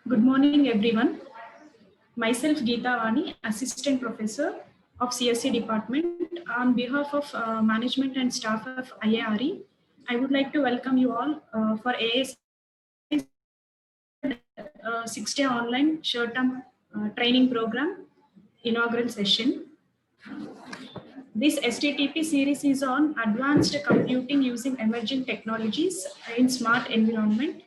Good morning, everyone. Myself, Geeta Vani, Assistant Professor of CSE Department. On behalf of management and staff of IARE, I would like to welcome you all for AICTE 6-day online short-term training program inaugural session. This STTP series is on advanced computing using emerging technologies in smart environment.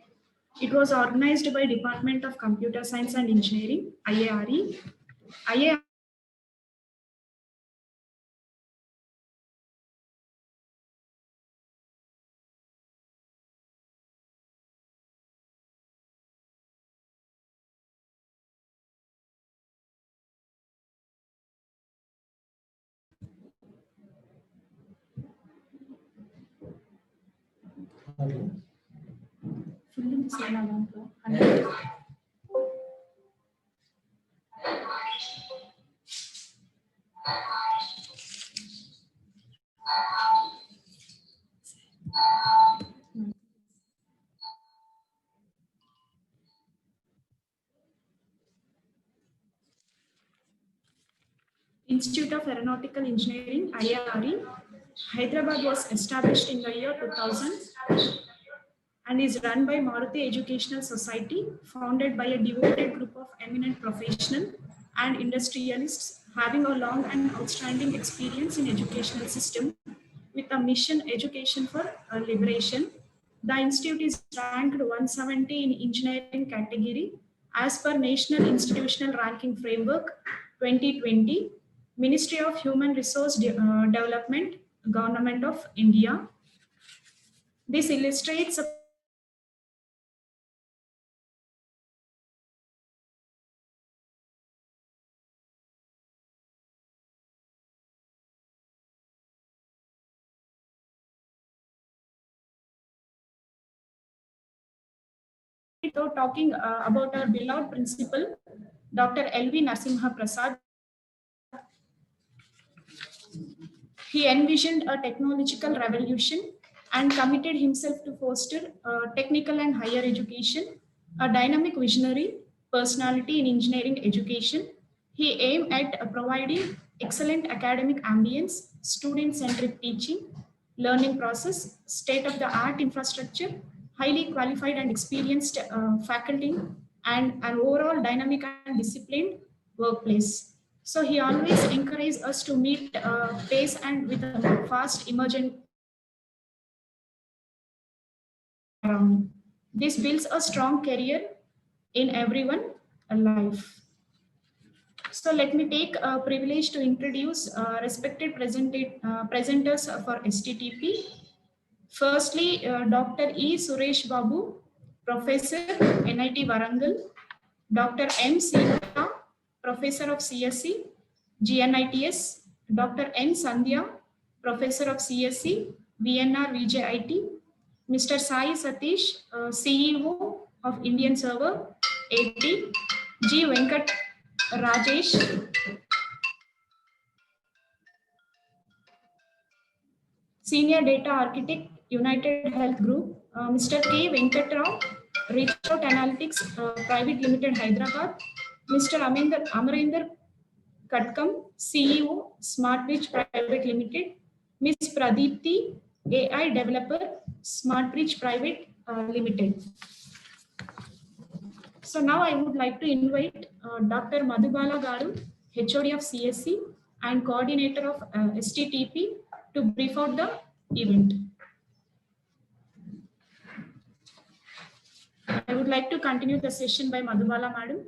It was organized by Department of Computer Science and Engineering, IARE. IARE Institute of Aeronautical Engineering, IARE. Hyderabad was established in the year 2000 and is run by Maruti Educational Society, founded by a devoted group of eminent professionals and industrialists having a long and outstanding experience in educational system with a mission education for liberation. The institute is ranked 170 in engineering category as per National Institutional Ranking Framework 2020, Ministry of Human Resource Development, Government of India. This illustrates a talking about our beloved principal, Dr. L.V. Narasimha Prasad. He envisioned a technological revolution and committed himself to foster technical and higher education, a dynamic visionary personality in engineering education. He aimed at providing excellent academic ambience, student-centric teaching, learning process, state-of-the-art infrastructure, highly qualified and experienced faculty, and an overall dynamic and disciplined workplace. So he always encouraged us to meet pace and with a fast emergent around. This builds a strong career in everyone's life. So let me take a privilege to introduce respected presenters for STTP. Firstly, Dr. E. Suresh Babu, Professor, NITWarangal, Dr. M. Sita, Professor of CSE, GNITS, Dr. N. Sandhya, Professor of CSE, VNR VJIT, Mr. Sai Satish, CEO of Indian Server, 80, G. Venkat Rajesh, Senior Data Architect, United Health Group, Mr. K. Venkatrao, Reach Out Analytics Private Limited, Hyderabad, Mr. Amarinder Katkam, CEO, SmartBridge Private Limited, Ms. Pradeepti, AI Developer, SmartBridge Private Limited. So now I would like to invite Dr. Madhu Bala Garu, HOD of CSE and Coordinator of STTP to brief out the event. I would like to continue the session by Madhu Bala Madam.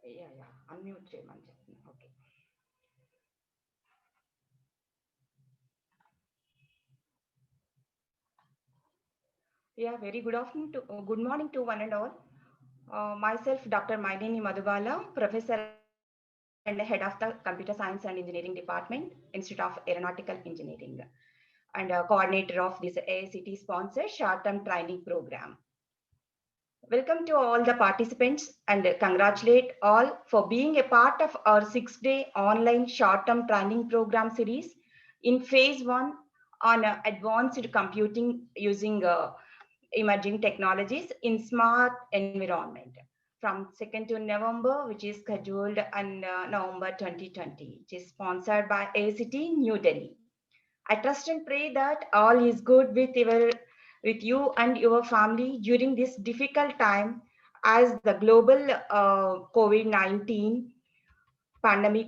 Unmute చేయమని చెప్తున్నా. Okay. Very good afternoon to good morning to one and all. Myself, Dr. Maidini Madhu Bala, Professor and Head of the Computer Science and Engineering Department, Institute of Aeronautical Engineering, and coordinator of this AICTE sponsored short-term training program. Welcome to all the participants and congratulate all for being a part of our 6-day online short-term training program series in phase 1 on advanced computing using emerging technologies in smart environment from 2nd to November, which is scheduled on November 2020. It is sponsored by AICTE New Delhi. I trust and pray that all is good with you and your family during this difficult time as the global COVID-19 pandemic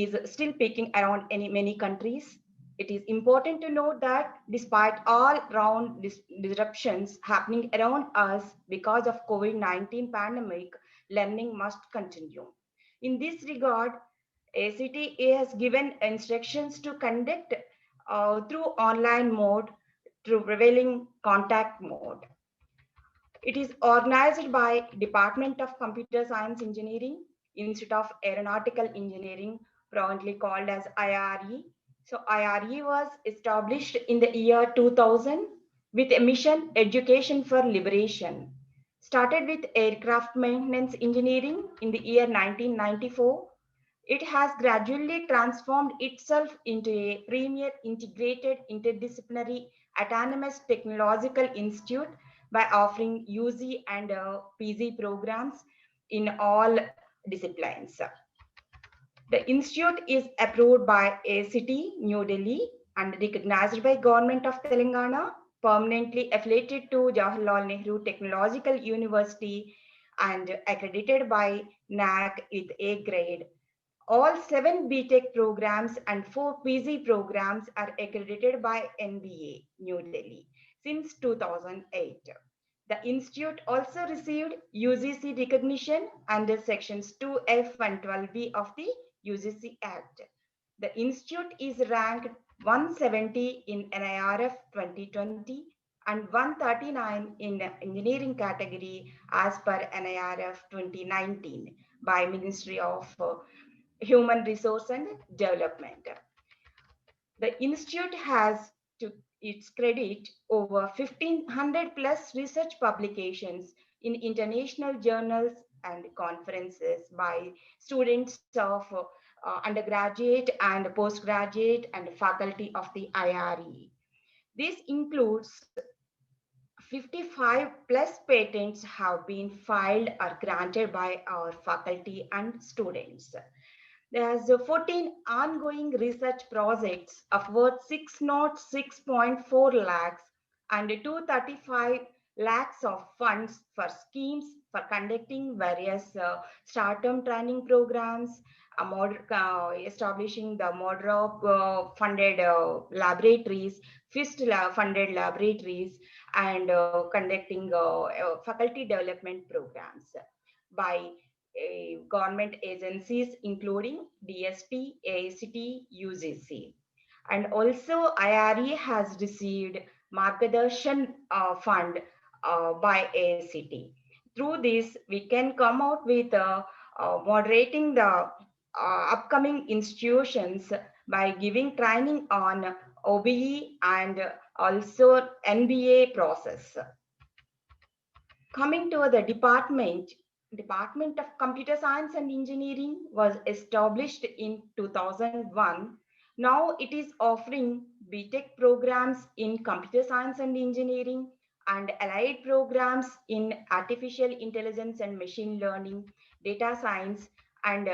is still peaking around many countries. It is important to note that despite all round disruptions happening around us because of COVID-19 pandemic, learning must continue. In this regard, ACTA has given instructions to conduct through online mode, through prevailing contact mode. It is organized by Department of Computer Science Engineering, Institute of Aeronautical Engineering, prominently called as IRE. So IRE was established in the year 2000 with a mission Education for Liberation. Started with aircraft maintenance engineering in the year 1994. It has gradually transformed itself into a premier integrated interdisciplinary autonomous technological institute by offering UG and PG programs in all disciplines. The institute is approved by AICTE New Delhi and recognized by Government of Telangana, permanently affiliated to Jawaharlal Nehru Technological University and accredited by NAC with A grade. All 7 BTech programs and 4 PG programs are accredited by NBA New Delhi since 2008. The institute also received UGC recognition under sections 2F and 12B of the UGC Act. The institute is ranked 170 in NIRF 2020 and 139 in engineering category as per NIRF 2019 by Ministry of Human Resource and Development. The institute has to its credit over 1500 plus research publications in international journals and conferences by students of undergraduate and postgraduate and faculty of the IRE. This includes 55 plus patents have been filed or granted by our faculty and students. There's 14 ongoing research projects of worth 606.4 lakhs and 235 lakhs of funds for schemes for conducting various short-term training programs, establishing the MODROP funded laboratories, FIST funded laboratories, and conducting faculty development programs by government agencies including DST, AICTE, UGC. And also IRE has received Margadarshan fund by AICTE. Through this, we can come out with moderating the upcoming institutions by giving training on OBE and also NBA process. Coming to the Department of Computer Science and Engineering was established in 2001. Now it is offering BTech programs in Computer Science and Engineering and allied programs in Artificial Intelligence and Machine Learning, Data Science, and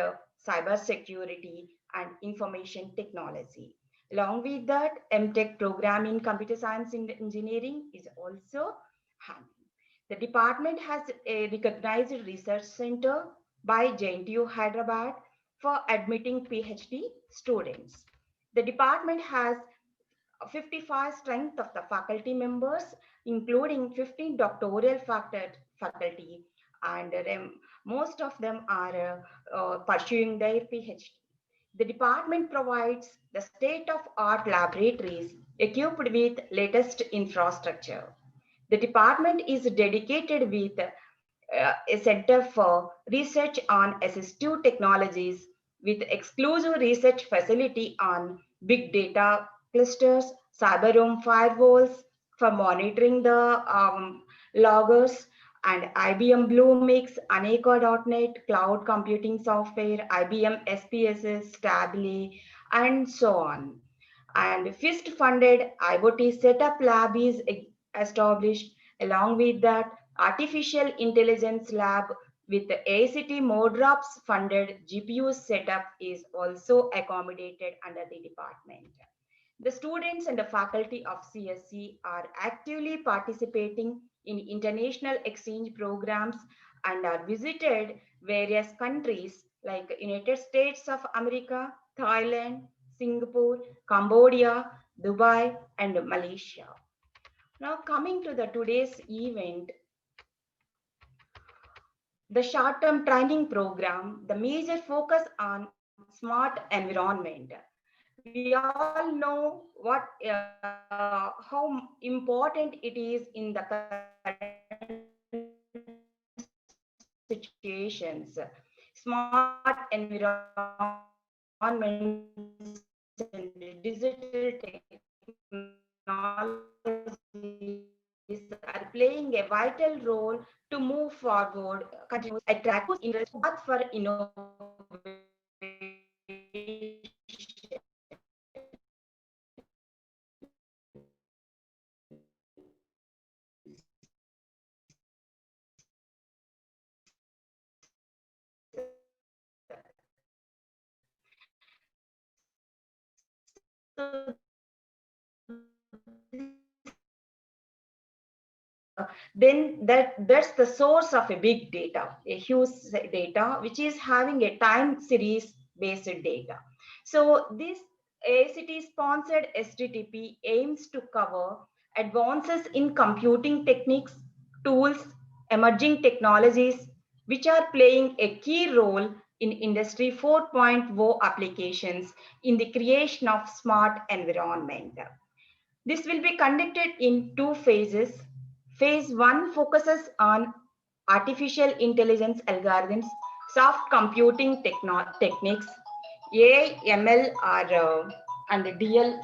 Cyber Security and Information Technology. Along with that, MTech program in Computer Science and Engineering is also handled. The department has a recognized research center by JNTU Hyderabad for admitting PhD students. The department has 55 strength of the faculty members, including 15 doctoral faculty and most of them are pursuing their PhD. The department provides the state-of-art laboratories equipped with latest infrastructure. The department is dedicated with a Center for Research on Assistive Technologies with exclusive research facility on big data clusters, cyber roam firewalls for monitoring the loggers, and IBM Bluemix, Aneka.NET, cloud computing software, IBM SPSS, Stably, and so on. And FIST funded IoT setup lab is established. Along with that, artificial intelligence lab with the AICTE Modrops funded GPU setup is also accommodated under the department. The students and the faculty of CSC are actively participating in international exchange programs and are visited various countries like United States of America, Thailand, Singapore, Cambodia, Dubai, and Malaysia. Now coming to the today's event, the short-term training program, the major focus on smart environment. We all know how important it is in the current situations. Smart environments and digital technologies are playing a vital role to move forward, continuous attract interest for innovation. So then that's the source of a big data, a huge data, which is having a time series based data. So this AICTE sponsored STTP aims to cover advances in computing techniques, tools, emerging technologies, which are playing a key role in Industry 4.0 applications in the creation of smart environment. This will be conducted in two phases. Phase 1 focuses on artificial intelligence algorithms, soft computing techniques, AI, ML, and DL.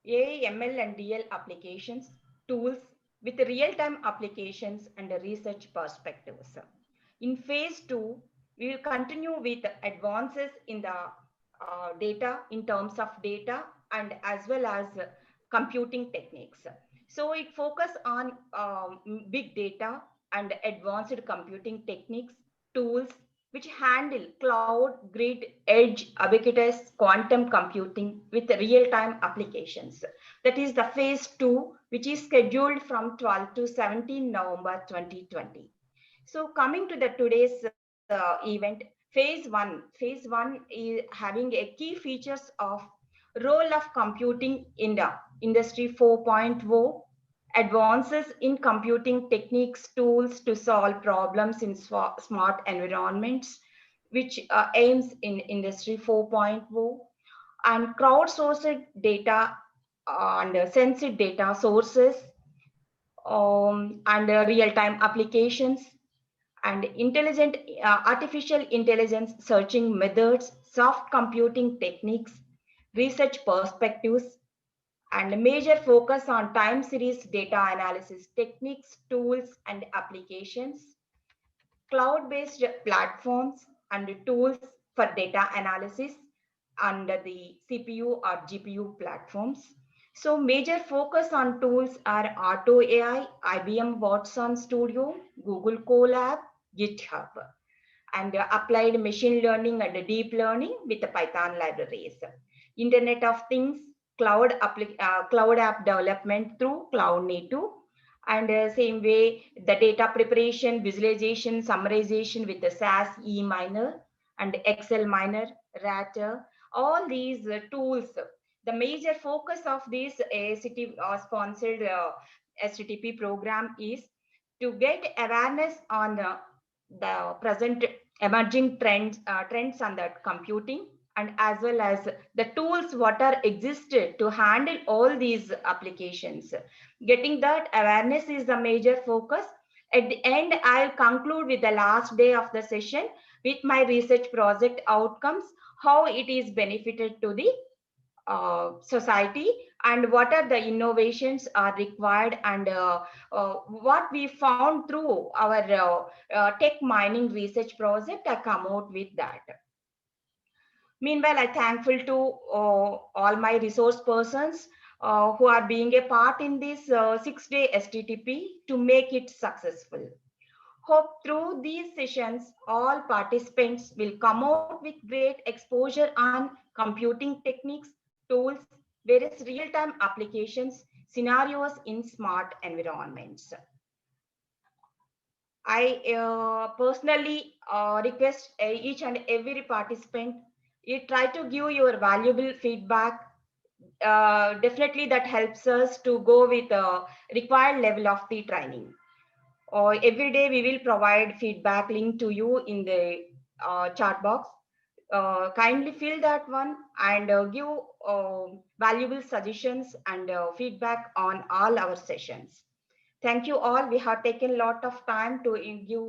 AI, ML, and DL applications, tools with real-time applications and research perspectives. In phase 2, we will continue with advances in the data in terms of data and as well as computing techniques. So it focuses on big data and advanced computing techniques, tools which handle cloud, grid, edge, ubiquitous quantum computing with real-time applications. That is the phase 2, which is scheduled from 12 to 17 November 2020. So coming to the today's event, phase one is having a key features of role of computing in the industry 4.0, advances in computing techniques, tools to solve problems in smart environments, which aims in industry 4.0, and crowdsourced data and sensed data sources, and real-time applications, and intelligent artificial intelligence searching methods, soft computing techniques, research perspectives, and major focus on time series data analysis techniques, tools, and applications, cloud-based platforms and tools for data analysis under the CPU or GPU platforms. So major focus on tools are Auto AI, IBM Watson Studio, Google Colab, GitHub, and applied machine learning and deep learning with the Python libraries. Internet of Things, cloud app development through cloud native, and same way the data preparation, visualization, summarization with the SAS E miner and Excel miner, Ratter, all these tools. The major focus of this AICTE sponsored STTP program is to get awareness on the present emerging trends on the computing, and as well as the tools what are existed to handle all these applications. Getting that awareness is the major focus. At the end, I'll conclude with the last day of the session with my research project outcomes, how it is benefited to the society, and what are the innovations are required, and what we found through our tech mining research project. I come out with that. Meanwhile, I'm thankful to all my resource persons who are being a part in this 6-day STTP to make it successful. Hope through these sessions, all participants will come out with great exposure on computing techniques, tools, various real-time applications, scenarios in smart environments. I personally request each and every participant, you try to give your valuable feedback. Definitely that helps us to go with a required level of the training. Every day we will provide feedback link to you in the chat box. Kindly fill that one and give valuable suggestions and feedback on all our sessions. Thank you all. We have taken a lot of time to give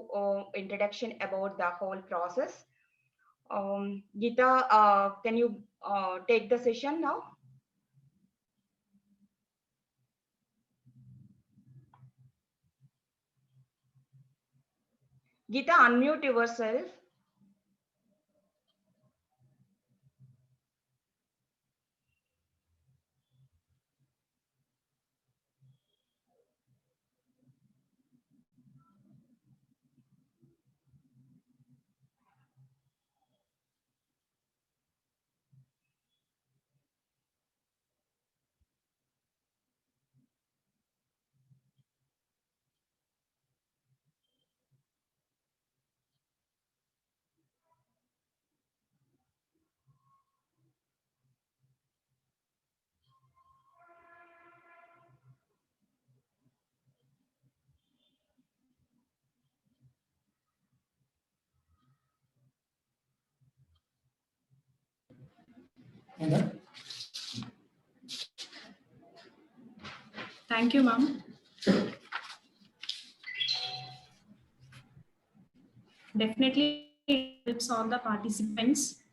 introduction about the whole process. Geeta, can you take the session now? Geeta, unmute yourself. Thank you, ma'am. Definitely it helps all the participants.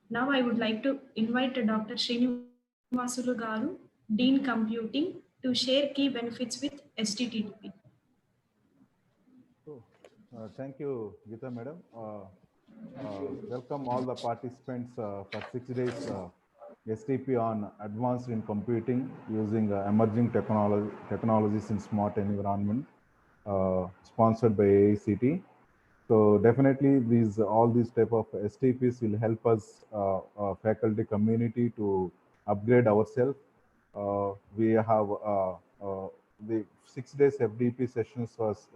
Now I would like to invite Dr. Srinivasulu Garu, Dean Computing, to share key benefits with STTP. So, thank you, Geeta madam. Welcome all the participants for 6 days STP on advanced in computing using emerging technologies in smart environment, sponsored by AICTE. So definitely all these type of STPs will help us faculty community to upgrade ourselves. We have the 6 days FDP sessions was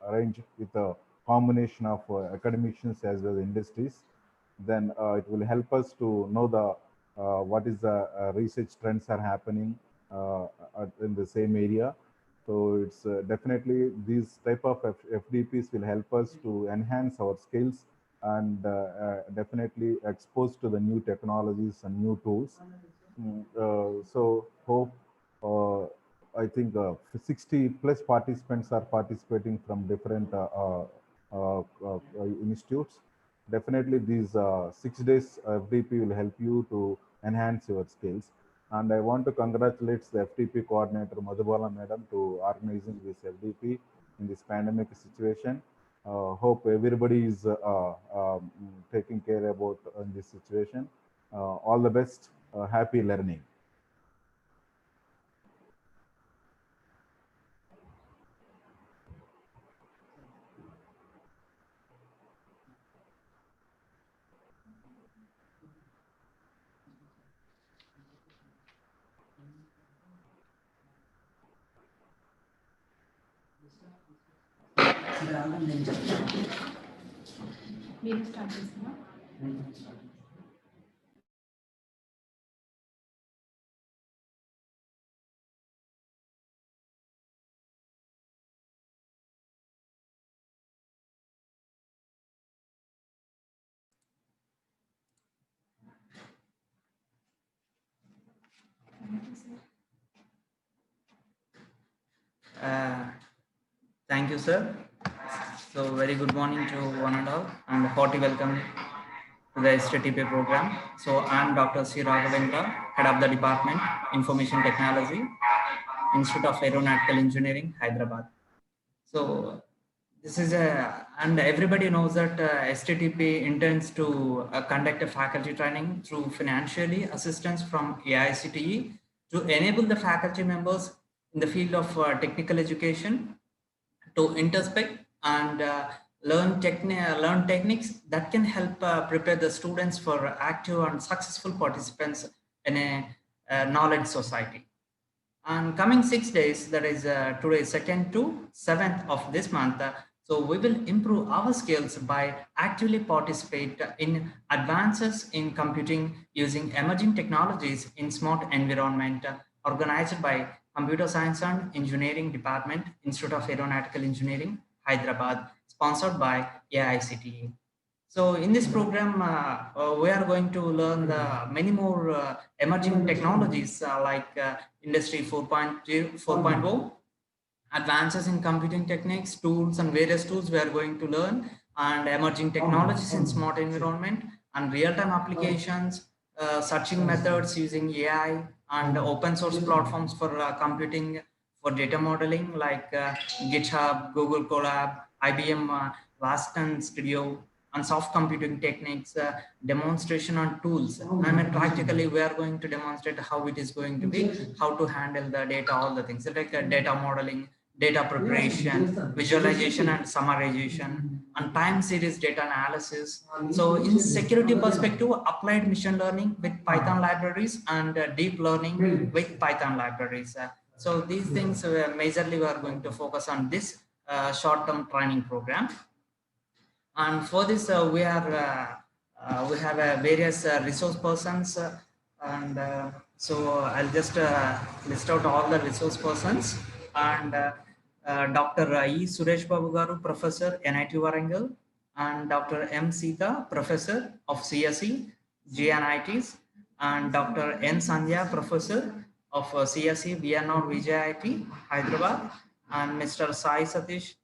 arranged with a combination of academicians as well as industries. Then it will help us to know the what is the research trends are happening in the same area. So it's definitely these type of FDPs will help us to enhance our skills and definitely expose to the new technologies and new tools. So hope I think 60 plus participants are participating from different institutes. Definitely these 6 days FDP will help you to enhance your skills. And I want to congratulate the FTP coordinator, Madhu Bala madam, to organizing this FDP in this pandemic situation. Hope everybody is taking care about in this situation. All the best. Happy learning. మీరు start చేస్తున్నా Uh, Thank you, sir. So, very good morning to one and all, and hearty welcome to the STTP program. So, I am Dr. C. Raghavendra, Head of the Department, Information Technology, Institute of Aeronautical Engineering, Hyderabad. So, this is and everybody knows that STTP intends to conduct a faculty training through financially assistance from AICTE to enable the faculty members in the field of technical education to introspect and learn techniques that can help prepare the students for active and successful participants in a knowledge society. And coming 6 days, that is today 2nd to 7th of this month, so we will improve our skills by actively participate in advances in computing using emerging technologies in smart environment, organized by Computer Science and Engineering Department, Institute of Aeronautical Engineering, Hyderabad, sponsored by AICTE. So in this program, we are going to learn many more emerging technologies like Industry 4.0, advances in computing techniques, tools and various tools we are going to learn, and emerging technologies in smart environment and real-time applications, searching methods using AI and open source platforms for computing, for data modeling like GitHub, Google Colab, IBM Waston Studio, and soft computing techniques, demonstration on tools. I mean, practically, we are going to demonstrate how it is going to be, how to handle the data, all the things like data modeling, data preparation, visualization and summarization, and time series data analysis. So in security perspective, applied machine learning with Python libraries and deep learning with Python libraries. So these things majorly we are going to focus on this short-term training program. And for this, we have various resource persons, and so I'll just list out all the resource persons. And Dr. E. Suresh Babu Garu, Professor, NITWarangal, and Dr. M. Sita, Professor of CSE, GNITs, and Dr. N. Sandhya, Professor of CSE, VNR, VJIT, Hyderabad, and Mr. Sai Satish,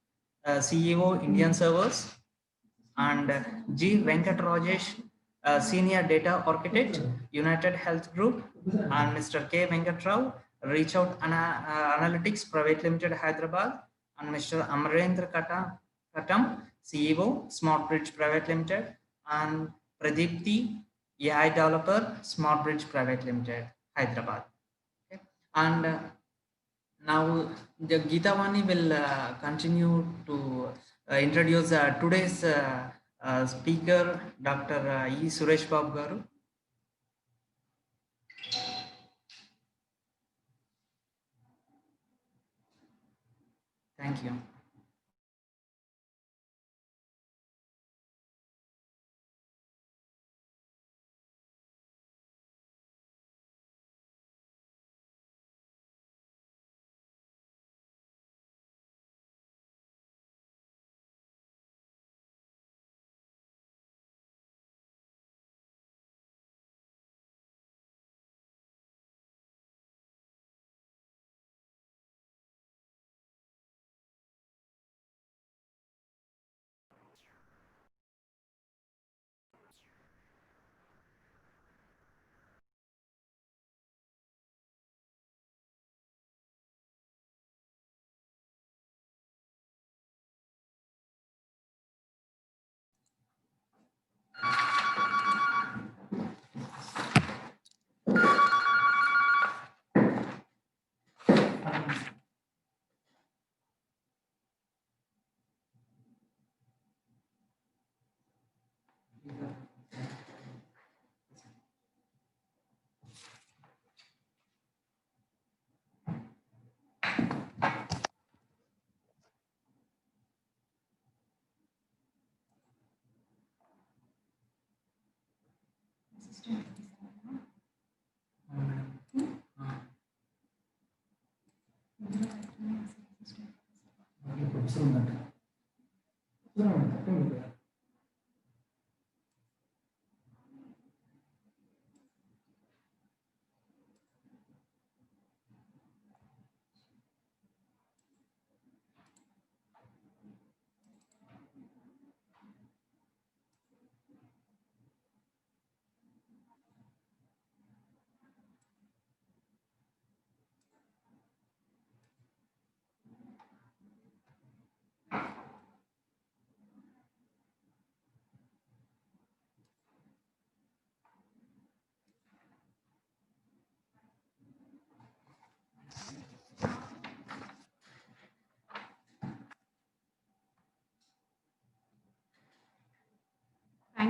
CEO, Indian Servers, and G. Venkat Rajesh, Senior Data Architect, United Health Group, and Mr. K. Venkat Rao, Reach Out Analytics Private Limited, Hyderabad, and Mr. Amarendra Katam, CEO, Smart Bridge Private Limited, and Pradeepti, AI Developer, Smart Bridge Private Limited, Hyderabad. Okay. And now, the Geetavani will continue to introduce today's speaker, Dr. E. Suresh Babu Garu. Thank you.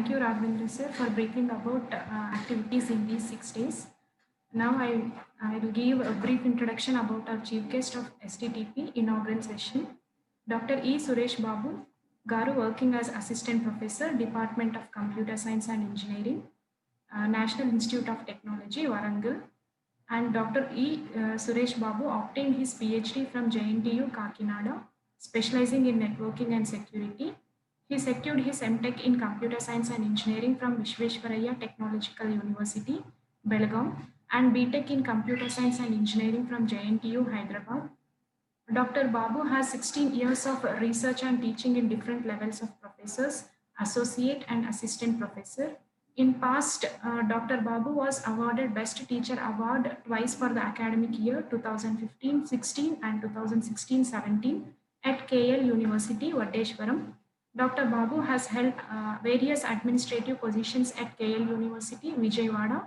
Thank you, Raghavendra sir, for briefing about activities in these 6 days. Now I will give a brief introduction about our chief guest of STTP inaugural session, Dr. E. Suresh Babu, Garu, working as Assistant Professor, Department of Computer Science and Engineering, National Institute of Technology, Warangal, and Dr. E. Suresh Babu obtained his PhD from JNTU, Kakinada, specializing in networking and security. He secured his MTech in Computer Science and Engineering from Visvesvaraya Technological University, Belgaum, and BTech in Computer Science and Engineering from JNTU, Hyderabad. Dr. Babu has 16 years of research and teaching in different levels of professors, associate and assistant professor. In past, Dr. Babu was awarded Best Teacher Award twice for the academic year 2015-16 and 2016-17 at KL University, Vadeshwaram. Dr. Babu has held various administrative positions at KL University, Vijayawada,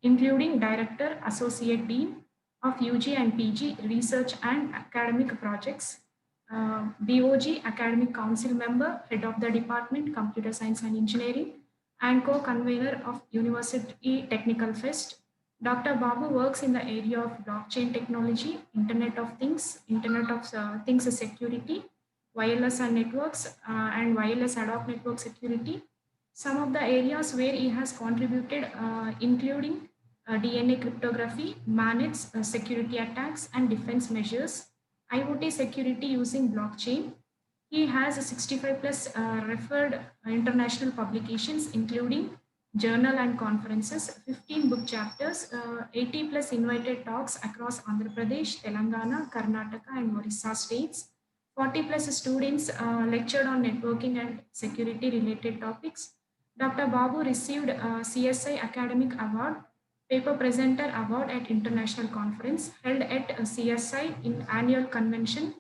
including Director, Associate Dean of UG and PG Research and Academic Projects, BOG Academic Council Member, Head of the Department, Computer Science and Engineering, and co-convener of University Technical Fest. Dr. Babu works in the area of blockchain technology, Internet of Things Things security, wireless and networks, and wireless ad hoc network security. Some of the areas where he has contributed including DNA cryptography, managed security attacks and defense measures, IoT security using blockchain. He has 65 plus referred international publications, including journal and conferences, 15 book chapters, 80 plus invited talks across Andhra Pradesh, Telangana, Karnataka, and Orissa states. 40 plus students lectured on networking and security related topics. Dr. Babu received CSI Academic Award, Paper Presenter Award at International Conference held at CSI in annual convention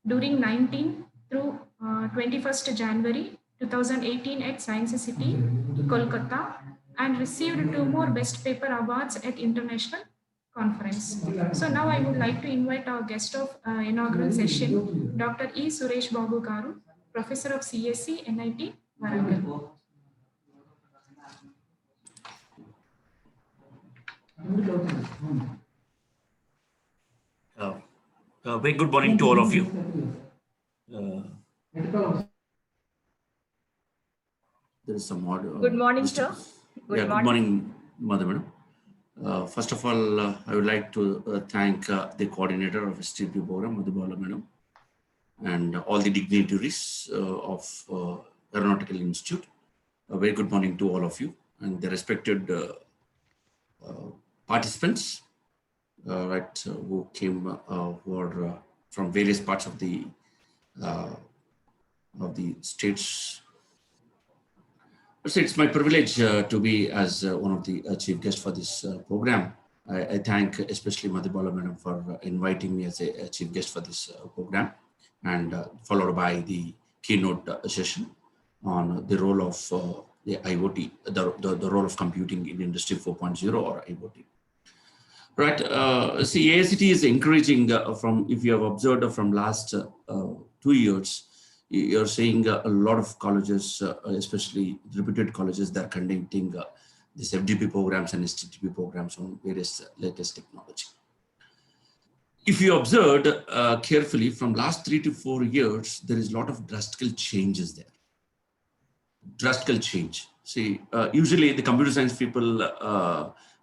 during 19 through 21st January 2018 at Science City, Kolkata, and received 2 more Best Paper Awards at International Conference. So now I would like to invite our guest of inaugural session, Dr. E. Suresh Babu Garu, Professor of CSE, NIT, Warangal. Very good morning to all of you. There is some audio. Good morning, sir. Good morning, Madhu Bala. First of all, I would like to thank the coordinator of STTP program, Madhu Bala madam, and all the dignitaries of Aeronautical Institute. A very good morning to all of you and the respected participants, who came who are from various parts of the states. So it's my privilege to be as one of the chief guests for this program. I thank especially Madhu Bala madam for inviting me as a chief guest for this program, and followed by the keynote session on the role of the IoT, the role of computing in Industry 4.0 or IoT. Right. See, AICTE is encouraging from, if you have observed from last 2 years, you're seeing a lot of colleges, especially reputed colleges, that are conducting these FDP programs and STTP programs on various latest technology. If you observed carefully from last 3 to 4 years, there is a lot of drastic changes there. Drastic change. See, usually the computer science people,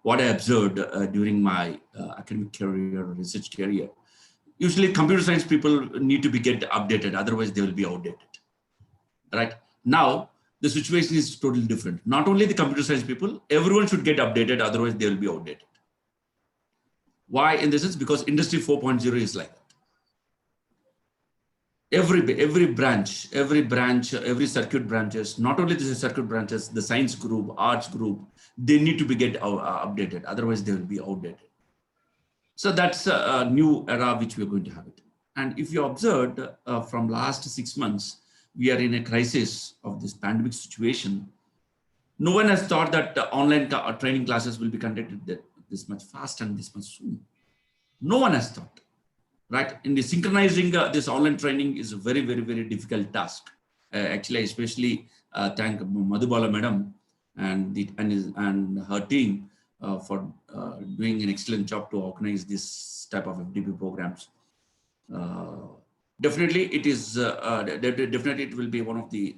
what I observed during my academic career, research career, usually computer science people need to be get updated, otherwise they will be outdated. Right? Now, the situation is totally different. Not only the computer science people, everyone should get updated, otherwise they will be outdated. Why? In this sense, because Industry 4.0 is like that. Every branch, every circuit branches, not only the circuit branches, the science group, arts group, they need to be get updated, otherwise they will be outdated. So that's a new era which we're going to have it. And if you observed from last 6 months, we are in a crisis of this pandemic situation. No one has thought that online training classes will be conducted this much fast and this much soon. No one has thought. Right? In the synchronizing this online training is a very, very, very difficult task. Actually, especially thank Madhu Bala madam and her team for doing an excellent job to organize this type of FDP programs. Definitely, it is definitely it will be one of the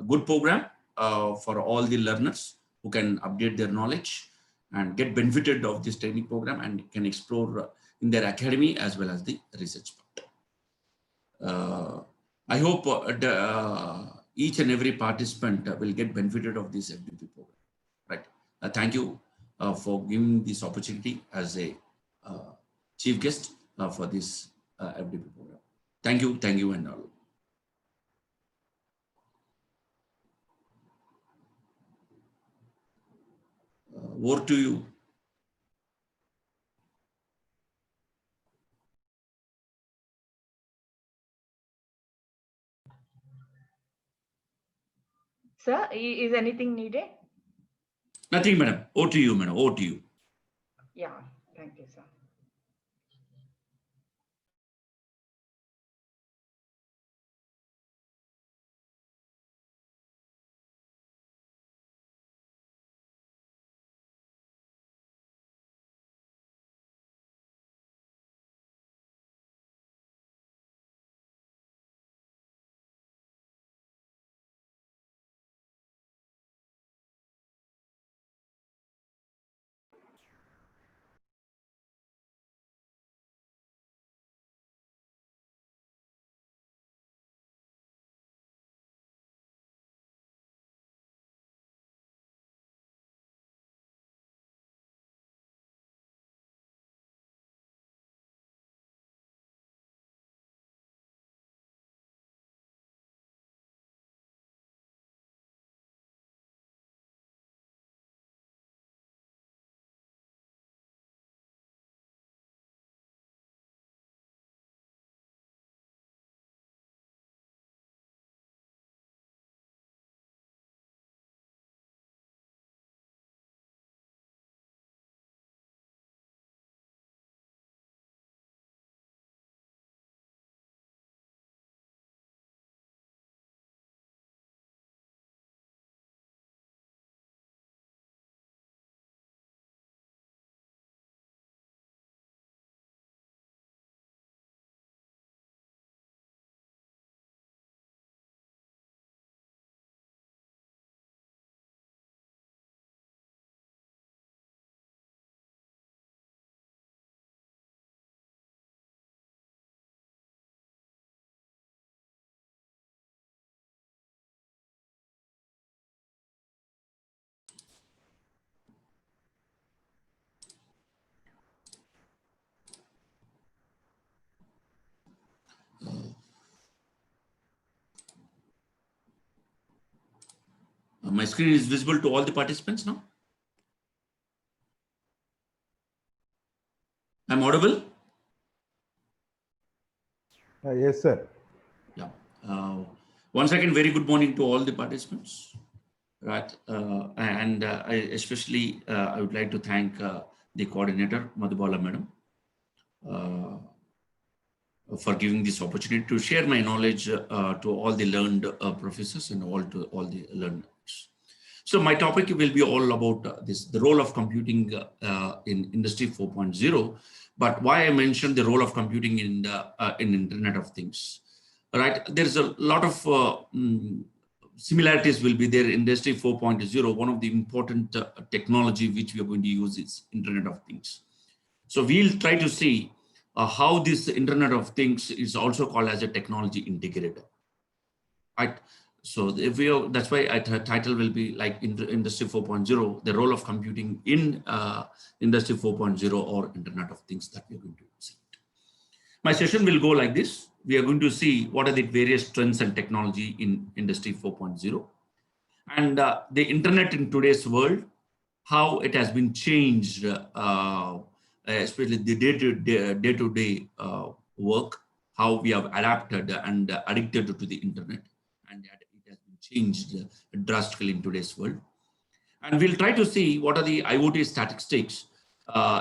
good program for all the learners who can update their knowledge and get benefited of this training program and can explore in their academy as well as the research part. I hope each and every participant will get benefited of this FDP program. Right. Thank you for giving this opportunity as a chief guest for this FDP program. Thank you, and all. Over to you. Sir, is anything needed? Nothing, madam. Over to you, madam. Over to you. Yeah, thank you, sir. My screen is visible to all the participants now. I'm audible? Yes, sir. Yeah. Once again, very good morning to all the participants. Right. I would like to thank the coordinator, Madhu Bala madam, for giving this opportunity to share my knowledge to all the learned professors and all the learners. So my topic will be all about the role of computing in Industry 4.0, but why I mentioned the role of computing in Internet of Things. Right, there's a lot of similarities will be there in Industry 4.0. One of the important technology which we are going to use is Internet of Things. So we'll try to see how this Internet of Things is also called as a technology integrator. Right. So if we are, that's why title will be like Industry 4.0, the role of computing in Industry 4.0 or Internet of Things that we're going to see. My session will go like this. We are going to see what are the various trends and technology in Industry 4.0 and the internet in today's world, how it has been changed, especially the day-to-day work, how we have adapted and addicted to the internet, and it has been changed drastically in today's world. And we'll try to see what are the IoT statistics,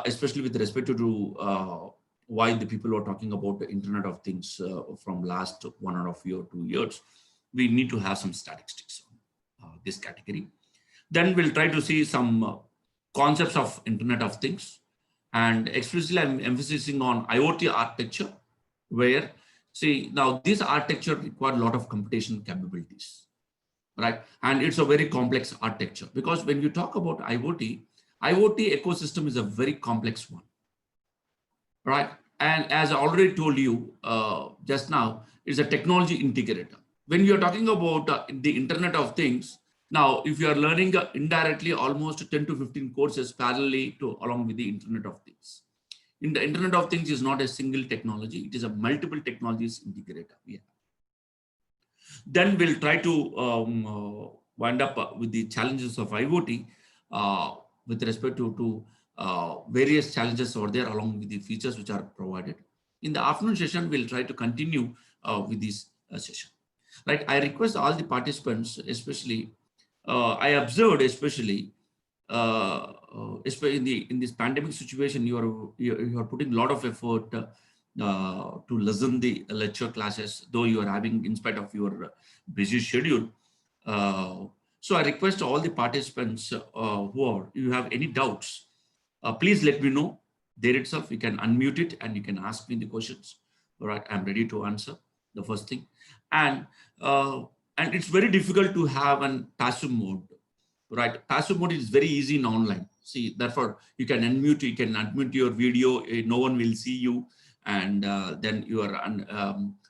especially with respect to why the people are talking about the Internet of Things from last 1.5 years, 2 years. we need to have some statistics on this category. Then we'll try to see some concepts of Internet of Things. And explicitly, I'm emphasizing on IoT architecture, where, see, now this architecture requires a lot of computation capabilities, right? And it's a very complex architecture, because when you talk about IoT ecosystem is a very complex one, right? And as I already told you just now, it's a technology integrator. When you're talking about the Internet of Things, now if you are learning indirectly almost 10 to 15 courses parallelly along with the Internet of Things. In the Internet of Things is not a single technology, it is a multiple technologies integrator. Yeah. Then we'll try to wind up with the challenges of IoT with respect to various challenges over there along with the features which are provided. In the afternoon session, we'll try to continue with this session. Right, I request all the participants, especially, I observed especially in this pandemic situation, you are putting a lot of effort to listen the lecture classes, though you are having in spite of your busy schedule. So I request all the participants you have any doubts, please let me know. There itself, you can unmute it and you can ask me the questions. All right, I'm ready to answer the first thing. And it's very difficult to have an passive mode, right? Passive mode is very easy in online. See, therefore, you can unmute your video, no one will see you, and then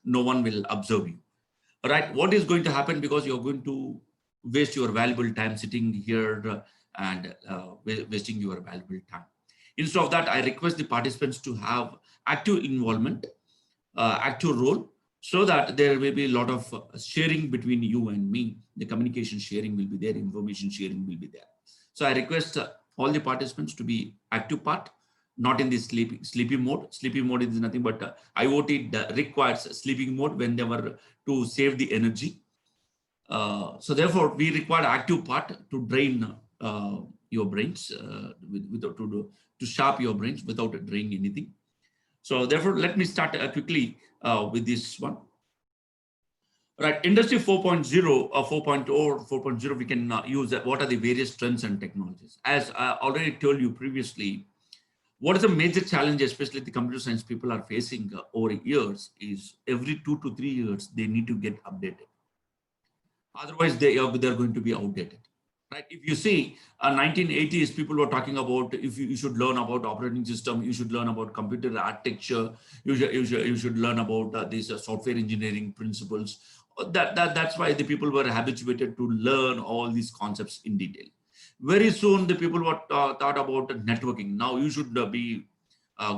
no one will observe you. All right, what is going to happen, because you're going to waste your valuable time sitting here and wasting your valuable time. Instead of that, I request the participants to have active involvement, active role, so that there will be a lot of sharing between you and me. The communication sharing will be there, information sharing will be there. So I request all the participants to be active part, not in the sleepy mode. Sleepy mode is nothing but IoT requires sleeping mode when they were to save the energy. So therefore, we require active part to drain your brains, to sharp your brains without draining anything. So therefore, let me start quickly with this one. Right, Industry 4.0 or 4.0 or 4.0, we can use what are the various trends and technologies. As I already told you previously, what is the major challenge, especially the computer science people are facing over years, is every 2 to 3 years, they need to get updated. Otherwise, they're going to be outdated. Right? If you see, 1980s, people were talking about if you should learn about operating system, you should learn about computer architecture, you should learn about these software engineering principles. That's why the people were habituated to learn all these concepts in detail. Very soon, the people were thought about networking. Now you should be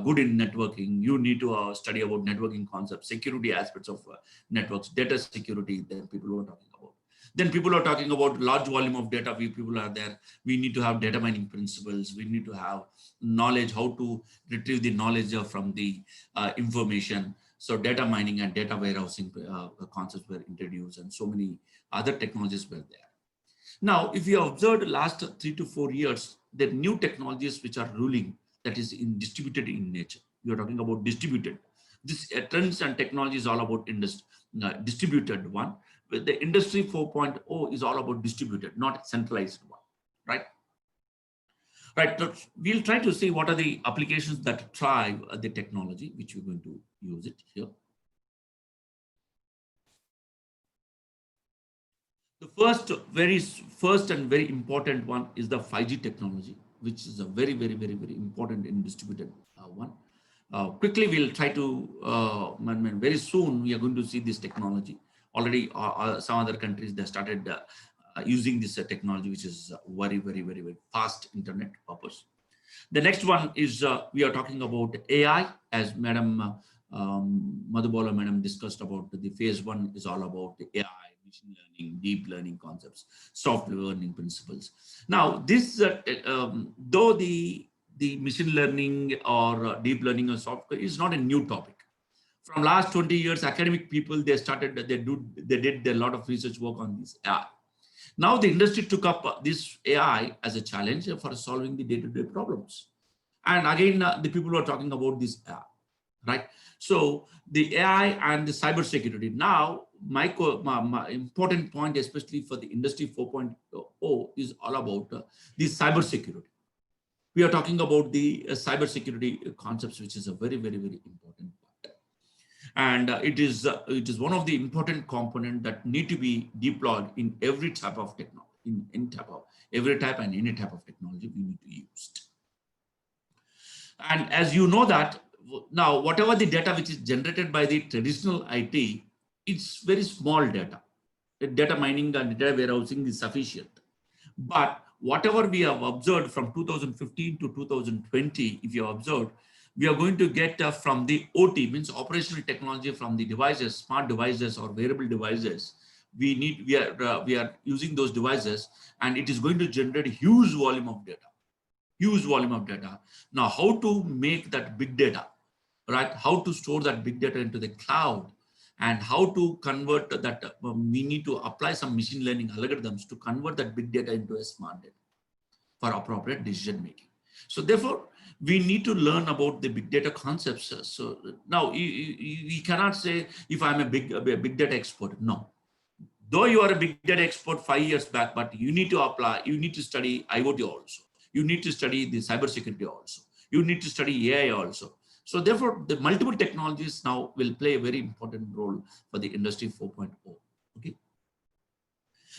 good in networking. You need to study about networking concepts, security aspects of networks, data security. Then people were talking about. Then people are talking about large volume of data. People are there. We need to have data mining principles. We need to have knowledge, how to retrieve the knowledge from the information. So data mining and data warehousing concepts were introduced, and so many other technologies were there. Now, if you observed the last 3 to 4 years, the new technologies which are ruling, that is distributed in nature. You are talking about distributed. This trends and technology is all about distributed one. But the Industry 4.0 is all about distributed, not centralized one, right? Right. So we'll try to see what are the applications that drive the technology, which we're going to use it here. The first and very important one is the 5G technology, which is a very important and distributed one. Quickly, we'll try to, very soon, we are going to see this technology. Already, some other countries, they started using this technology, which is very fast internet purpose. The next one is, we are talking about AI, as Madam Madhu Bala Madam discussed about. The phase 1 is all about the AI, machine learning, deep learning concepts, software learning principles. Now, this, though the machine learning or deep learning or software is not a new topic. From last 20 years, academic people, they did a lot of research work on this AI. Now the industry took up this AI as a challenge for solving the day-to-day problems. And again, the people are talking about this AI, right? So the AI and the cybersecurity. Now, my important point, especially for the industry 4.0, is all about the cyber security. We are talking about the cyber security concepts, which is a very, very, very important part. And it is one of the important components that need to be deployed in every type of technology, every type and any type of technology we need to use. And as you know that now, whatever the data which is generated by the traditional IT, it's very small data. The data mining and data warehousing is sufficient. But whatever we have observed from 2015 to 2020, if you have observed, we are going to get from the OT, means operational technology, from the devices, smart devices or wearable devices. We are using those devices, and it is going to generate a huge volume of data. Huge volume of data. Now, how to make that big data, right? How to store that big data into the cloud, and how to convert that. We need to apply some machine learning algorithms to convert that big data into a smart data for appropriate decision making. So therefore, we need to learn about the big data concepts. So now you cannot say if I'm a big data expert. No. Though you are a big data expert 5 years back, but you need to apply, you need to study IoT also. You need to study the cybersecurity also. You need to study AI also. So therefore, the multiple technologies now will play a very important role for the industry 4.0. Okay.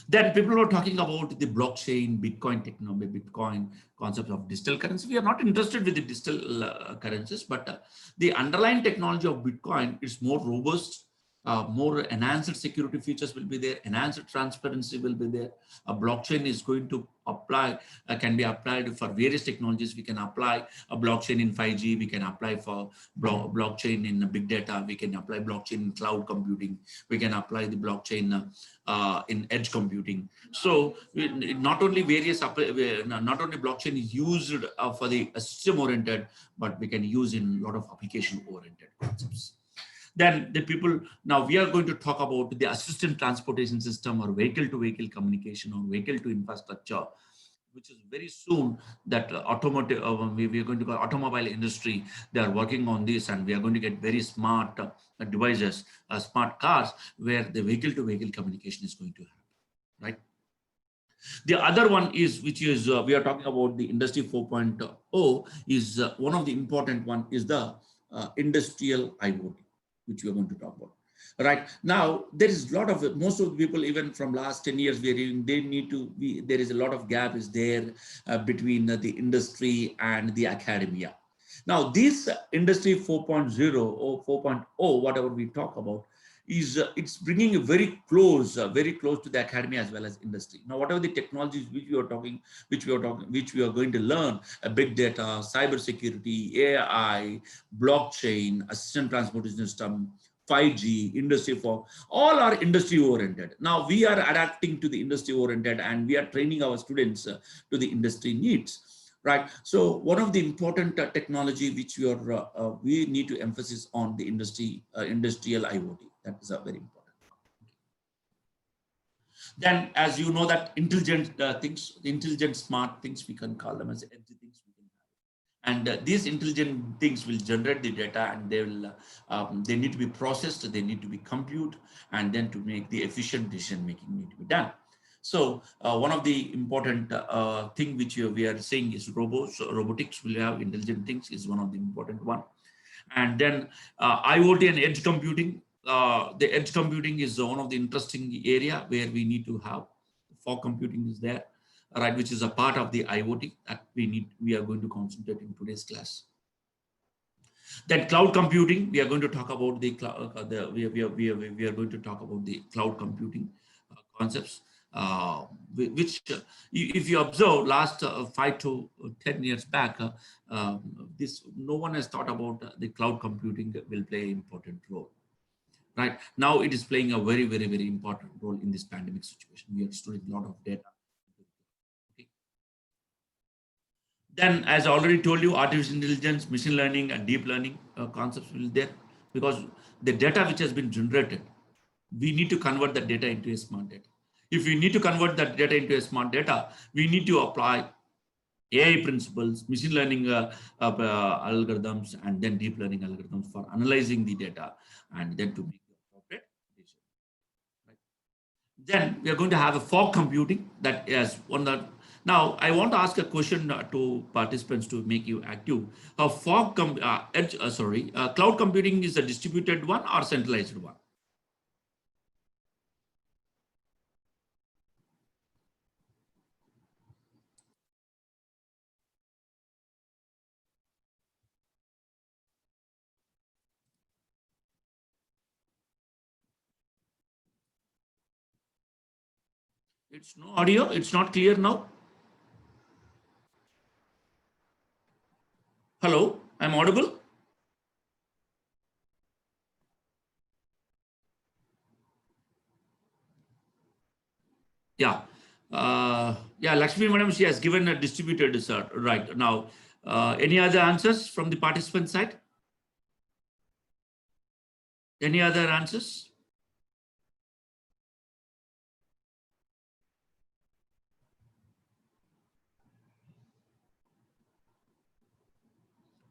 Then people were talking about the blockchain, Bitcoin technology, Bitcoin concept of digital currency. We are not interested with the digital currencies, but the underlying technology of Bitcoin is more robust. More enhanced security features will be there, enhanced transparency will be there. A blockchain is going to apply, can be applied for various technologies. We can apply a blockchain in 5G, we can apply for blockchain in big data, we can apply blockchain in cloud computing, we can apply the blockchain in edge computing. So not only blockchain is used for the system oriented, but we can use in a lot of application oriented concepts. Then the people, now we are going to talk about the assistant transportation system or vehicle to vehicle communication or vehicle to infrastructure, which is very soon that automotive, we are going to call automobile industry. They are working on this, and we are going to get very smart devices, smart cars, where the vehicle to vehicle communication is going to happen, right? The other one is, which is, we are talking about the industry 4.0 is one of the important one is the industrial IoT, which we are going to talk about. Right now, there is a lot of, most of the people, even from last 10 years, they need to be, there is a lot of gap is there between the industry and the academia. Now, this industry 4.0 or 4.0, whatever we talk about, is it's bringing a very close to the academia as well as industry. Now, whatever the technologies which we are going to learn, big data, cyber security, AI, blockchain, assistant transportation system, 5G, industry 4, all are industry oriented. Now we are adapting to the industry oriented, and we are training our students to the industry needs, right? So one of the important technology which we need to emphasize on the industry, industrial IoT. That is very important. Then, as you know, that intelligent things, intelligent smart things, we can call them as edge things. And these intelligent things will generate the data, and they will they need to be processed, they need to be computed, and then to make the efficient decision making need to be done. So one of the important thing which we are saying is robotics will have intelligent things is one of the important one. And then IoT and edge computing. The edge computing is one of the interesting area where we need to have fog computing is there, right, which is a part of the IoT that we are going to concentrate in today's class. Then cloud computing, we are going to talk about the cloud. We are going to talk about the cloud computing concepts, which if you observe last 5 to 10 years back, no one has thought about the cloud computing will play an important role. Right now, it is playing a very, very, very important role in this pandemic situation. We are storing a lot of data. Okay. Then, as I already told you, artificial intelligence, machine learning, and deep learning concepts will be there, because the data which has been generated, we need to convert that data into a smart data. If we need to convert that data into a smart data, we need to apply AI principles, machine learning algorithms, and then deep learning algorithms for analyzing the data and then to make the appropriate decision. Then we are going to have a fog computing that is one that. Now I want to ask a question to participants to make you active. Cloud computing is a distributed one or centralized one? It's no audio. It's not clear now. Hello, I'm audible. Yeah. Yeah, Lakshmi Madam, she has given a distributed right now. Any other answers from the participant side? Any other answers?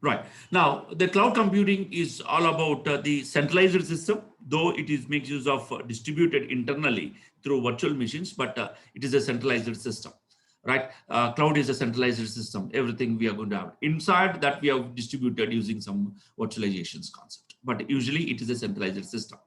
Right. Now, the cloud computing is all about the centralized system, though it is makes use of distributed internally through virtual machines, but it is a centralized system, right? Cloud is a centralized system. Everything we are going to have inside that we have distributed using some virtualizations concept, but usually it is a centralized system.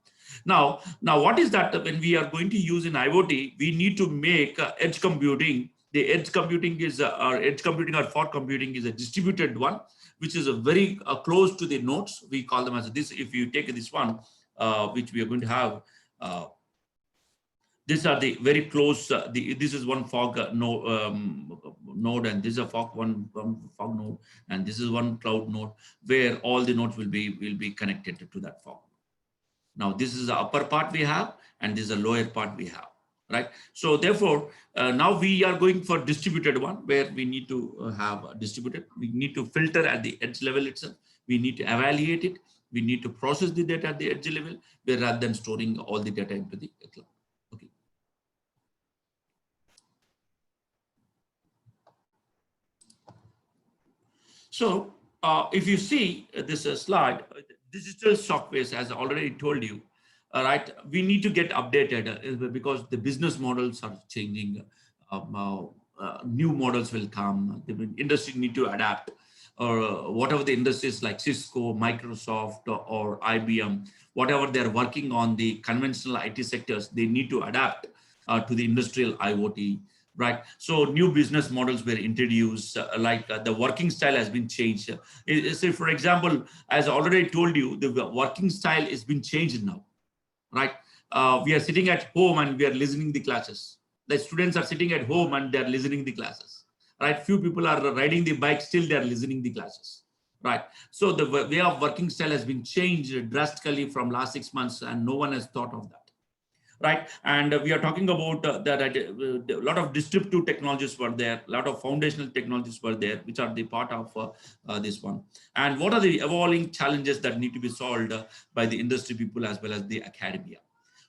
Now, what is that when we are going to use in IoT, we need to make edge computing. The edge computing is edge computing or fog computing is a distributed one, which is a very close to the nodes. We call them as this. If you take this one, which we are going to have, these are the very close. This is one fog node, and this is a one fog node, and this is one cloud node where all the nodes will be connected to that fog. Now, this is the upper part we have, and this is the lower part we have, right? So therefore, now we are going for distributed one where we need to have distributed. We need to filter at the edge level itself. We need to evaluate it. We need to process the data at the edge level rather than storing all the data into the cloud. Okay. So if you see this slide, digital softwares, as I already told you, all right, we need to get updated because the business models are changing. New models will come. The industry need to adapt, or whatever the industries like Cisco, Microsoft, or IBM, whatever they're working on the conventional IT sectors, they need to adapt to the industrial IoT. Right. So new business models were introduced, the working style has been changed. Say, for example, as I already told you, the working style has been changed now. Right. We are sitting at home and we are listening the classes. The students are sitting at home and they are listening the classes. Right. Few people are riding the bike, still they are listening the classes. Right. So the way of working style has been changed drastically from last 6 months, and no one has thought of that. Right. And we are talking about that a lot of distributive technologies were there, a lot of foundational technologies were there, which are the part of this one. And what are the evolving challenges that need to be solved by the industry people as well as the academia?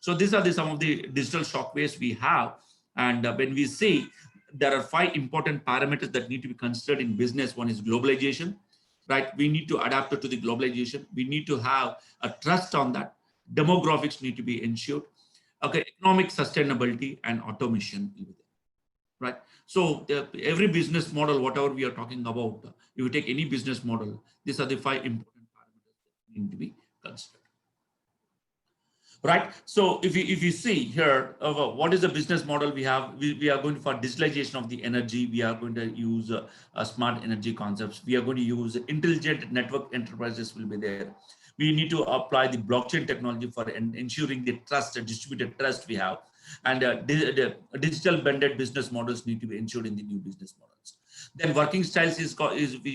So these are some of the digital shockwaves we have. And when we see, there are 5 important parameters that need to be considered in business. One is globalization, right? We need to adapt it to the globalization. We need to have a trust on that. Demographics need to be ensured. Okay, economic sustainability and automation, right? So every business model, whatever we are talking about, if you take any business model, these are the 5 important parameters that need to be considered. Right. So if you see here, what is the business model we have? We are going for digitalization of the energy. We are going to use smart energy concepts. We are going to use intelligent network enterprises will be there. We need to apply the blockchain technology for ensuring the trust, distributed trust we have. And the digital blended business models need to be ensured in the new business models. Then working styles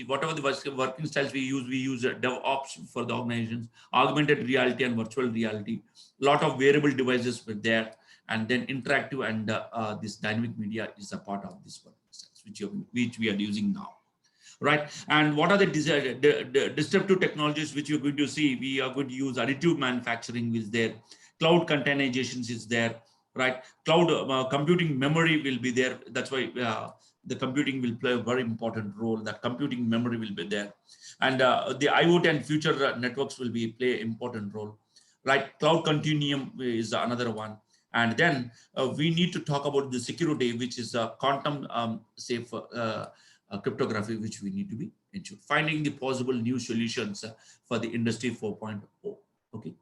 whatever the working styles we use DevOps for the organizations, augmented reality and virtual reality. A lot of wearable devices were there, and then interactive and this dynamic media is a part of this working styles, which we are using now. Right. And what are the disruptive technologies which you're going to see? We are going to use additive manufacturing is there. Cloud containerizations is there, right? Cloud computing memory will be there. That's why the computing will play a very important role. That computing memory will be there. And the IoT and future networks will play an important role, right? Cloud continuum is another one. And then we need to talk about the security, which is quantum safe cryptography, which we need to be ensured. Finding the possible new solutions for the industry 4.0. Okay.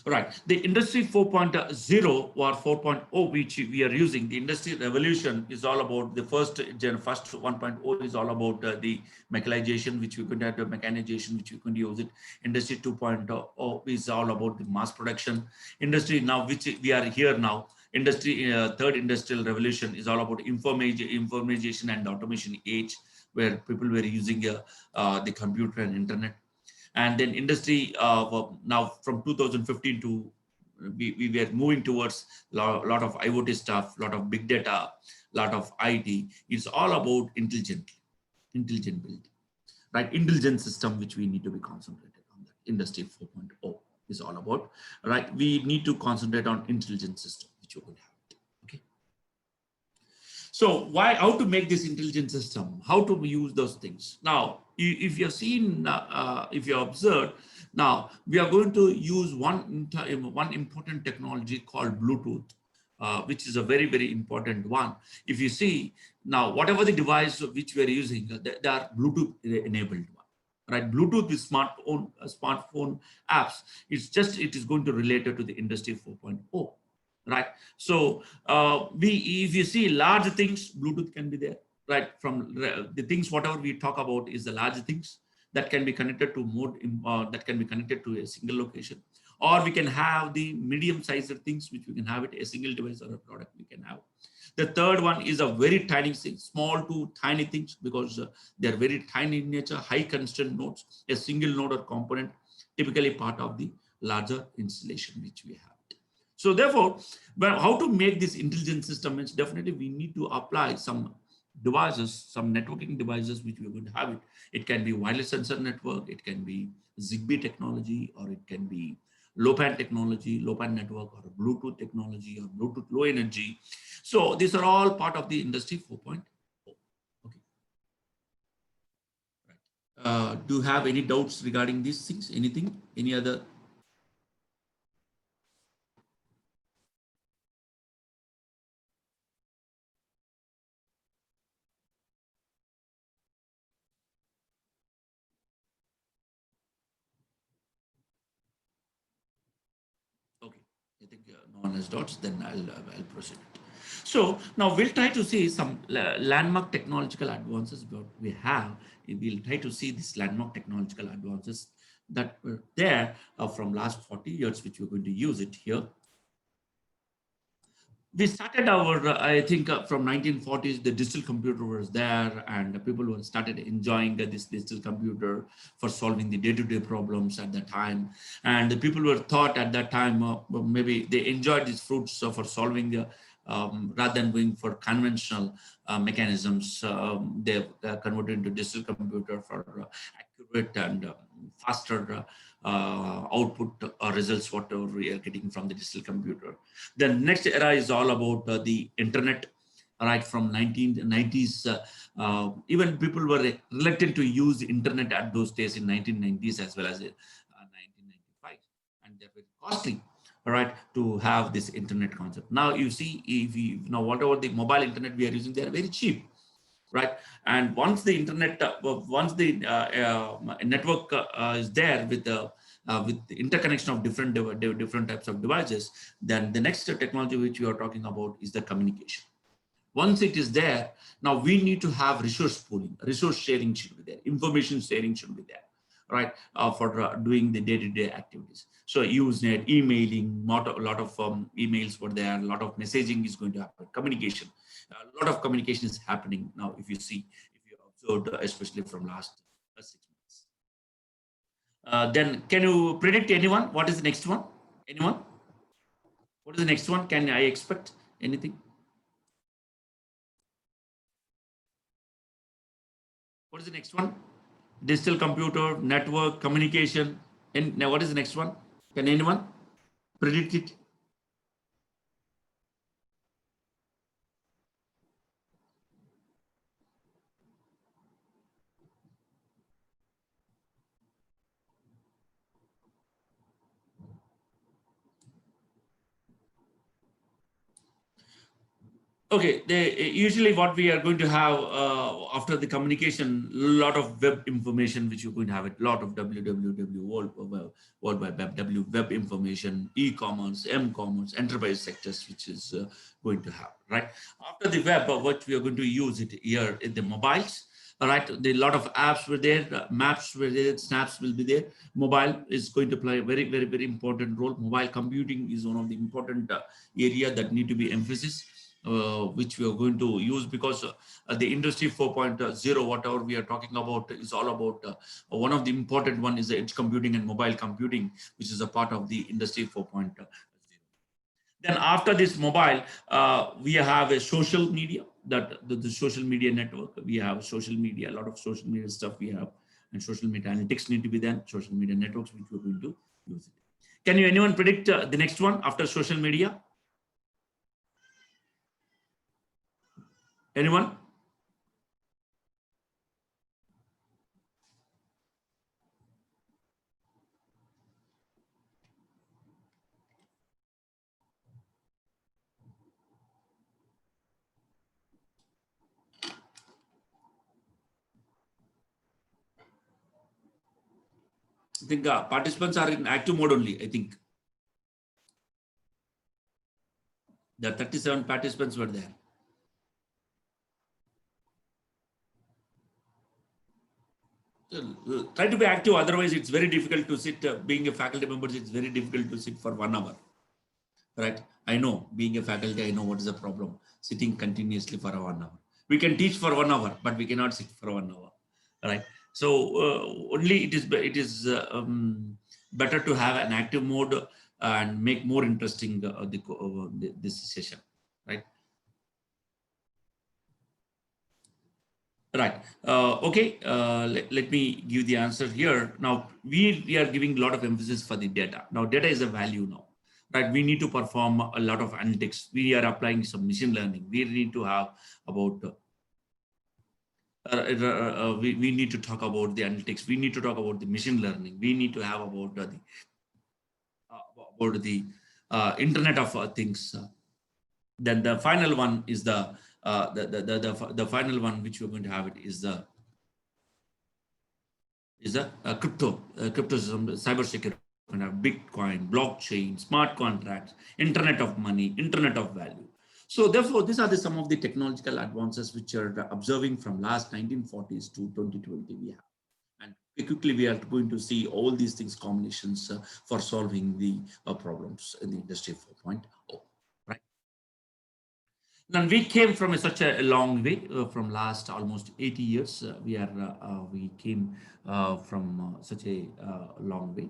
Right. The industry 4.0 or 4.0, which we are using, the industry revolution is all about the first 1.0 is all about the mechanization, which we could have the mechanization, which we could use it. Industry 2.0 is all about the mass production. Industry now, which we are here now, industry third industrial revolution is all about information and automation age, where people were using the computer and internet. And then industry now from 2015 to we were moving towards a lot of IoT stuff, lot of big data, lot of IT. It's all about intelligent build, right? Intelligent system, which we need to be concentrated on. That industry 4.0 is all about, right? We need to concentrate on intelligent system, which you will have. Okay. So how to make this intelligent system, how to use those things. Now, if you have seen, if you observe, now we are going to use one important technology called Bluetooth, which is a very, very important one. If you see now, whatever the device which we are using, they are Bluetooth enabled one. Right, Bluetooth with smartphone apps. It is going to relate to the industry 4.0. Right. So if you see large things, Bluetooth can be there, right? From the things, whatever we talk about is the large things that can be connected to that can be connected to a single location, or we can have the medium-sized things, which we can have it a single device or a product we can have. The third one is a very tiny thing, small to tiny things, because they're very tiny in nature, high constant nodes, a single node or component, typically part of the larger installation which we have. So therefore, but how to make this intelligent system is definitely we need to apply some devices, some networking devices, which we're going to have it. It can be wireless sensor network, it can be Zigbee technology, or it can be low-pan technology, low-pan network, or Bluetooth technology, or Bluetooth low energy. So these are all part of the industry 4.0. Okay. Right. Do you have any doubts regarding these things? Anything? Any other? Okay, I think no one has doubts, then I'll proceed. So now we'll try to see some landmark technological advances that we have. We'll try to see these landmark technological advances that were there from last 40 years, which we're going to use it here. We started our, I think from 1940s, the digital computer was there, and people were started enjoying this digital computer for solving the day-to-day problems at that time. And the people were thought at that time, maybe they enjoyed these fruits for solving rather than going for conventional mechanisms. They converted into digital computer for accurate and faster output results, whatever we are getting from the digital computer. The next era is all about the internet, right? From 1990s, even people were reluctant to use the internet at those days in 1990s as well as 1995, and they're very costly, right, to have this internet concept. Now you see, if you now whatever the mobile internet we are using, they are very cheap, right? And once the internet, once the network is there with the interconnection of different types of devices, then the next technology which we are talking about is the communication. Once it is there, now we need to have resource pooling, resource sharing should be there, information sharing should be there, right, for doing the day-to-day activities. So Usenet, emailing, a lot of emails were there, a lot of messaging is going to happen, communication. A lot of communication is happening now. If you see, if you observed, especially from last 6 months. Then can you predict anyone? What is the next one? Anyone? What is the next one? Can I expect anything? What is the next one? Digital computer, network, communication. And now what is the next one? Can anyone predict it? Okay, usually what we are going to have after the communication, a lot of web information which you're going to have it, lot of www, World Wide Web, web information, e-commerce, m-commerce, enterprise sectors, which is going to have, right? After the web, what we are going to use it here in the mobiles, all right? A lot of apps were there, maps were there, snaps will be there. Mobile is going to play a very, very, very important role. Mobile computing is one of the important area that need to be emphasized. Which we are going to use because the industry 4.0, whatever we are talking about, is all about one of the important one is the edge computing and mobile computing, which is a part of the industry 4.0. Then after this mobile, we have a social media, that the social media network. We have social media, a lot of social media stuff we have, and social media analytics need to be done. Social media networks, which we're going to use it. Can you anyone predict the next one after social media? Anyone? I think participants are in active mode only. I think the 37 participants were there. Try to be active, otherwise it's very difficult to sit. Being a faculty member, it's very difficult to sit for 1 hour. Right? I know, being a faculty, I know what is the problem. Sitting continuously for 1 hour. We can teach for 1 hour, but we cannot sit for 1 hour. Right? So only it is better to have an active mode and make more interesting this session. Right? Right. Okay. Let me give the answer here. Now, we are giving a lot of emphasis for the data. Now, data is a value now. Right. We need to perform a lot of analytics. We are applying some machine learning. We need to have about, we need to talk about the analytics. We need to talk about the machine learning. We need to have about the Internet of Things. Then the final one is the final one which we're going to have it is the crypto cyber security, Bitcoin, blockchain, smart contracts, Internet of Money, Internet of Value. So therefore, these are some of the technological advances which are observing from last 1940s to 2020 we have. And quickly we are going to see all these things combinations for solving the problems in the industry 4.0. Right. And we came from such a long way from last almost 80 years. We came from such a long way.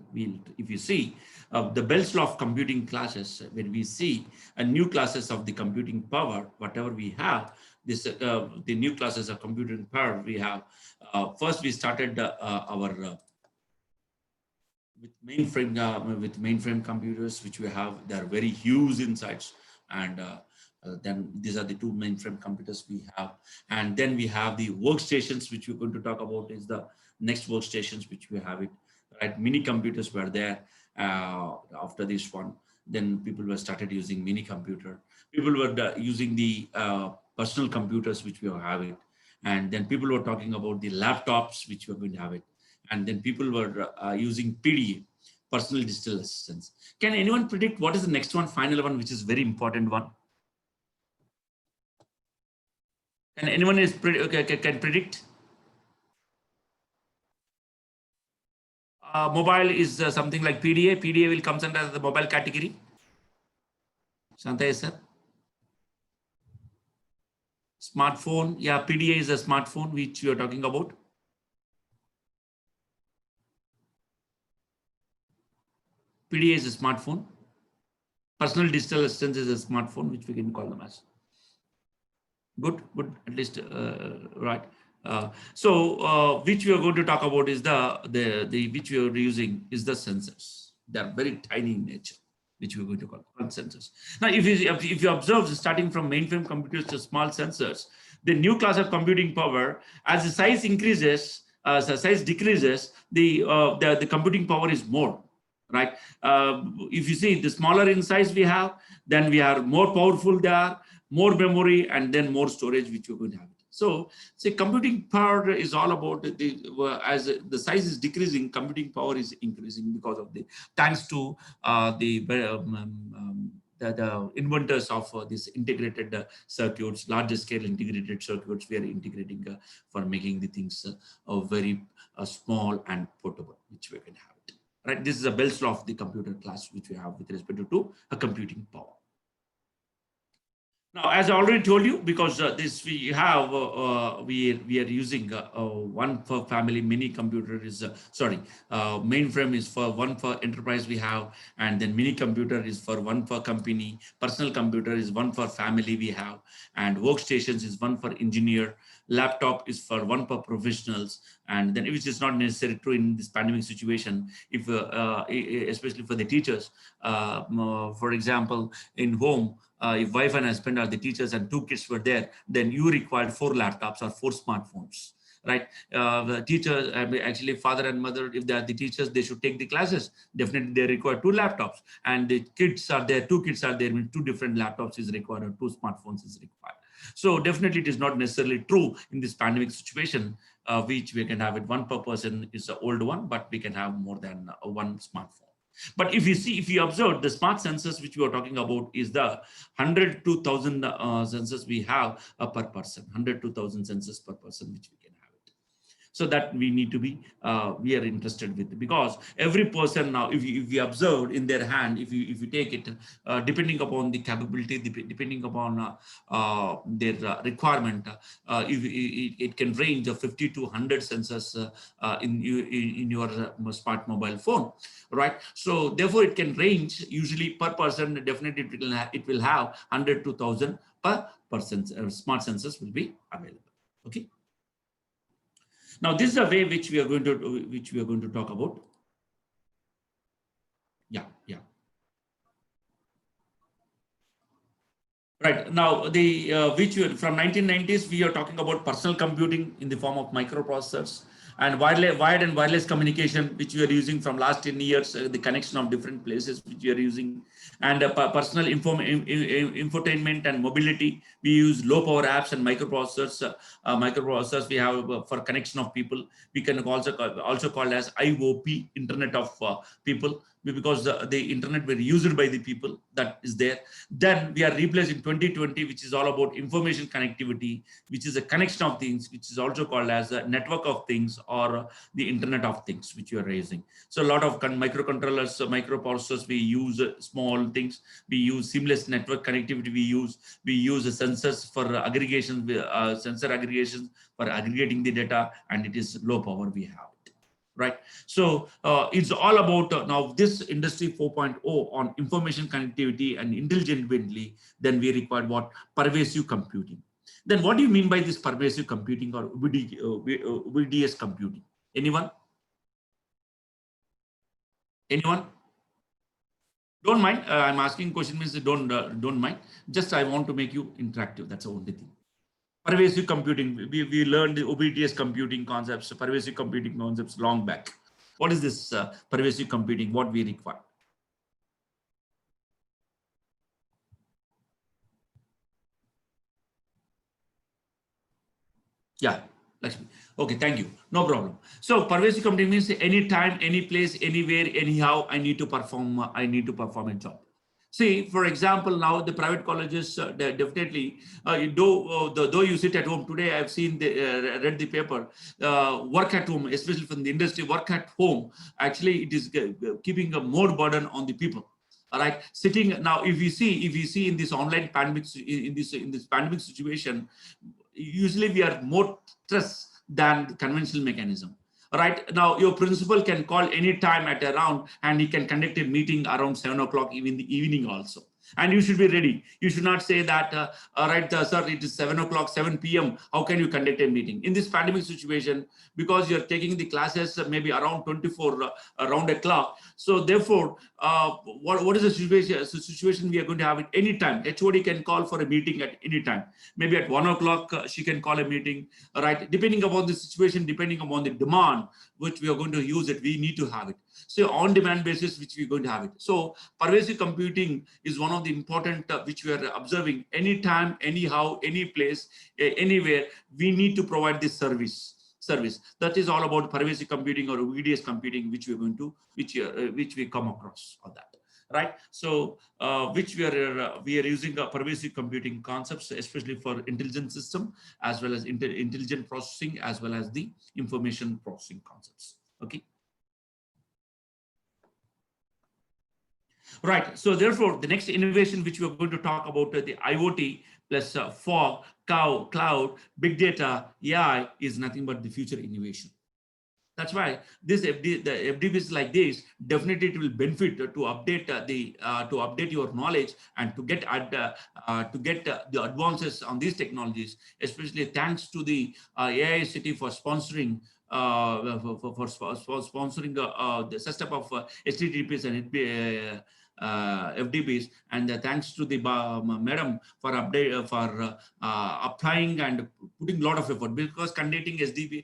If you see the Bell's law of computing classes, when we see a new classes of the computing power, whatever we have, this the new classes of computing power we have. First, we started our with mainframe computers, which we have. They are very huge insights, and then these are the two mainframe computers we have. And then we have the workstations, which we're going to talk about is the next workstations, which we have it, right? Mini computers were there after this one. Then people were started using mini computer. People were using the personal computers, which we have it. And then people were talking about the laptops, which we're going to have it. And then people were using PDA, personal digital assistants. Can anyone predict what is the next one, final one, which is very important one? Can anyone can predict? Mobile is something like PDA. PDA will come under the mobile category. Shantaya sir. Smartphone. Yeah, PDA is a smartphone which you are talking about. PDA is a smartphone. Personal digital assistance is a smartphone, which we can call them as. Good, at least right. Which we are going to talk about is the which we are using is the sensors. They are very tiny in nature, which we are going to call sensors. Now, if you observe, starting from mainframe computers to small sensors, the new class of computing power, as the size increases, as the size decreases, the computing power is more. Right. If you see the smaller in size we have, then we are more powerful they are, more memory, and then more storage, which you're going to have. So, say computing power is all about as the size is decreasing, computing power is increasing because of thanks to the inventors of this integrated circuits, larger scale integrated circuits. We are integrating for making the things very small and portable, which we can have it. Right. This is a Bell's law of the computer class, which we have with respect to a computing power. Now, as I already told you, because this we have, we are using one for family, mini computer is, mainframe is for one for enterprise we have, and then mini computer is for one for company, personal computer is one for family we have, and workstations is one for engineer, laptop is for one for professionals, and then which is not necessarily true in this pandemic situation, if especially for the teachers, for example, in home, if wife and husband are the teachers and 2 kids were there, then you required 4 laptops or 4 smartphones, right? The teacher, actually father and mother, if they are the teachers, they should take the classes. Definitely they require 2 laptops, and the kids are there, 2 kids are there, means 2 different laptops is required, or 2 smartphones is required. So definitely it is not necessarily true in this pandemic situation, which we can have it one per person is an old one, but we can have more than one smartphone. But if you see, if you observe the smart sensors, which we are talking about, is the 100 to 1,000 sensors we have per person, 100 to 1,000 sensors per person, which we can have it. So that we need to be, we are interested with, because every person now, if you observe in their hand, if you take it, depending upon the capability, depending upon their requirement, it can range of 50 to 100 sensors in your smart mobile phone, right? So therefore it can range usually per person. Definitely it will have 100 to 1,000 per person. Smart sensors will be available. Okay. Now this is a way which we are going to talk about. Yeah. Right. Now the from 1990s we are talking about personal computing in the form of microprocessors, and wired and wireless communication, which we are using from last 10 years, the connection of different places which we are using, and personal infotainment and mobility. We use low power apps and microprocessors. Microprocessors we have for connection of people. We can also called as IOP, Internet of People, because the internet were used by the people, that is there. Then we are replaced in 2020, which is all about information connectivity, which is a connection of things, which is also called as a network of things, or the Internet of Things, which you are raising. So a lot of microcontrollers, microprocessors, we use small things, we use seamless network connectivity, we use sensors for aggregation, sensor aggregation for aggregating the data, and it is low power we have. Right. So it's all about now this industry 4.0 on information connectivity and intelligently. Then we required what? Pervasive computing. Then what do you mean by this pervasive computing, or VDS computing? Anyone? Anyone? Don't mind. I'm asking question means don't mind. Just I want to make you interactive. That's the only thing. Pervasive computing, we learned the obedience computing concepts, pervasive computing concepts long back. What is this pervasive computing? What we require? Yeah, Lakshmi. Okay, thank you. No problem. So pervasive computing means anytime, any place, anywhere, anyhow, I need to perform a job. See, for example, now the private colleges definitely, though you sit at home today, I've seen read the paper, work at home, especially from the industry, work at home. Actually, it is keeping a more burden on the people. All right, sitting now. If you see in this online pandemic, in this pandemic situation, usually we are more stressed than the conventional mechanism. Right now, your principal can call any time at around, and he can conduct a meeting around 7 o'clock, even in the evening also. And you should be ready. You should not say that, all right, sir, it is 7 o'clock, 7 p.m. How can you conduct a meeting? In this pandemic situation, because you're taking the classes maybe around 24, around a clock. So therefore, what is the situation we are going to have at any time? HOD can call for a meeting at any time. Maybe at 1 o'clock, she can call a meeting, right? Depending upon the situation, depending upon the demand, which we are going to use it, we need to have it. So on-demand basis, which we're going to have it. So pervasive computing is one of the important which we are observing anytime, anyhow, any place, anywhere. We need to provide this service. That is all about pervasive computing or VDS computing, which we're going to, which we come across on that. Right, so which we are using pervasive computing concepts, especially for intelligence system, as well as intelligent processing, as well as the information processing concepts. Okay. Right. So therefore, the next innovation which we are going to talk about the IoT plus fog, cloud, big data, AI is nothing but the future innovation. That's why this the FDPs like this definitely it will benefit to update to update your knowledge and to get the advances on these technologies, especially thanks to the AICTE for sponsoring for sponsoring the setup of STTPs and FDPs, and thanks to the madam for update for applying and putting a lot of effort, because conducting STTP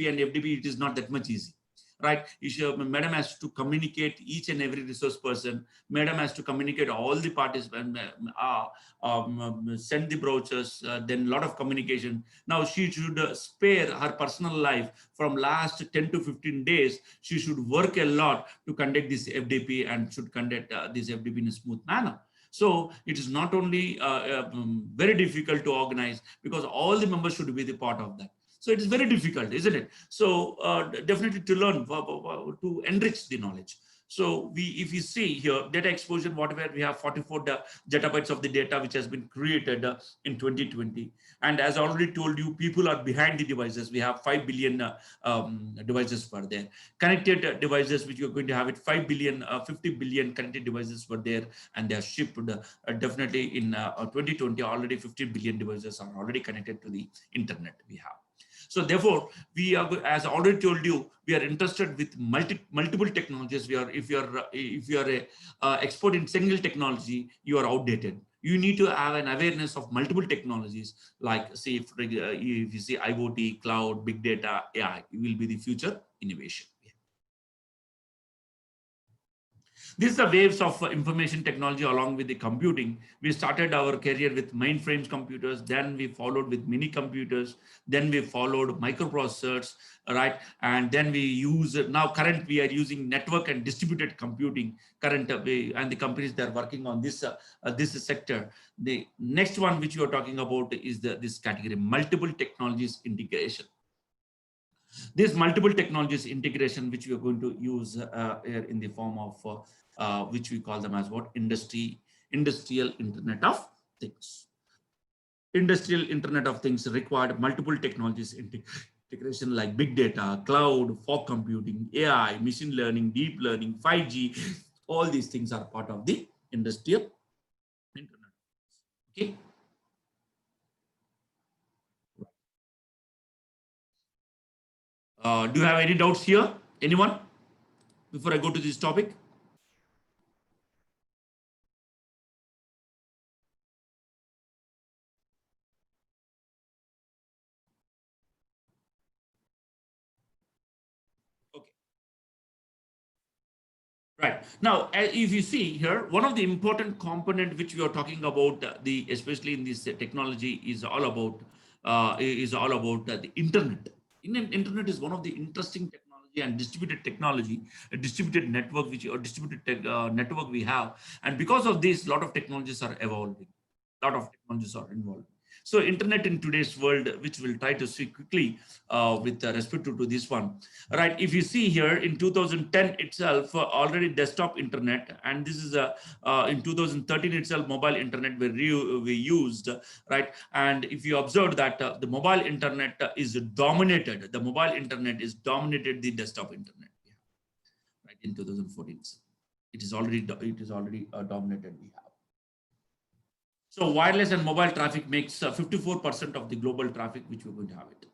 and FDP, it is not that much easy. Right, madam has to communicate each and every resource person. Madam has to communicate all the participants, send the brochures, then a lot of communication. Now she should spare her personal life from last 10 to 15 days. She should work a lot to conduct this FDP and should conduct this FDP in a smooth manner. So it is not only very difficult to organize, because all the members should be the part of that. So it is very difficult, isn't it? So definitely to learn, to enrich the knowledge. So if you see here, data explosion, whatever we have 44 zettabytes of the data which has been created in 2020. And as I already told you, people are behind the devices. We have 5 billion devices per there. Connected devices, which you're going to have it, 50 billion connected devices per there, and they are shipped definitely in 2020. Already 50 billion devices are already connected to the internet we have. So therefore, we are, as I already told you, we are interested with multiple technologies. If you are a expert in single technology, you are outdated. You need to have an awareness of multiple technologies, like say if you see IoT, cloud, big data, AI, it will be the future innovation. These are waves of information technology along with the computing. We started our career with mainframes computers, then we followed with mini computers, then we followed microprocessors, right? And then we use, now current we are using network and distributed computing, and the companies that are working on this, this sector. The next one which we are talking about is this category, multiple technologies integration. This multiple technologies integration, which we are going to use here in the form of which we call them as what? Industrial Internet of Things. Industrial Internet of Things required multiple technologies integration like big data, cloud, fog computing, AI, machine learning, deep learning, 5G. All these things are part of the industrial internet. Okay. Do you have any doubts here? Anyone? Before I go to this topic? Okay. Right. Now, if you see here, one of the important component which we are talking about, especially in this technology, is all about the internet. Internet is one of the interesting technology and distributed technology, a distributed network network we have, and because of this, a lot of technologies are evolving. A lot of technologies are involved. So internet in today's world, which we'll try to see quickly with respect to this one, right? If you see here in 2010 itself, already desktop internet, and this is in 2013 itself, mobile internet we used, right? And if you observe that the mobile internet is dominated, the desktop internet, right? In 2014, it is already dominated. We have. So wireless and mobile traffic makes 54% of the global traffic, which we're going to have it.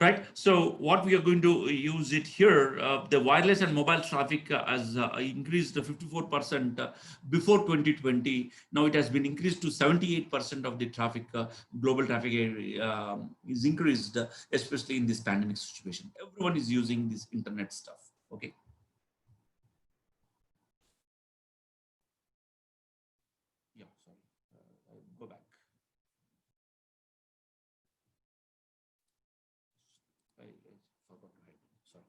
Right. So what we are going to use it here, the wireless and mobile traffic has increased to 54% before 2020. Now it has been increased to 78% of the traffic, global traffic area, is increased, especially in this pandemic situation. Everyone is using this internet stuff. Okay. Yeah, sorry. I'll go back. I forgot to hide. Sorry.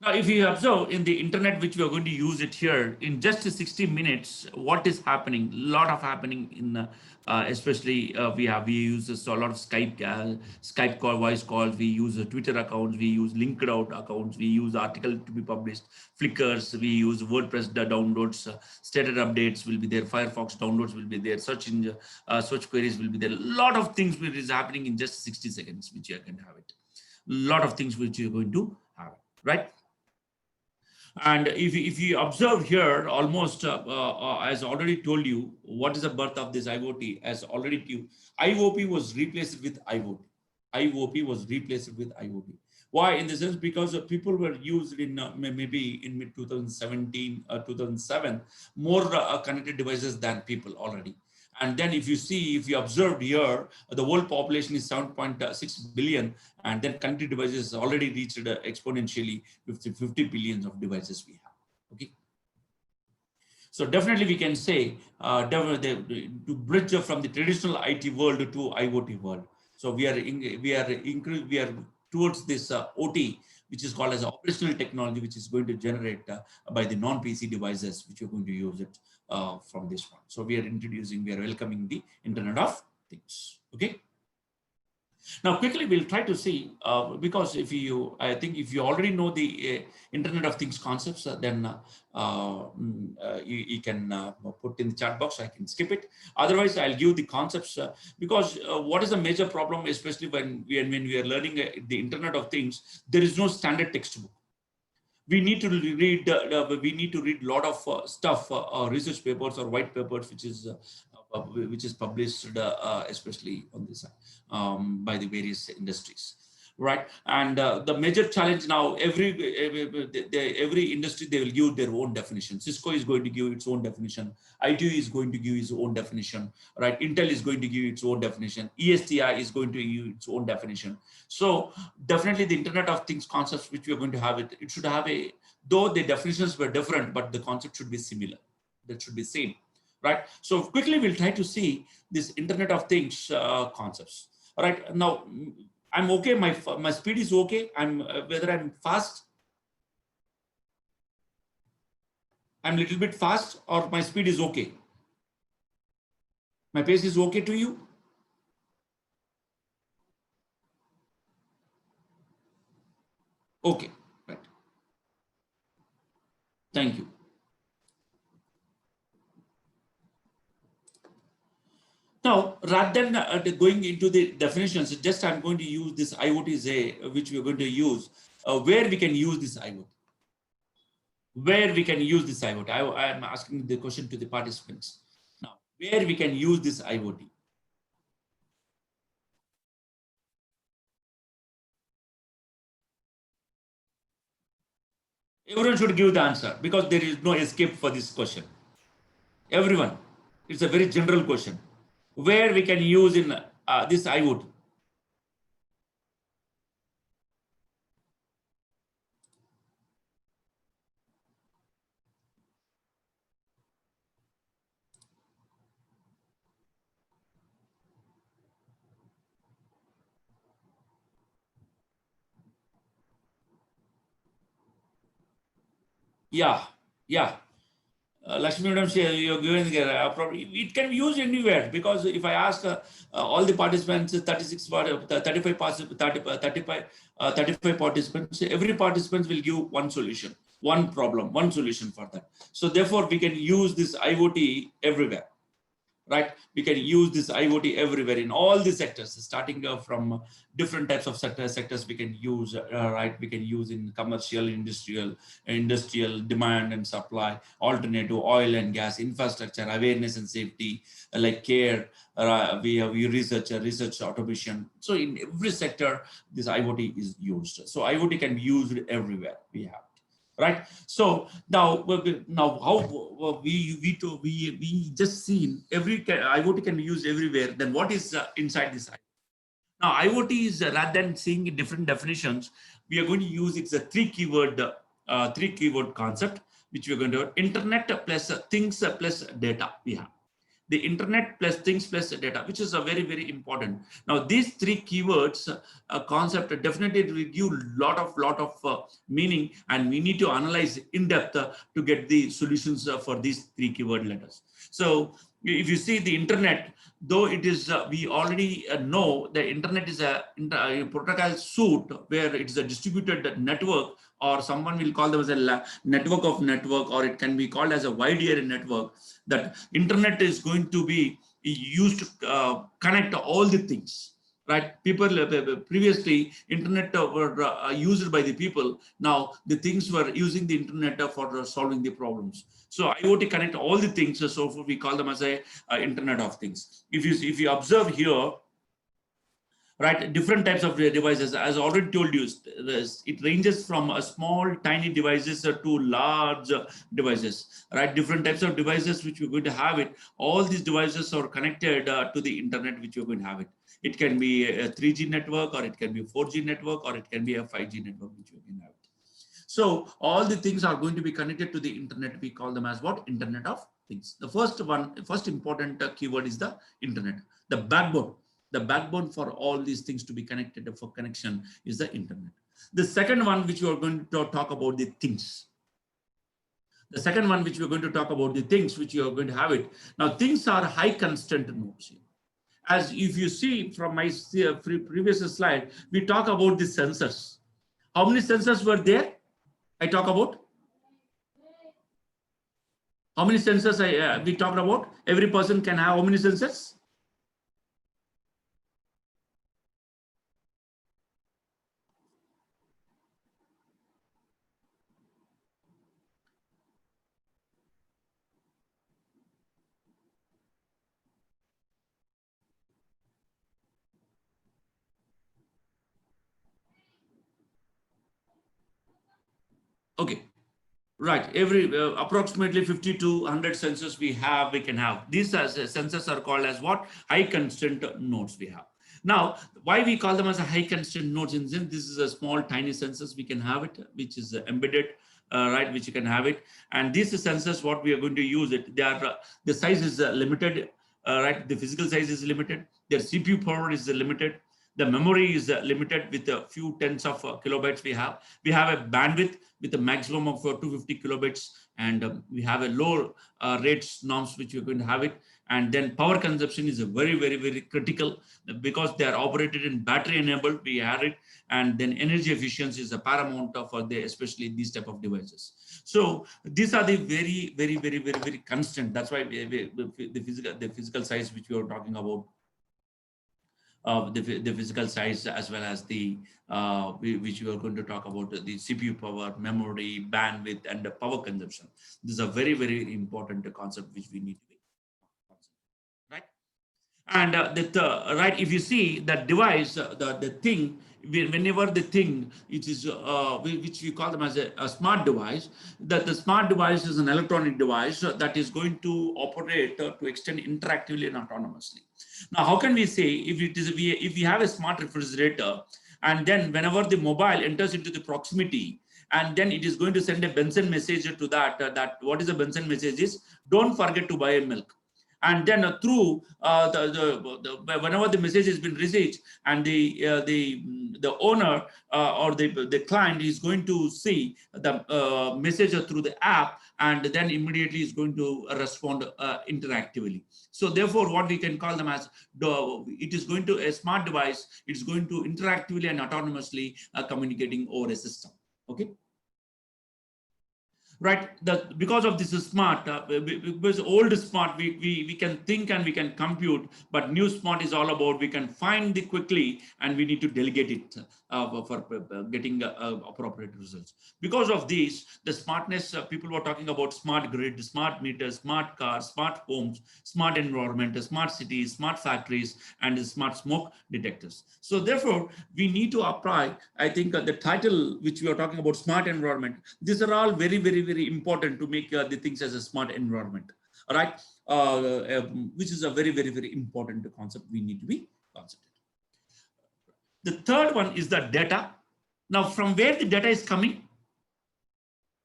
Now, if you observe in the internet, which we are going to use it here in just 60 minutes, what is happening? A lot of happening in, especially we use a lot of Skype call, voice calls. We use Twitter accounts. We use linked out accounts. We use article to be published, Flickrs. We use WordPress downloads. Status updates will be there. Firefox downloads will be there. Search queries will be there. A lot of things which is happening in just 60 seconds, which you can have it. A lot of things which you're going to have, right? And if you observe here, almost as already told you, what is the birth of this IoT? As already told you, IOP was replaced with IoT. IOP was replaced with IoT. Why? In the sense, because people were used in maybe in mid 2017 or 2007 more connected devices than people already. And then if you observed here, the world population is 7.6 billion, and then connected devices already reached exponentially 50 billions of devices we have. Okay. So definitely we can say to bridge from the traditional IT world to IoT world. So we are towards this OT, which is called as operational technology, which is going to generate by the non-PC devices, which are going to use it from this one. So we are welcoming the Internet of Things. Okay. Now, quickly, we'll try to see, because I think if you already know the Internet of Things concepts, then you can put in the chat box. I can skip it. Otherwise, I'll give the concepts because what is the major problem, especially when we are learning the Internet of Things, there is no standard textbook. We need to read. We need to read a lot of stuff, research papers or white papers, which is published, especially on this by the various industries, right? And the major challenge now, every industry, they will give their own definition. Cisco is going to give its own definition. ITU is going to give its own definition, right? Intel is going to give its own definition. ESTI is going to give its own definition. So definitely the Internet of Things concepts, which we are going to have it should have though the definitions were different, but the concept should be similar. That should be same, right? So quickly we'll try to see this Internet of Things concepts. All right, now I'm okay. My speed is okay. Whether I'm fast, I'm a little bit fast, or my speed is okay. My pace is okay to you? Okay, right. Thank you. Now, rather than going into the definitions, just I'm going to use this IoT, which we're going to use, where we can use this IoT. Where we can use this IoT. I am asking the question to the participants. Now, where we can use this IoT. Everyone should give the answer because there is no escape for this question. Everyone, it's a very general question. Where we can use in this IoT. Yeah. Lakshmi Madam, you're giving it can be used anywhere, because if I ask all the participants, 35 participants, every participant will give one solution, one problem, one solution for that. So therefore, we can use this IoT everywhere. right? We can use this IoT everywhere in all the sectors, starting from different types of sectors we can use, right? We can use in commercial, industrial demand and supply, alternative oil and gas, infrastructure, awareness and safety, like care, we have research automation. So in every sector, this IoT is used. So IoT can be used everywhere we have. Right. So now how we just seen every IoT can be used everywhere. Then what is inside this IoT? Now IoT is rather than seeing different definitions, we are going to use it's a three keyword concept, which we're going to do internet plus things plus data. We have the internet plus things plus data, which is a very important. Now these three keywords concept definitely will give lot of meaning, and we need to analyze in depth to get the solutions for these three keyword letters. So if you see the internet, though it is we already know the internet is a protocol suite where it is a distributed network, or someone will call them as a network of network, or it can be called as a wide area network. That internet is going to be used to connect all the things, right? People previously internet were used by the people. Now the things were using the internet for solving the problems. So IoT connect all the things. So we call them as a internet of things. If you observe here, right, different types of devices, as I already told you, it ranges from a small tiny devices to large devices, right? Different types of devices which we're going to have it. All these devices are connected to the internet which you're going to have it. It can be a 3G network, or it can be a 4G network, or it can be a 5G network which you can have it. So all the things are going to be connected to the internet. We call them as what? Internet of things. The first important keyword is the internet, the backbone. The backbone for all these things to be connected for connection is the internet. The second one, which we are going to talk about the things. The second one, which we're going to talk about the things, which you are going to have it. Now, things are high constant nodes here. As if you see from my previous slide, we talk about the sensors. How many sensors were there? I talk about. How many sensors we talked about? Every person can have how many sensors? Okay, right. Every approximately 50 to 100 sensors we can have. These sensors are called as what? High constant nodes we have. Now, why we call them as a high constant nodes? In this is a small tiny sensors we can have it, which is embedded, right? Which you can have it. And these sensors, what we are going to use it, they are the size is limited, right? The physical size is limited. Their CPU power is limited. The memory is limited with a few tens of kilobytes we have. We have a bandwidth with a maximum of 250 kilobytes, and we have a low rates norms which we're going to have it. And then power consumption is a very critical, because they are operated in battery enabled, we have it. And then energy efficiency is a paramount for especially these type of devices. So these are the very constant. That's why the physical size which we are talking about. The physical size, as well as the which we are going to talk about, the CPU power, memory, bandwidth, and the power consumption. This is a very important concept which we need to be right. And right, if you see that device, the thing, whenever the thing, it is which we call them as a smart device, that the smart device is an electronic device that is going to operate to extend interactively and autonomously. Now, how can we say if we have a smart refrigerator, and then whenever the mobile enters into the proximity, and then it is going to send a Benson message to that what is the Benson message is, don't forget to buy milk. And then through whenever the message has been received, and the owner or the client is going to see the message through the app, and then immediately is going to respond interactively. So therefore, what we can call them as, it is going to a smart device. It's going to interactively and autonomously communicating over a system. Okay. right? Because of this is smart, because old smart, we can think and we can compute, but new smart is all about we can find the quickly and we need to delegate it for getting appropriate results. Because of these, the smartness, people were talking about smart grid, smart meters, smart cars, smart homes, smart environment, smart cities, smart factories, and smart smoke detectors. So therefore, we need to apply, I think the title which we are talking about, smart environment, these are all very, very, very important to make the things as a smart environment, all right? Which is a very, very, very important concept we need to be considered. The third one is the data. Now, from where the data is coming?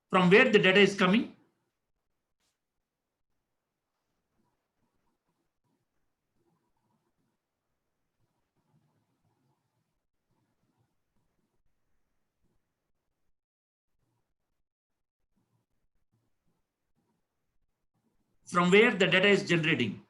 From where the data is coming? From where the data is generating?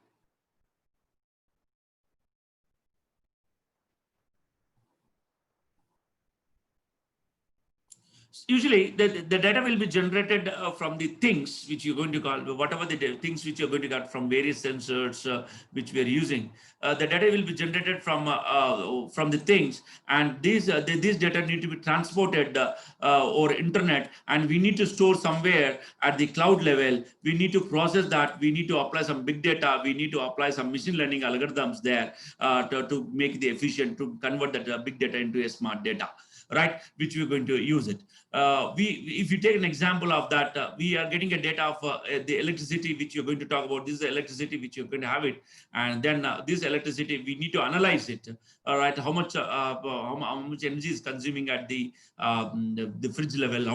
Usually the data will be generated from the things which you're going to call, whatever the things which you're going to get from various sensors which we are using. The data will be generated from the things, and these data need to be transported over internet, and we need to store somewhere at the cloud level. We need to process that. We need to apply some big data. We need to apply some machine learning algorithms there to make the efficient, to convert that big data into a smart data, right, which we're going to use it. If you take an example of that, we are getting a data of the electricity which you're going to talk about. This is the electricity which you're going to have it, and then this electricity we need to analyze it. All right, how much energy is consuming at the fridge level?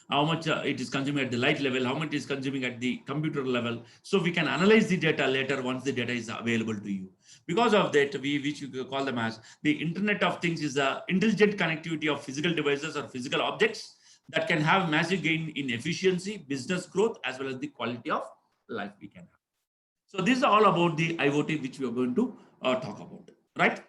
How much it is consuming at the light level, how much it is consuming at the computer level. So we can analyze the data later once the data is available to you. Because of that, which you call them as the Internet of Things, is the intelligent connectivity of physical devices or physical objects that can have massive gain in efficiency, business growth, as well as the quality of life we can have. So this is all about the IoT, which we are going to talk about, right?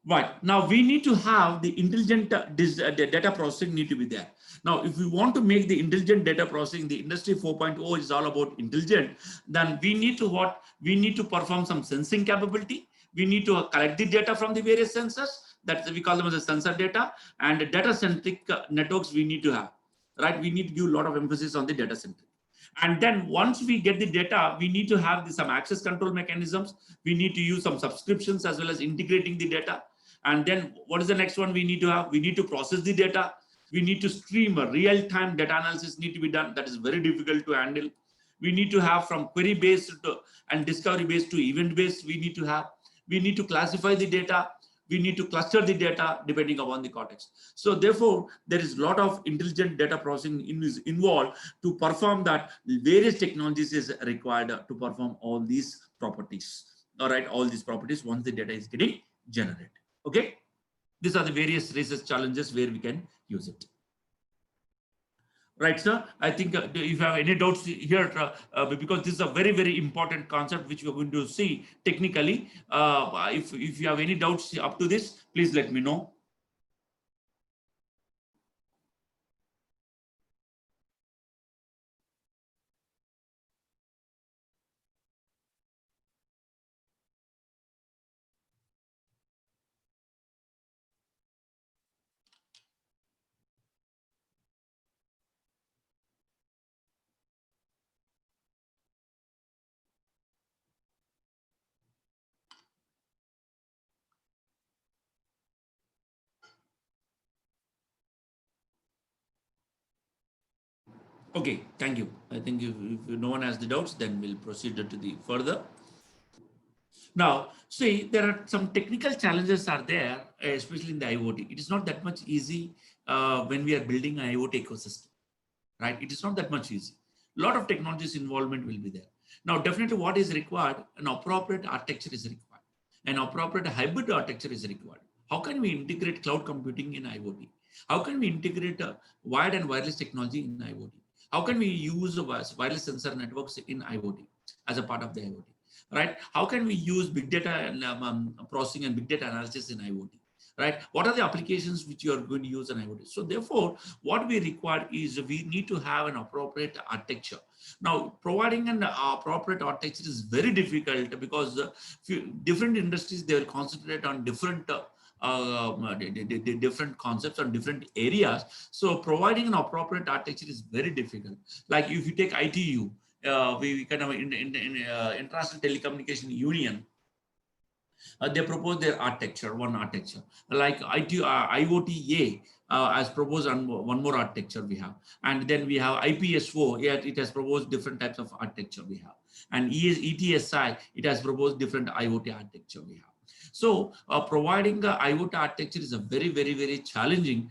Right. Now we need to have the intelligent data processing need to be there. Now, if we want to make the intelligent data processing, the industry 4.0 is all about intelligent, then we need to what? We need to perform some sensing capability. We need to collect the data from the various sensors, that we call them as a sensor data, and data centric networks we need to have, right? We need to give a lot of emphasis on the data centric. And then once we get the data, we need to have some access control mechanisms. We need to use some subscriptions as well as integrating the data. And then what is the next one we need to have? We need to process the data. We need to stream a real-time data analysis need to be done. That is very difficult to handle. We need to have from query-based and discovery-based to event-based. We need to classify the data. We need to cluster the data depending upon the context. So therefore, there is a lot of intelligent data processing involved to perform that. Various technologies is required to perform all these properties. All right, all these properties once the data is getting generated. Okay, these are the various research challenges where we can use it. Right, sir. I think if you have any doubts here, because this is a very, very important concept which we're going to see technically. If you have any doubts up to this, please let me know. Okay, thank you. I think if no one has the doubts, then we'll proceed to the further. Now, see, there are some technical challenges are there, especially in the IoT. It is not that much easy when we are building an IoT ecosystem, right? It is not that much easy. A lot of technologies involvement will be there. Now, definitely what is required, an appropriate architecture is required. An appropriate hybrid architecture is required. How can we integrate cloud computing in IoT? How can we integrate wired and wireless technology in IoT? How can we use wireless sensor networks in IoT as a part of the IoT? Right? How can we use big data and processing and big data analysis in IoT? right? What are the applications which you are going to use an IoT? So therefore, what we require is we need to have an appropriate architecture. Now, providing an appropriate architecture is very difficult because different industries, they will concentrate on different different concepts on different areas. So providing an appropriate architecture is very difficult. Like if you take ITU, we kind of in International Telecommunication Union, they propose their architecture, one architecture. Like IoTA has proposed one more architecture we have. And then we have IPSO, it has proposed different types of architecture we have. And ETSI, it has proposed different IoT architecture we have. So providing the IoT architecture is a very, very, very challenging.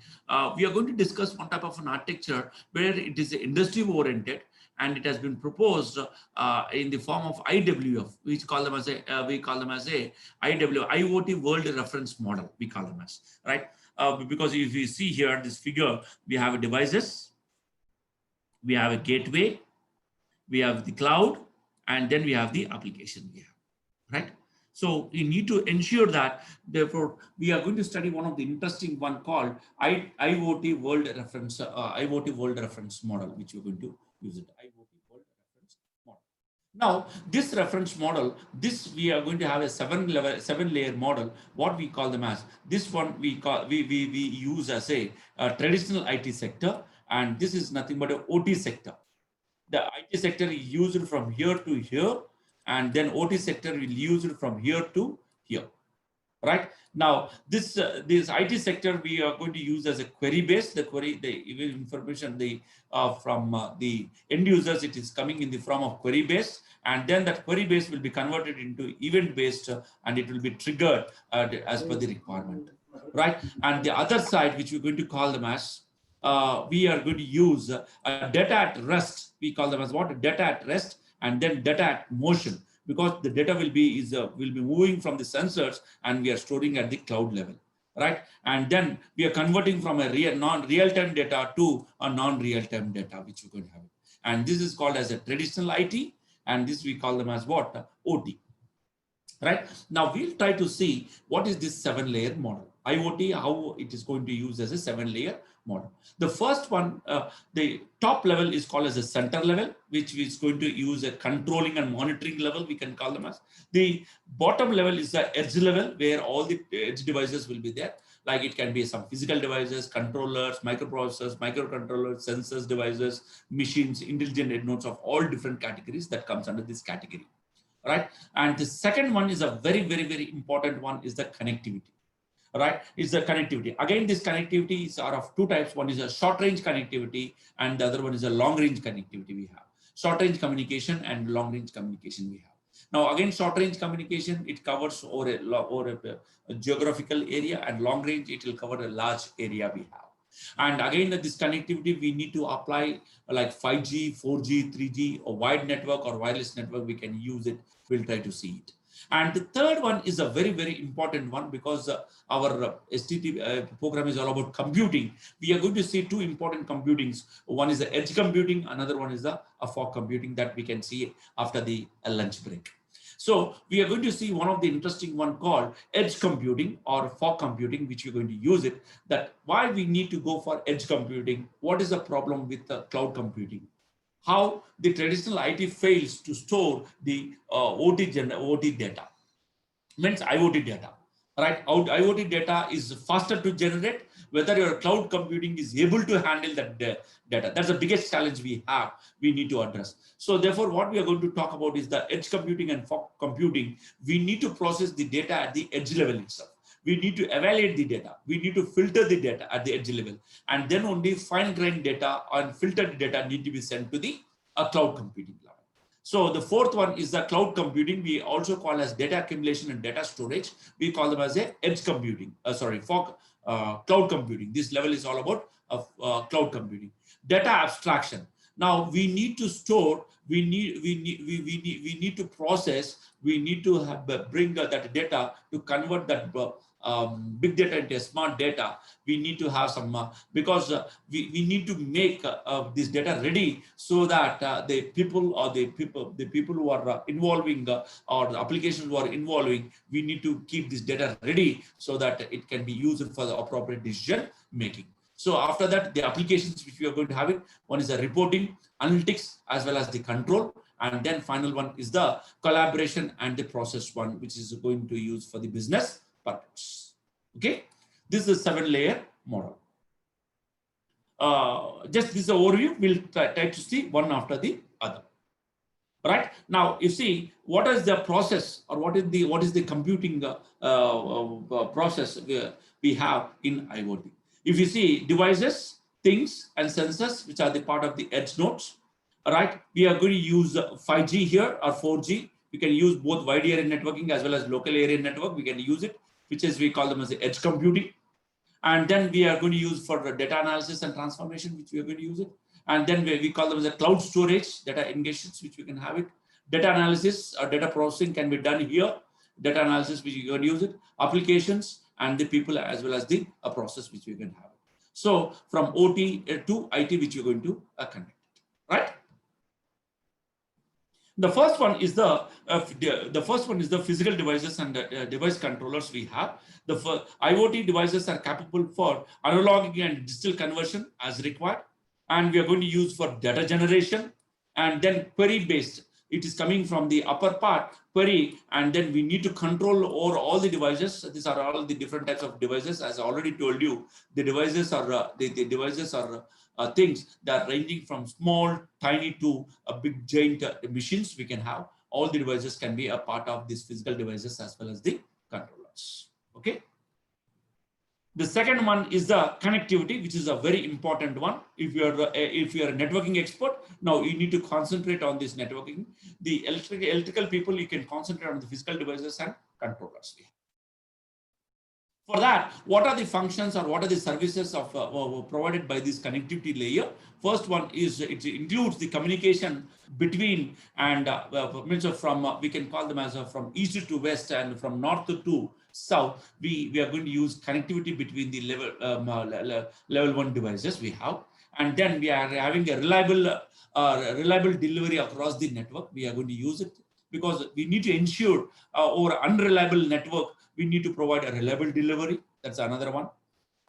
We are going to discuss one type of an architecture where it is industry oriented, and it has been proposed in the form of IWF, which call them as a we call them as a IoT World Reference Model. We call them as, right, because if you see here this figure, we have devices, we have a gateway, we have the cloud, and then we have the application we have, right? So you need to ensure that. Therefore, we are going to study one of the interesting one called IoT World Reference Model, which we're going to use it. IoT World Reference Model. Now, this reference model, this we are going to have a 7-layer model. What we call them as, this one we use as a traditional IT sector, and this is nothing but a OT sector. The IT sector is used from here to here, and then OT sector will use it from here to here, right? Now, this IT sector we are going to use as a query based. The information from the end users, it is coming in the form of query based, and then that query based will be converted into event based, and it will be triggered as per the requirement, right? And the other side, which we're going to call them as, we are going to use a data at rest. We call them as what? Data at rest, and then data at motion, because the data will be moving from the sensors, and we are storing at the cloud level, right? And then we are converting from a non-real-time data to a non-real-time data, which we're going to have. And this is called as a traditional IT, and this we call them as what? OT. Right? Now we'll try to see what is this 7-layer model. IoT, how it is going to use as a 7-layer model. The first one, the top level is called as a center level, which is going to use a controlling and monitoring level, we can call them as. The bottom level is the edge level, where all the edge devices will be there. Like it can be some physical devices, controllers, microprocessors, microcontrollers, sensors, devices, machines, intelligent head nodes of all different categories that comes under this category. Right? And the second one is a very, very, very important one, is the connectivity. Right? Is the connectivity. Again, this connectivity is of two types. One is a short range connectivity, and the other one is a long range connectivity we have. Short range communication and long range communication we have. Now, again, short range communication, it covers over a geographical area, and long range, it will cover a large area we have. And again, this connectivity, we need to apply like 5G, 4G, 3G, or wide network or wireless network, we can use it. We'll try to see it. And the third one is a very, very important one, because our STTP program is all about computing. We are going to see two important computings. One is the edge computing, another one is the fog computing, that we can see after the lunch break. So we are going to see one of the interesting one called edge computing or fog computing, which we're going to use it. That why we need to go for edge computing, what is the problem with the cloud computing, how the traditional IT fails to store the OT data, means IoT data, right? IoT data is faster to generate, whether your cloud computing is able to handle that data. That's the biggest challenge we have, we need to address. So therefore, what we are going to talk about is the edge computing and fog computing. We need to process the data at the edge level itself. We need to evaluate the data. We need to filter the data at the edge level. And then only fine-grained data and filtered data need to be sent to the cloud computing level. So the fourth one is the cloud computing. We also call as data accumulation and data storage. We call them as a edge computing, fog cloud computing. This level is all about cloud computing. Data abstraction. Now we need to store, we need to process, we need to bring that data to convert that big data into smart data, we need to have some, because we need to make this data ready so that the people who are involving or the applications who are involving, we need to keep this data ready so that it can be used for the appropriate decision making. So after that, the applications which we are going to have it, one is the reporting, analytics, as well as the control. And then final one is the collaboration and the process one, which is going to use for the business purpose. Okay. This is a 7-layer model. Just this overview, we'll try to see one after the other. Right now, you see what is the process, or what is the computing process we have in IoT. If you see devices, things, and sensors, which are the part of the edge nodes, right? We are going to use 5G here or 4G. We can use both wide area networking as well as local area network. We can use it, which is we call them as the edge computing. And then we are going to use for the data analysis and transformation, which we are going to use it. And then we call them as a cloud storage, data engagements, which we can have it. Data analysis or data processing can be done here. Data analysis, which you can use it. Applications and the people, as well as the process, which we can have it. So from OT to IT, which you're going to connect, right? The first one is the physical devices and device controllers we have. The IoT devices are capable for analog and digital conversion as required, and we are going to use for data generation, and then query based. It is coming from the upper part, query, and then we need to control over all the devices. These are all the different types of devices. As I already told you, the devices are things that are ranging from small, tiny to a big giant machines we can have. All the devices can be a part of these physical devices as well as the controllers. Okay. The second one is the connectivity, which is a very important one. If you are a networking expert, now you need to concentrate on this networking. The electrical people, you can concentrate on the physical devices and controllers. For that, what are the functions or what are the services of provided by this connectivity layer? First one is it includes the communication between and means from we can call them as from east to west and from north to south. We are going to use connectivity between the level 1 devices we have, and then we are having a reliable delivery across the network. We are going to use it because we need to ensure over unreliable network, we need to provide a reliable delivery. That's another one.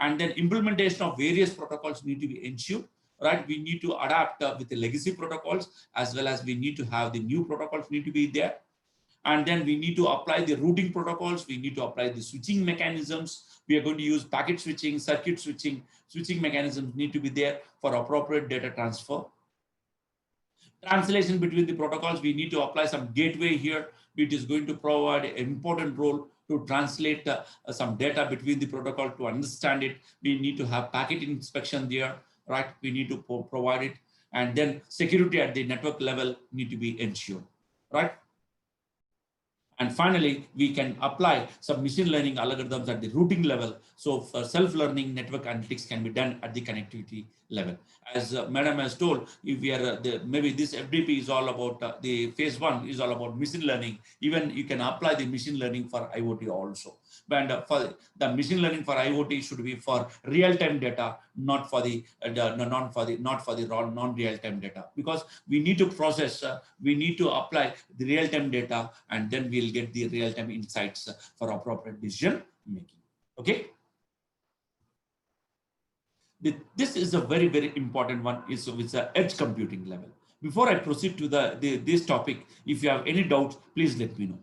And then implementation of various protocols need to be ensured, right? We need to adapt with the legacy protocols, as well as we need to have the new protocols need to be there. And then we need to apply the routing protocols. We need to apply the switching mechanisms. We are going to use packet switching, circuit switching. Switching mechanisms need to be there for appropriate data transfer. Translation between the protocols, we need to apply some gateway here, which is going to provide an important role to translate some data between the protocol to understand it. We need to have packet inspection there, right? We need to provide it. And then security at the network level need to be ensured, right? And finally, we can apply some machine learning algorithms at the routing level. So for self-learning network analytics can be done at the connectivity level. As Madam has told, if we are maybe this FDP is all about the phase 1 is all about machine learning. Even you can apply the machine learning for IoT also. But for the machine learning for IoT should be for real-time data, not for the raw non-real-time data, because we need to process, we need to apply the real-time data, and then we'll get the real-time insights for appropriate decision making. Okay. This is a very, very important one. Is with the edge computing level. Before I proceed to this topic, if you have any doubts, please let me know.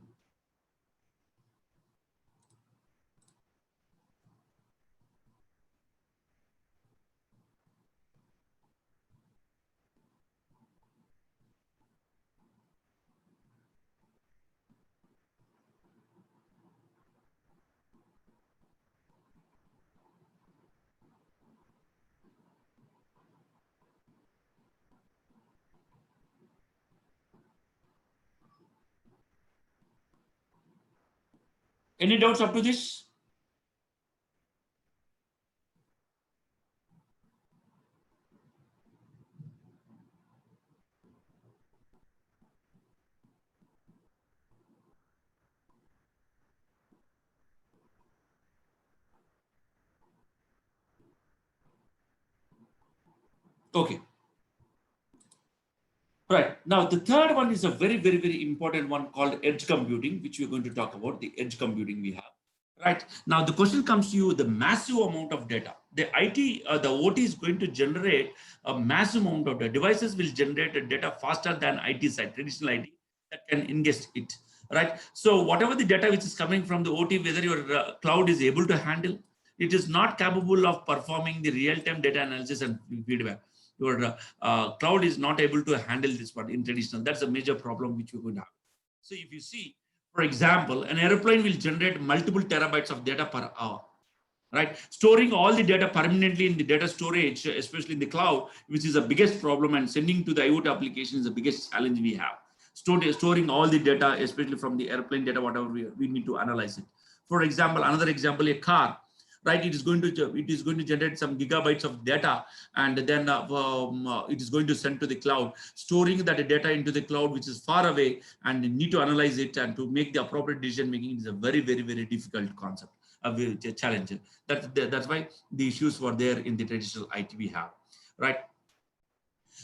Any doubts up to this? Okay. Right. Now, the third one is a very important one called edge computing, which we're going to talk about, the edge computing we have. Right. Now, the question comes to you, the massive amount of data. The the OT is going to generate a massive amount of data. Devices will generate data faster than IT side, traditional IT, that can ingest it. Right. So, whatever the data which is coming from the OT, whether your cloud is able to handle, it is not capable of performing the real-time data analysis and feedback. Your cloud is not able to handle this part in traditional. That's a major problem which we're going to have. So if you see, for example, an airplane will generate multiple terabytes of data per hour, right? Storing all the data permanently in the data storage, especially in the cloud, which is the biggest problem, and sending to the IoT application is the biggest challenge we have. Storing all the data, especially from the airplane data, whatever we need to analyze it. For example, another example, a car, right? It is going to generate some gigabytes of data, and then it is going to send to the cloud, storing that data into the cloud, which is far away, and you need to analyze it and to make the appropriate decision making. Is a very difficult concept, a challenge. That's why the issues were there in the traditional IT we have, right?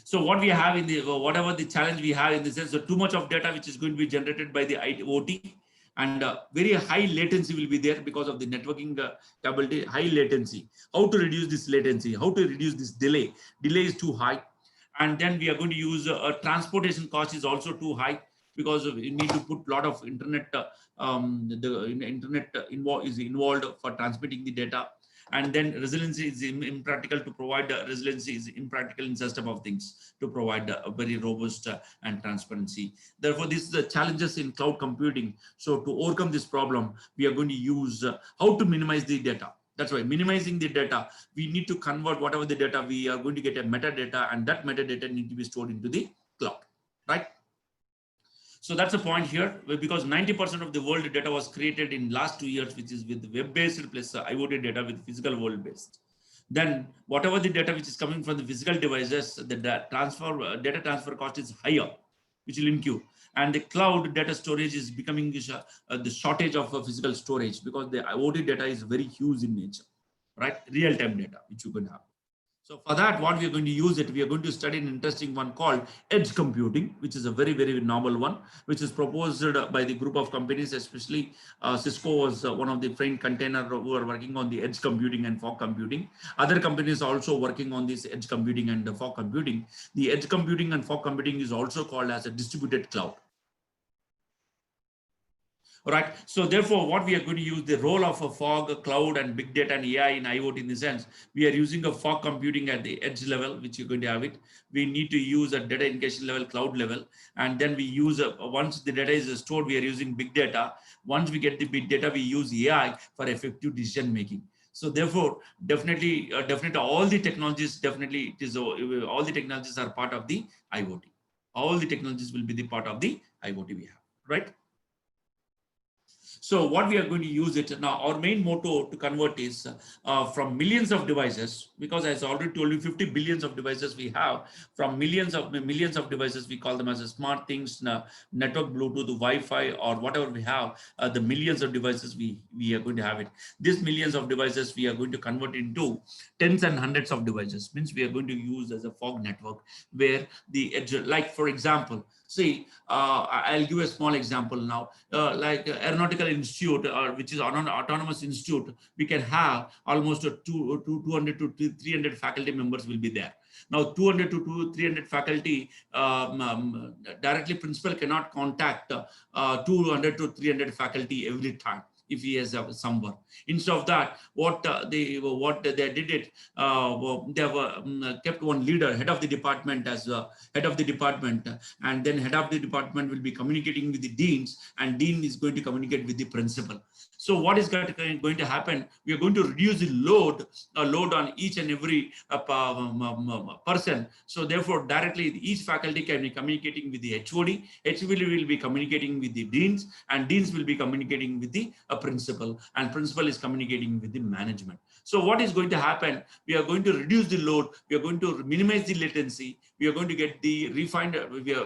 So what we have in the whatever the challenge we have in the sense, so too much of data which is going to be generated by the OT, and very high latency will be there because of the networking capability, high latency. How to reduce this latency? How to reduce this delay? Delay is too high. And then we are going to use transportation cost is also too high, because we need to put a lot of internet, the internet is involved for transmitting the data. And then resiliency is impractical to provide. Resiliency is impractical in system of things to provide a very robust and transparency. Therefore, this is the challenges in cloud computing. So to overcome this problem, we are going to use how to minimize the data. That's why minimizing the data, we need to convert whatever the data, we are going to get a metadata, and that metadata need to be stored into the cloud, right? So that's the point here, because 90% of the world data was created in last 2 years, which is with web-based plus IoT data with physical world-based. Then whatever the data which is coming from the physical devices, the data transfer cost is higher, which will incur. And the cloud data storage is becoming the shortage of physical storage, because the IoT data is very huge in nature, right? Real-time data, which you can have. So for that, what we are going to use it, we are going to study an interesting one called edge computing, which is a very normal one, which is proposed by the group of companies, especially Cisco was one of the front container who are working on the edge computing and fog computing. Other companies are also working on this edge computing and the fog computing. The edge computing and fog computing is also called as a distributed cloud. All right. So therefore, what we are going to use the role of a fog, cloud, and big data and AI in IoT in the sense, we are using a fog computing at the edge level, which you're going to have it. We need to use a data ingestion level, cloud level. And then we use, once the data is stored, we are using big data. Once we get the big data, we use AI for effective decision making. So therefore, definitely all the technologies, definitely it is all the technologies are part of the IoT. All the technologies will be the part of the IoT we have, right? So what we are going to use it now, our main motto to convert is from millions of devices, because as I already told you, 50 billions of devices we have. From millions of devices, we call them as smart things, network, Bluetooth, Wi-Fi, or whatever we have. The millions of devices we are going to have it. These millions of devices we are going to convert into tens and hundreds of devices. Means we are going to use as a fog network, where the edge, like for example, see, I'll give a small example now. Like Aeronautical Institute, which is an autonomous institute, we can have almost 200 to 300 faculty members will be there. Now, 200 to 300 faculty, directly principal cannot contact 200 to 300 faculty every time if he has some work. Instead of that, what they did it, they have kept one leader, head of the department, as head of the department, and then head of the department will be communicating with the deans, and dean is going to communicate with the principal. So what is going to happen? We are going to reduce the load on each and every person. So therefore, directly each faculty can be communicating with the HOD. HOD will be communicating with the deans, and deans will be communicating with the principal, and principal is communicating with the management. So what is going to happen? We are going to reduce the load. We are going to minimize the latency. we are going to get the refined,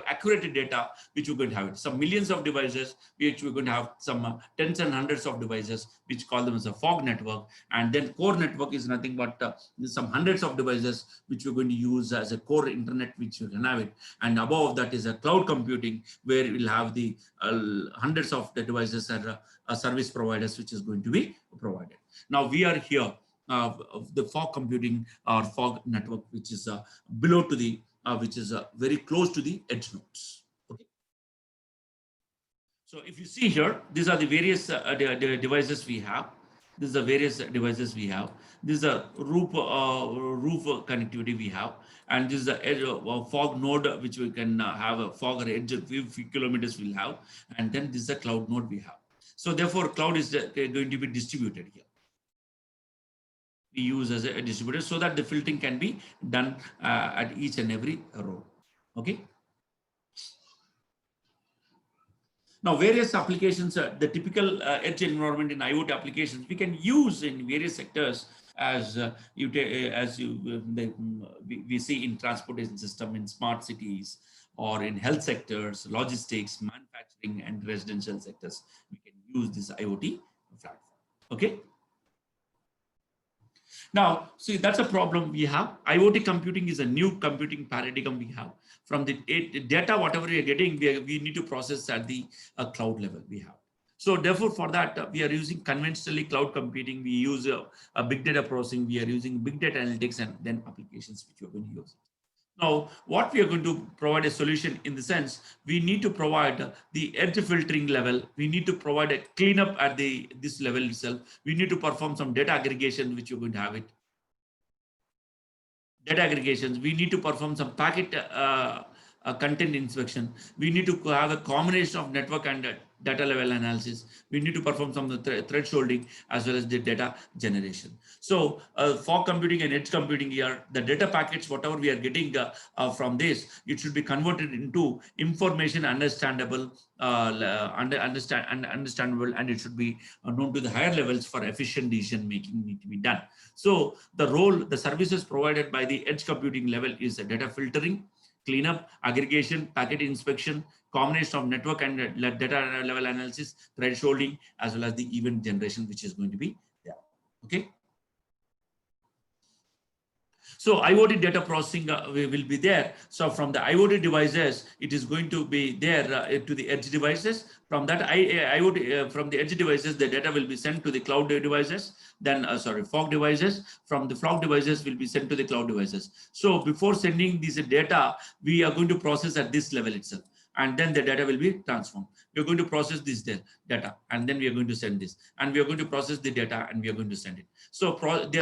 accurate data, which we're going to have it. Some millions of devices, which we're going to have some tens and hundreds of devices, which call them as a fog network. And then core network is nothing but some hundreds of devices, which we're going to use as a core internet, which you can have it. And above that is a cloud computing, where we'll have the hundreds of the devices and service providers, which is going to be provided. Now we are here, the fog computing or fog network, which is below to the, which is very close to the edge nodes. Okay. So if you see here, these are the various devices we have. These are various devices we have. This is a roof connectivity we have, and this is the edge fog node, which we can have a fog or edge of few kilometers we'll have, and then this is a cloud node we have. So therefore, cloud is going to be distributed here. We use as a distributor so that the filtering can be done at each and every row. Okay. Now, various applications, the typical edge environment in IoT applications, we can use in various sectors as we see in transportation system, in smart cities, or in health sectors, logistics, manufacturing, and residential sectors. We can use this IoT platform. Okay. Now, see, that's a problem we have. IoT computing is a new computing paradigm we have. From the data, whatever we are getting, we need to process at the cloud level we have. So therefore, for that, we are using conventionally cloud computing. We use a big data processing. We are using big data analytics and then applications which we are going to use. Now, what we are going to provide a solution in the sense, we need to provide the edge filtering level. We need to provide a cleanup at this level itself. We need to perform some data aggregation, which you're going to have it. Data aggregations. We need to perform some packet content inspection. We need to have a combination of network and data level analysis. We need to perform some thresholding as well as the data generation. So for computing and edge computing here, the data packets, whatever we are getting from this, it should be converted into information understandable, understandable, and it should be known to the higher levels for efficient decision making need to be done. So the services provided by the edge computing level is data filtering, cleanup, aggregation, packet inspection, combination of network and data level analysis, thresholding, as well as the event generation, which is going to be there. Okay. So IoT data processing will be there. So from the IoT devices, it is going to be there to the edge devices. From that IoT, from the edge devices, the data will be sent to the cloud devices. Then, fog devices. From the fog devices will be sent to the cloud devices. So before sending this data, we are going to process at this level itself. And then the data will be transformed. We're going to process this data, and then we are going to send this. And we are going to process the data, and we are going to send it. So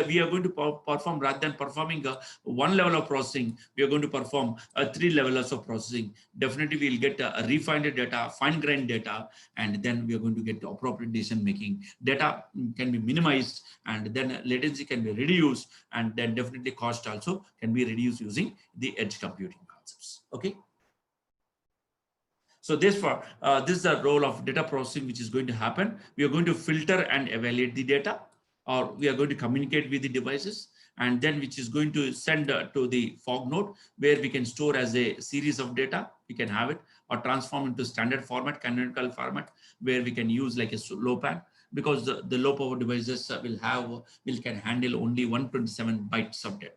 we are going to perform, rather than performing one level of processing, we are going to perform 3 levels of processing. Definitely, we'll get a refined data, fine-grained data, and then we are going to get appropriate decision-making. Data can be minimized, and then latency can be reduced, and then definitely cost also can be reduced using the edge computing concepts. Okay. So this is the role of data processing, which is going to happen. We are going to filter and evaluate the data, or we are going to communicate with the devices, and then which is going to send to the fog node, where we can store as a series of data. We can have it or transform into standard format, canonical format, where we can use like a low pan, because the low power devices can handle only 127 bytes of data.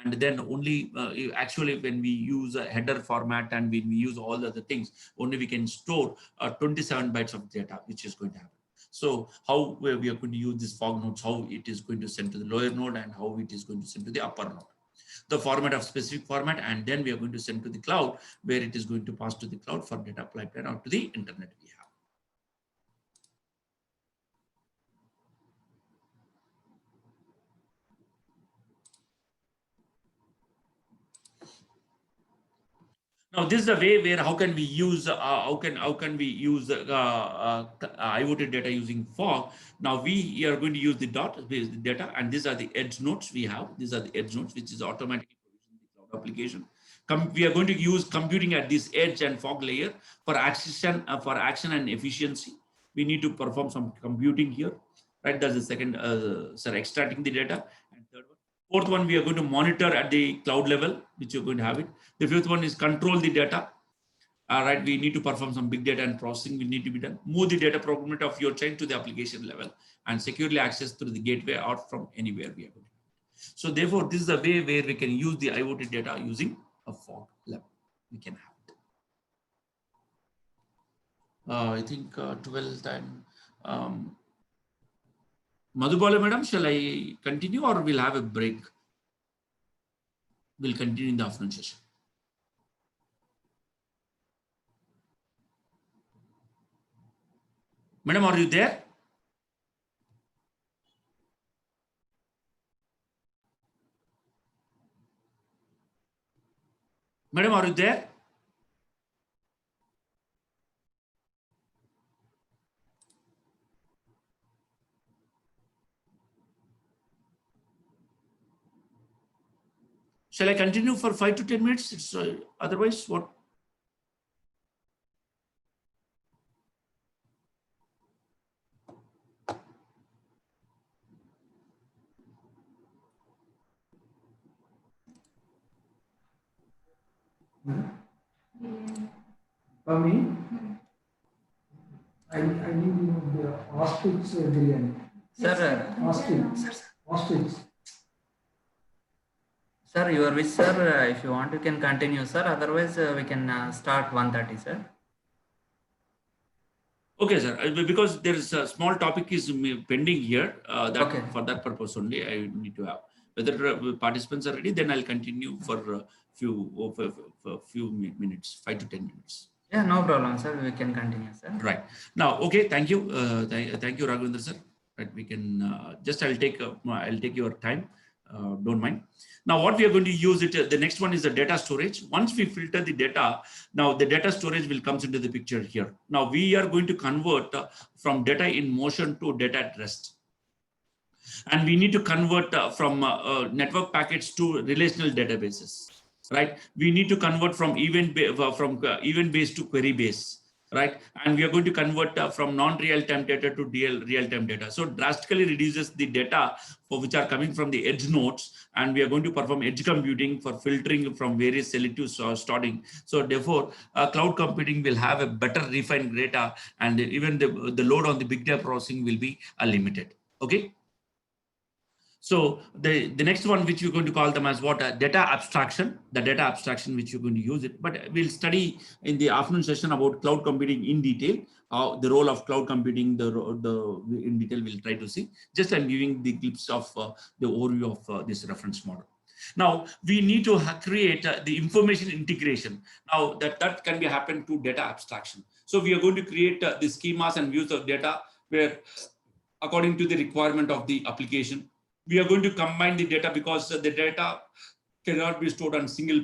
And then only actually when we use a header format and when we use all the other things, only we can store 27 bytes of data, which is going to happen. So how we are going to use this fog nodes, how it is going to send to the lower node and how it is going to send to the upper node. The format of specific format, and then we are going to send to the cloud, where it is going to pass to the cloud for data pipeline out to the internet we have. Now, this is the way where how can we use IoT data using fog. Now we are going to use the data, and these are the edge nodes we have. These are the edge nodes, which is automatically provisioned in the cloud application. We are going to use computing at this edge and fog layer for action and efficiency. We need to perform some computing here, right? That's the second, extracting the data, and third one, Fourth one, we are going to monitor at the cloud level, which you're going to have it. The fifth one is control the data. All right, we need to perform some big data and processing will need to be done. Move the data programming of your chain to the application level and securely access through the gateway or from anywhere we are going. So therefore, this is a way where we can use the IoT data using a fog level. We can have it. I think 12 time. Madhu Bala madam, shall I continue or we'll have a break? We'll continue in the afternoon session. Madam, are you there? Madam, are you there? Shall I continue for 5 to 10 minutes? It's, otherwise, what? For me, I need to know the ostrich biryani. Sir, Ostrich. sir, your wish, sir. If you want, you can continue, sir. Otherwise, we can start 1:30, sir. Okay, sir. Because there is a small topic is pending here. Okay. For that purpose only, I need to have. Whether participants are ready, then I'll continue for a few minutes, 5 to 10 minutes. Yeah, no problem, sir. We can continue, sir. Right. Now, okay. Thank you. Thank you, Raghavendra, sir. Right. We can I'll take your time. Don't mind. Now, what we are going to use it, the next one is the data storage. Once we filter the data, now the data storage will comes into the picture here. Now, we are going to convert from data in motion to data at rest. And we need to convert from network packets to relational databases, right? We need to convert from event-based to query-based, right? And we are going to convert from non-real-time data to real-time data. So drastically reduces the data for which are coming from the edge nodes, and we are going to perform edge computing for filtering from various selective sorting. So therefore, cloud computing will have a better refined data, and even the load on the big data processing will be limited. Okay. So the next one, which you're going to call them as what? Data abstraction, the data abstraction which you're going to use it. But we'll study in the afternoon session about cloud computing in detail, the role of cloud computing, in detail we'll try to see. Just I'm giving the glimpse of the overview of this reference model. Now we need to create the information integration. Now that can be happen to data abstraction. So we are going to create the schemas and views of data where according to the requirement of the application, we are going to combine the data because the data cannot be stored on single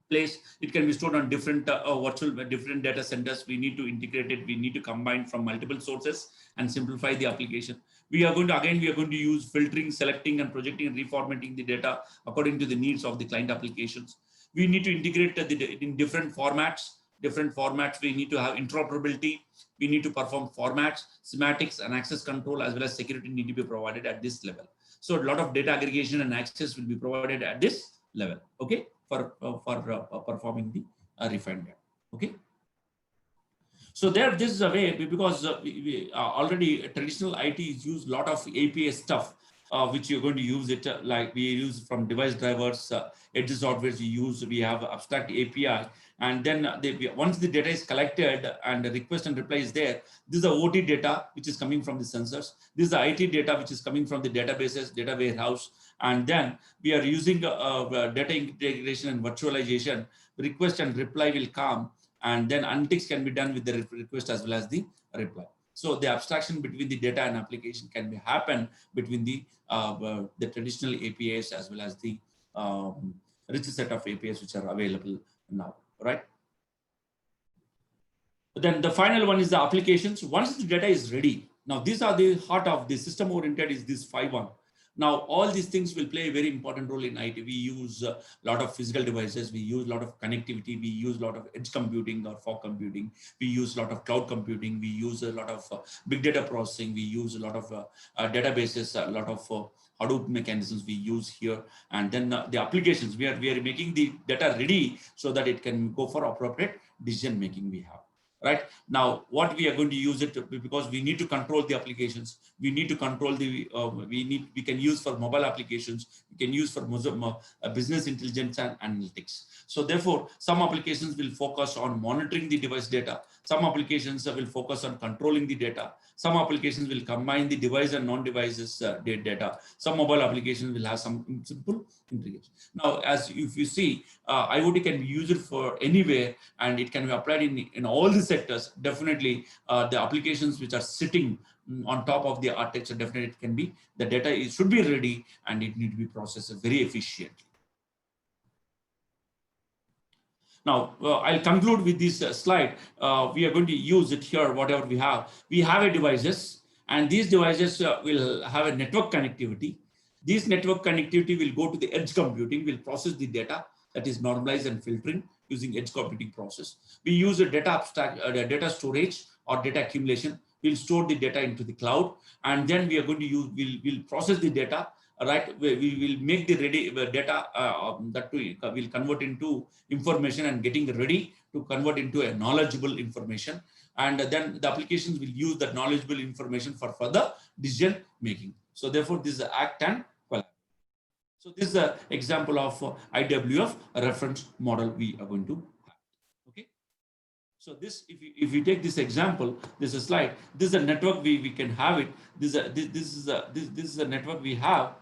place. It can be stored on different different data centers. We need to integrate it. We need to combine from multiple sources and simplify the application. We are going to use filtering, selecting, and projecting and reformatting the data according to the needs of the client applications. We need to integrate in different formats. We need to have interoperability. We need to perform formats, semantics, and access control, as well as security need to be provided at this level. So a lot of data aggregation and access will be provided at this level, okay, for performing the refined data, okay. So this is a way, because we already traditional IT is used a lot of API stuff, which you're going to use it like we use from device drivers, edge software we have abstract API, and then once the data is collected and the request and reply is there, this is the OT data which is coming from the sensors. This is the IT data which is coming from the databases, data warehouse, and then we are using data integration and virtualization. Request and reply will come, and then analytics can be done with the request as well as the reply. So the abstraction between the data and application can be happen between the traditional APIs as well as the rich set of APIs which are available now, right? Then the final one is the applications. Once the data is ready, now these are the heart of the system oriented is this 5-1. Now, all these things will play a very important role in IT. We use a lot of physical devices. We use a lot of connectivity. We use a lot of edge computing or fog computing. We use a lot of cloud computing. We use a lot of big data processing. We use a lot of databases, a lot of Hadoop mechanisms we use here. And then the applications, we are making the data ready so that it can go for appropriate decision making we have. Right now, what we are going to use it because we need to control the applications. We need to control the we can use for mobile applications. We can use for business intelligence and analytics. So therefore, some applications will focus on monitoring the device data. Some applications will focus on controlling the data. Some applications will combine the device and non-devices data. Some mobile applications will have some simple integration. Now, as if you see, IoT can be used for anywhere, and it can be applied in all the sectors. Definitely, the applications which are sitting on top of the architecture, definitely it can be, the data should be ready and it need to be processed very efficiently. Now, I'll conclude with this slide. We are going to use it here, whatever we have. We have a devices, and these devices will have a network connectivity. This network connectivity will go to the edge computing, will process the data, that is normalized and filtering using edge computing process. We use a data abstract, data storage or data accumulation. We'll store the data into the cloud, and then we are going to use, we'll process the data. Right, we will make the ready data that will convert into information and getting ready to convert into a knowledgeable information. And then the applications will use that knowledgeable information for further decision making. So therefore, this is ACT and collaboration. So this is an example of IWF reference model we are going to have. Okay. So this, if you take this example, this is a slide. This is a network we can have it. This is a network we have.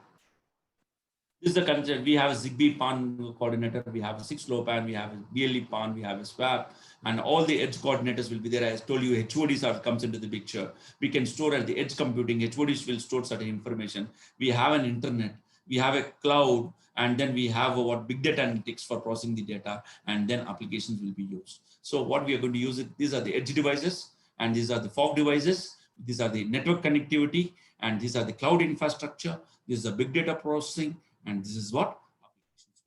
This is the concept. We have a ZigBee PAN coordinator, we have a 6LoWPAN, we have a BLE PAN, we have a swap, and all the edge coordinators will be there. As I told you, HODs comes into the picture. We can store at the edge computing. HODs will store certain information. We have an internet, we have a cloud, and then we have what big data analytics for processing the data, and then applications will be used. So what we are going to use it, these are the edge devices, and these are the fog devices, these are the network connectivity, and these are the cloud infrastructure, this is the big data processing, and this is what applications.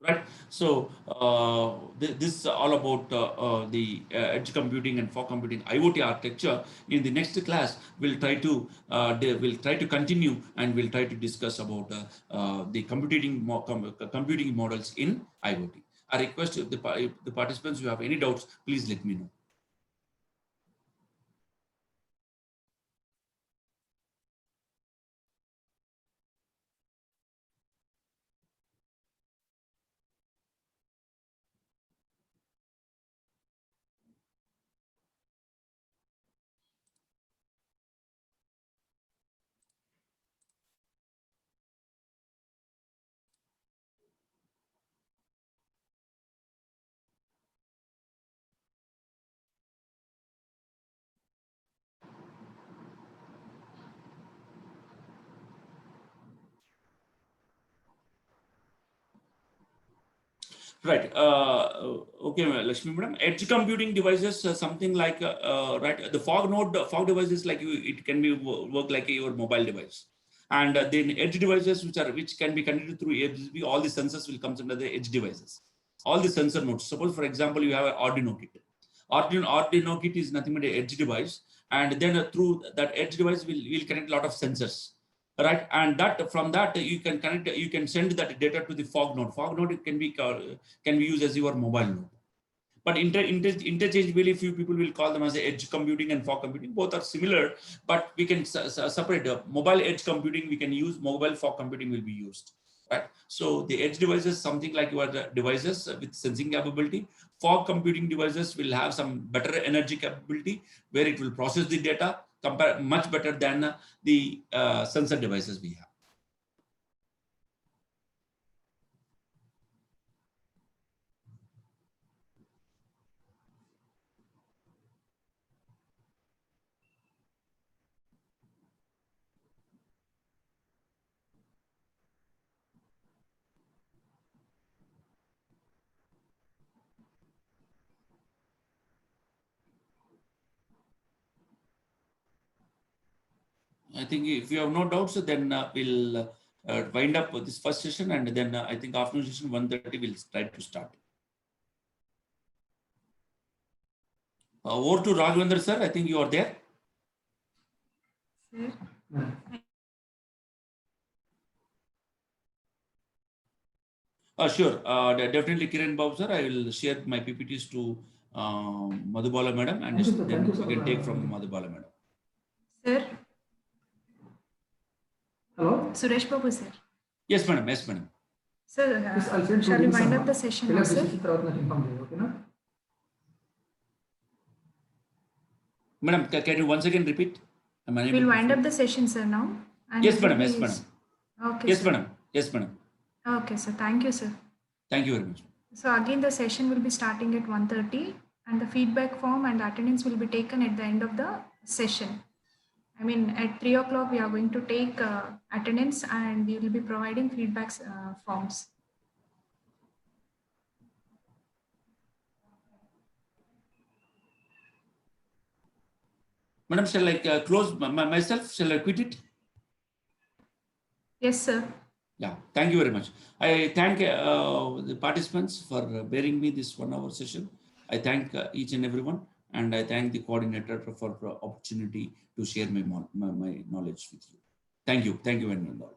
Right. So this is all about the edge computing and fog computing IoT architecture. In the next class, we'll try to continue, and we'll try to discuss about the computing models in IoT. I request if the participants who have any doubts, please let me know. Right. Okay, Lakshmi madam. Edge computing devices, something like right. The fog devices like it can be work like your mobile device, and then edge devices which can be connected through USB. All the sensors will come under the edge devices. All the sensor nodes. Suppose, for example, you have an Arduino kit. Arduino kit is nothing but an edge device, and then through that edge device will connect a lot of sensors. Right, and that from that you can connect, you can send that data to the fog node. Fog node can be used as your mobile node, but interchangeably few people will call them as edge computing and fog computing. Both are similar, but we can separate. Mobile edge computing we can use, mobile fog computing will be used. Right, so the edge devices, something like your devices with sensing capability. Fog computing devices will have some better energy capability, where it will process the data much better than the sensor devices we have. I think if you have no doubts, then we'll wind up this first session, and then I think afternoon session 1:30 we'll try to start. Over to Raghavendra sir. I think you are there. Sir. Sure. Definitely, Kiran Babu sir. I will share my PPTs to Madhu Bala madam, and Thank you, sir. then Thank you, we sir. can take from Madhu Bala madam. Sir. Hello? Suresh Babu, sir. Yes, madam. Yes, madam. Sir, Yes, I'll send shall we wind Sama. up the session Fill now, up sir? session తర్వాత నాకు inform చేయి, okay na? Madam, can you once again repeat? I'm unable We'll to wind hear. up the session, sir, now. And Yes, it will madam. Yes, be- madam. Okay, Yes, sir. madam. Yes, madam. Okay, sir. Thank you, sir. Thank you very much. So again, the session will be starting at 1:30 and the feedback form and attendance will be taken at the end of the session. I mean, at 3 o'clock, we are going to take attendance and we will be providing feedback forms. Madam, shall I close myself? Shall I quit it? Yes, sir. Yeah, thank you very much. I thank the participants for bearing me this 1 hour session. I thank each and everyone, and I thank the coordinator for opportunity to share my knowledge with you. Thank you. Thank you very much.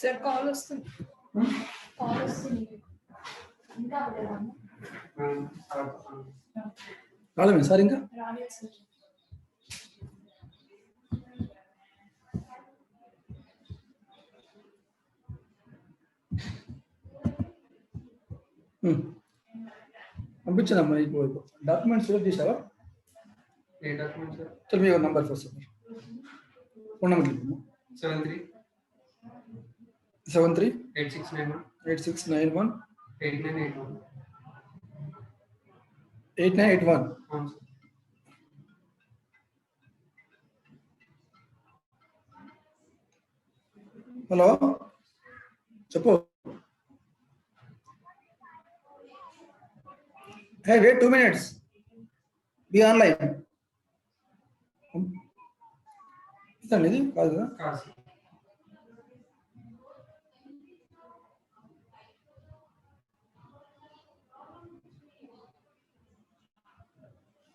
Sir call వస్తుంది. Call వస్తుంది. రాలేము sir ఇంకా రాలేదు sir. పంపించానమ్మా. ఇప్పుడు documents select చేసావా? ఏ document sir? చల్ మీ number first phone number 73 8691 8691 8981. 8981. అవును sir. Hello చెప్పు. Hey, wait 2 minutes. Be online. ఇదండి ఇది కాదు కదా? కాదు సార్.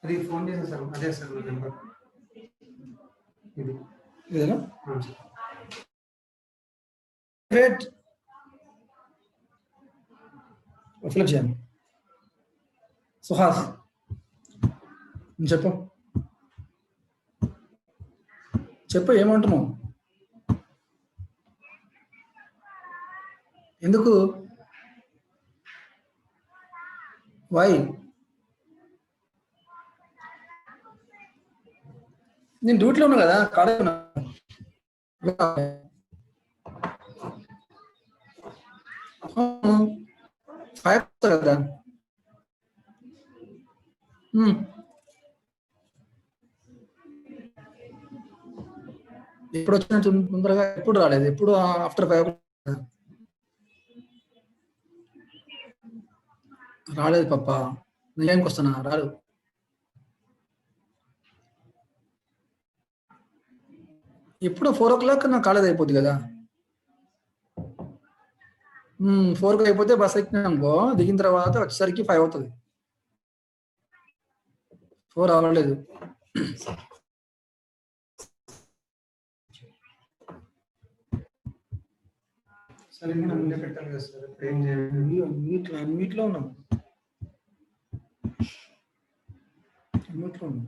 అది ఫోన్ చేశాను సార్. అదే సార్ నా నెంబర్. ఇది ఇదేనా? అవును సార్. వెయిట్ ఫిలప్ చేయండి. సుహాస్ చెప్పు చెప్పు ఏమంటున్నావు? ఎందుకు? వై? నేను డ్యూటీలో ఉన్నా కదా, కాడే ఉన్నా. ఫైవ్ కదా. ఎప్పుడు వచ్చిన తొందరగా ఎప్పుడు రాలేదు. ఎప్పుడు ఆఫ్టర్ 5 రాలేదు పప్ప. నేనేంకి వస్తున్నా రాదు. ఇప్పుడు 4 o'clock నా కాలేజ్ అయిపోద్ది కదా. 4కి అయిపోతే బస్ ఎక్కినా అనుకో, దిగిన తర్వాత వచ్చేసరికి 5 అవుతుంది. 4 అవ్వలేదు. సార్ ఇంకా ముందే పెట్టాలి కదా సార్. ఇప్పుడు ఏం చేయాలి? అన్నిట్లో ఉన్నాం. అన్నిట్లో ఉన్నాం.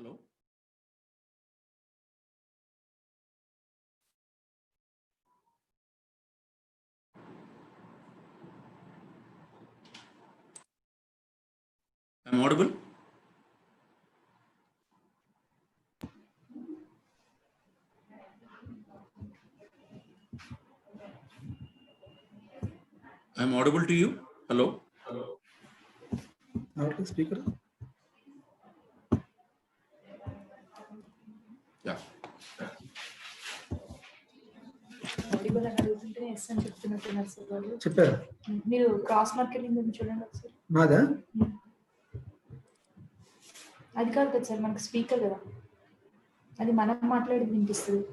Hello. I'm audible. I'm audible to you. Hello. Speaker. Yeah. చెప్పారు మీరు క్రాస్ మార్కెటింగ్ గురించి చూడండి ఒకసారి. నాదా అది కాదు కదా సార్, మనకి స్పీకర్ కదా, అది మనం మాట్లాడేది వినిపిస్తుంది.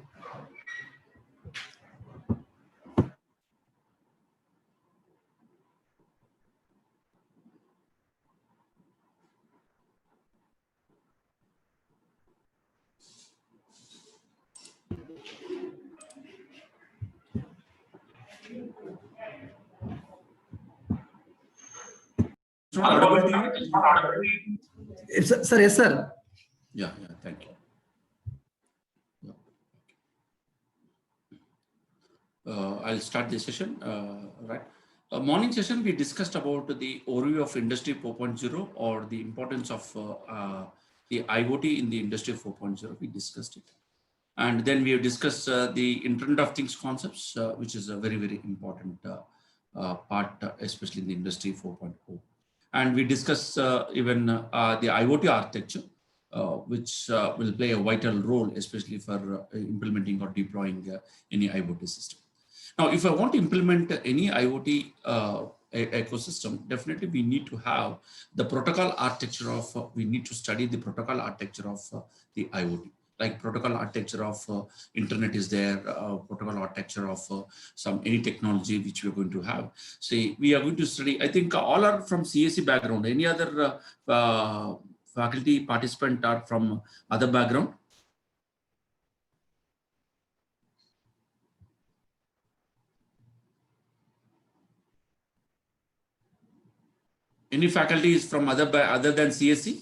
It's not audible to you. Sir, yes, sir. Yeah, thank you. I'll start the session, right? Morning session, we discussed about the overview of Industry 4.0 or the importance of the IoT in the Industry 4.0. We discussed it. And then we have discussed the Internet of Things concepts, which is a very, very important part, especially in the Industry 4.0. And we discussed even the IoT architecture, which will play a vital role, especially for implementing or deploying any IoT system. Now, if I want to implement any IoT ecosystem, definitely we need to have the protocol architecture of, we need to study the protocol architecture of the IoT. Like protocol architecture of internet is there, protocol architecture of any technology which we're going to have. See, we are going to study, I think all are from CSE background. Any other faculty participant are from other background? Any faculty is from other than CSE?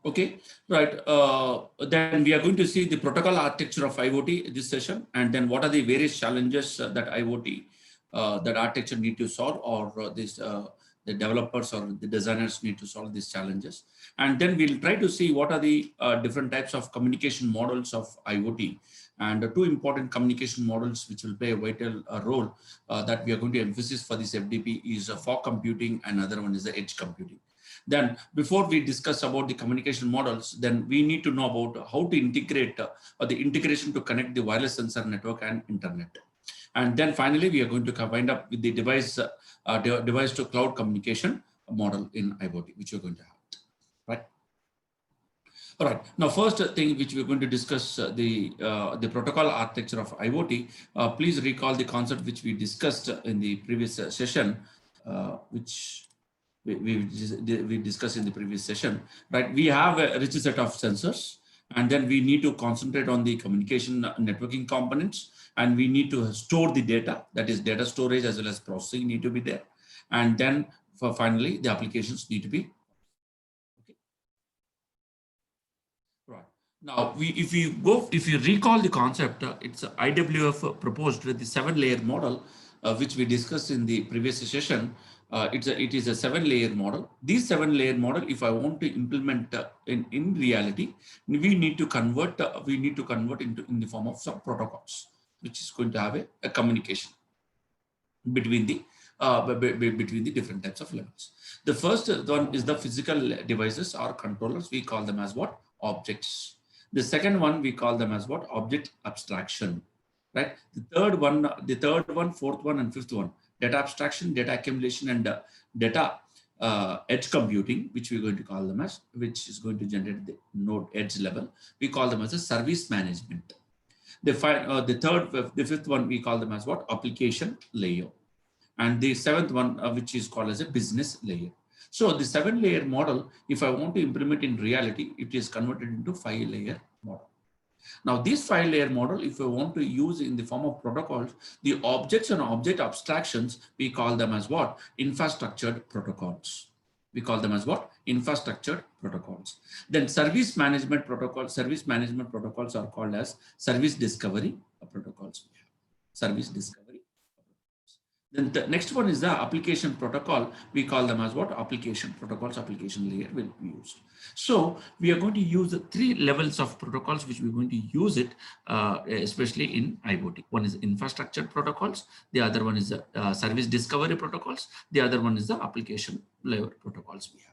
Okay, right. Then we are going to see the protocol architecture of IoT this session, and then what are the various challenges that IoT, that architecture need to solve, or the developers or the designers need to solve these challenges. And then we'll try to see what are the different types of communication models of IoT, and two important communication models which will play a vital role that we are going to emphasize for this FDP is fog computing, and another one is the edge computing. Then before we discuss about the communication models, then we need to know about how to integrate or the integration to connect the wireless sensor network and internet. And then finally, we are going to wind up with the device to cloud communication model in IoT, which we're going to have, right? All right. Now, first thing which we're going to discuss the protocol architecture of IoT. Please recall the concept which we discussed in the previous session, which we discussed in the previous session, right? We have a rich set of sensors, and then we need to concentrate on the communication networking components, and we need to store the data, that is data storage as well as processing need to be there. And then for finally, the applications need to be. Okay. Right. Now, if you recall the concept, it's IWF proposed the 7-layer model, which we discussed in the previous session. It is a 7-layer model. This 7-layer model, if I want to implement in reality, we need to convert into in the form of some protocols, which is going to have a communication between the different types of levels. The first one is the physical devices or controllers. We call them as what? Objects. The second one, we call them as what? Object abstraction, right? The third one, fourth one, and fifth one, data abstraction, data accumulation, and data edge computing, which we're going to call them as, which is going to generate the node edge level. We call them as a service management. The fifth one, we call them as what? Application layer. And the seventh one, which is called as a business layer. So the 7-layer model, if I want to implement in reality, it is converted into 5-layer model. Now, this 5-layer model, if I want to use in the form of protocols, the objects and object abstractions, we call them as what? Infrastructured protocols. We call them as what? Infrastructured protocols. Then service management protocols are called as service discovery protocols. Service discovery. Then the next one is the application protocol. We call them as what? Application protocols, application layer will be used. So we are going to use the 3 levels of protocols, which we're going to use it, especially in IoT. One is infrastructure protocols. The other one is the service discovery protocols. The other one is the application layer protocols we have.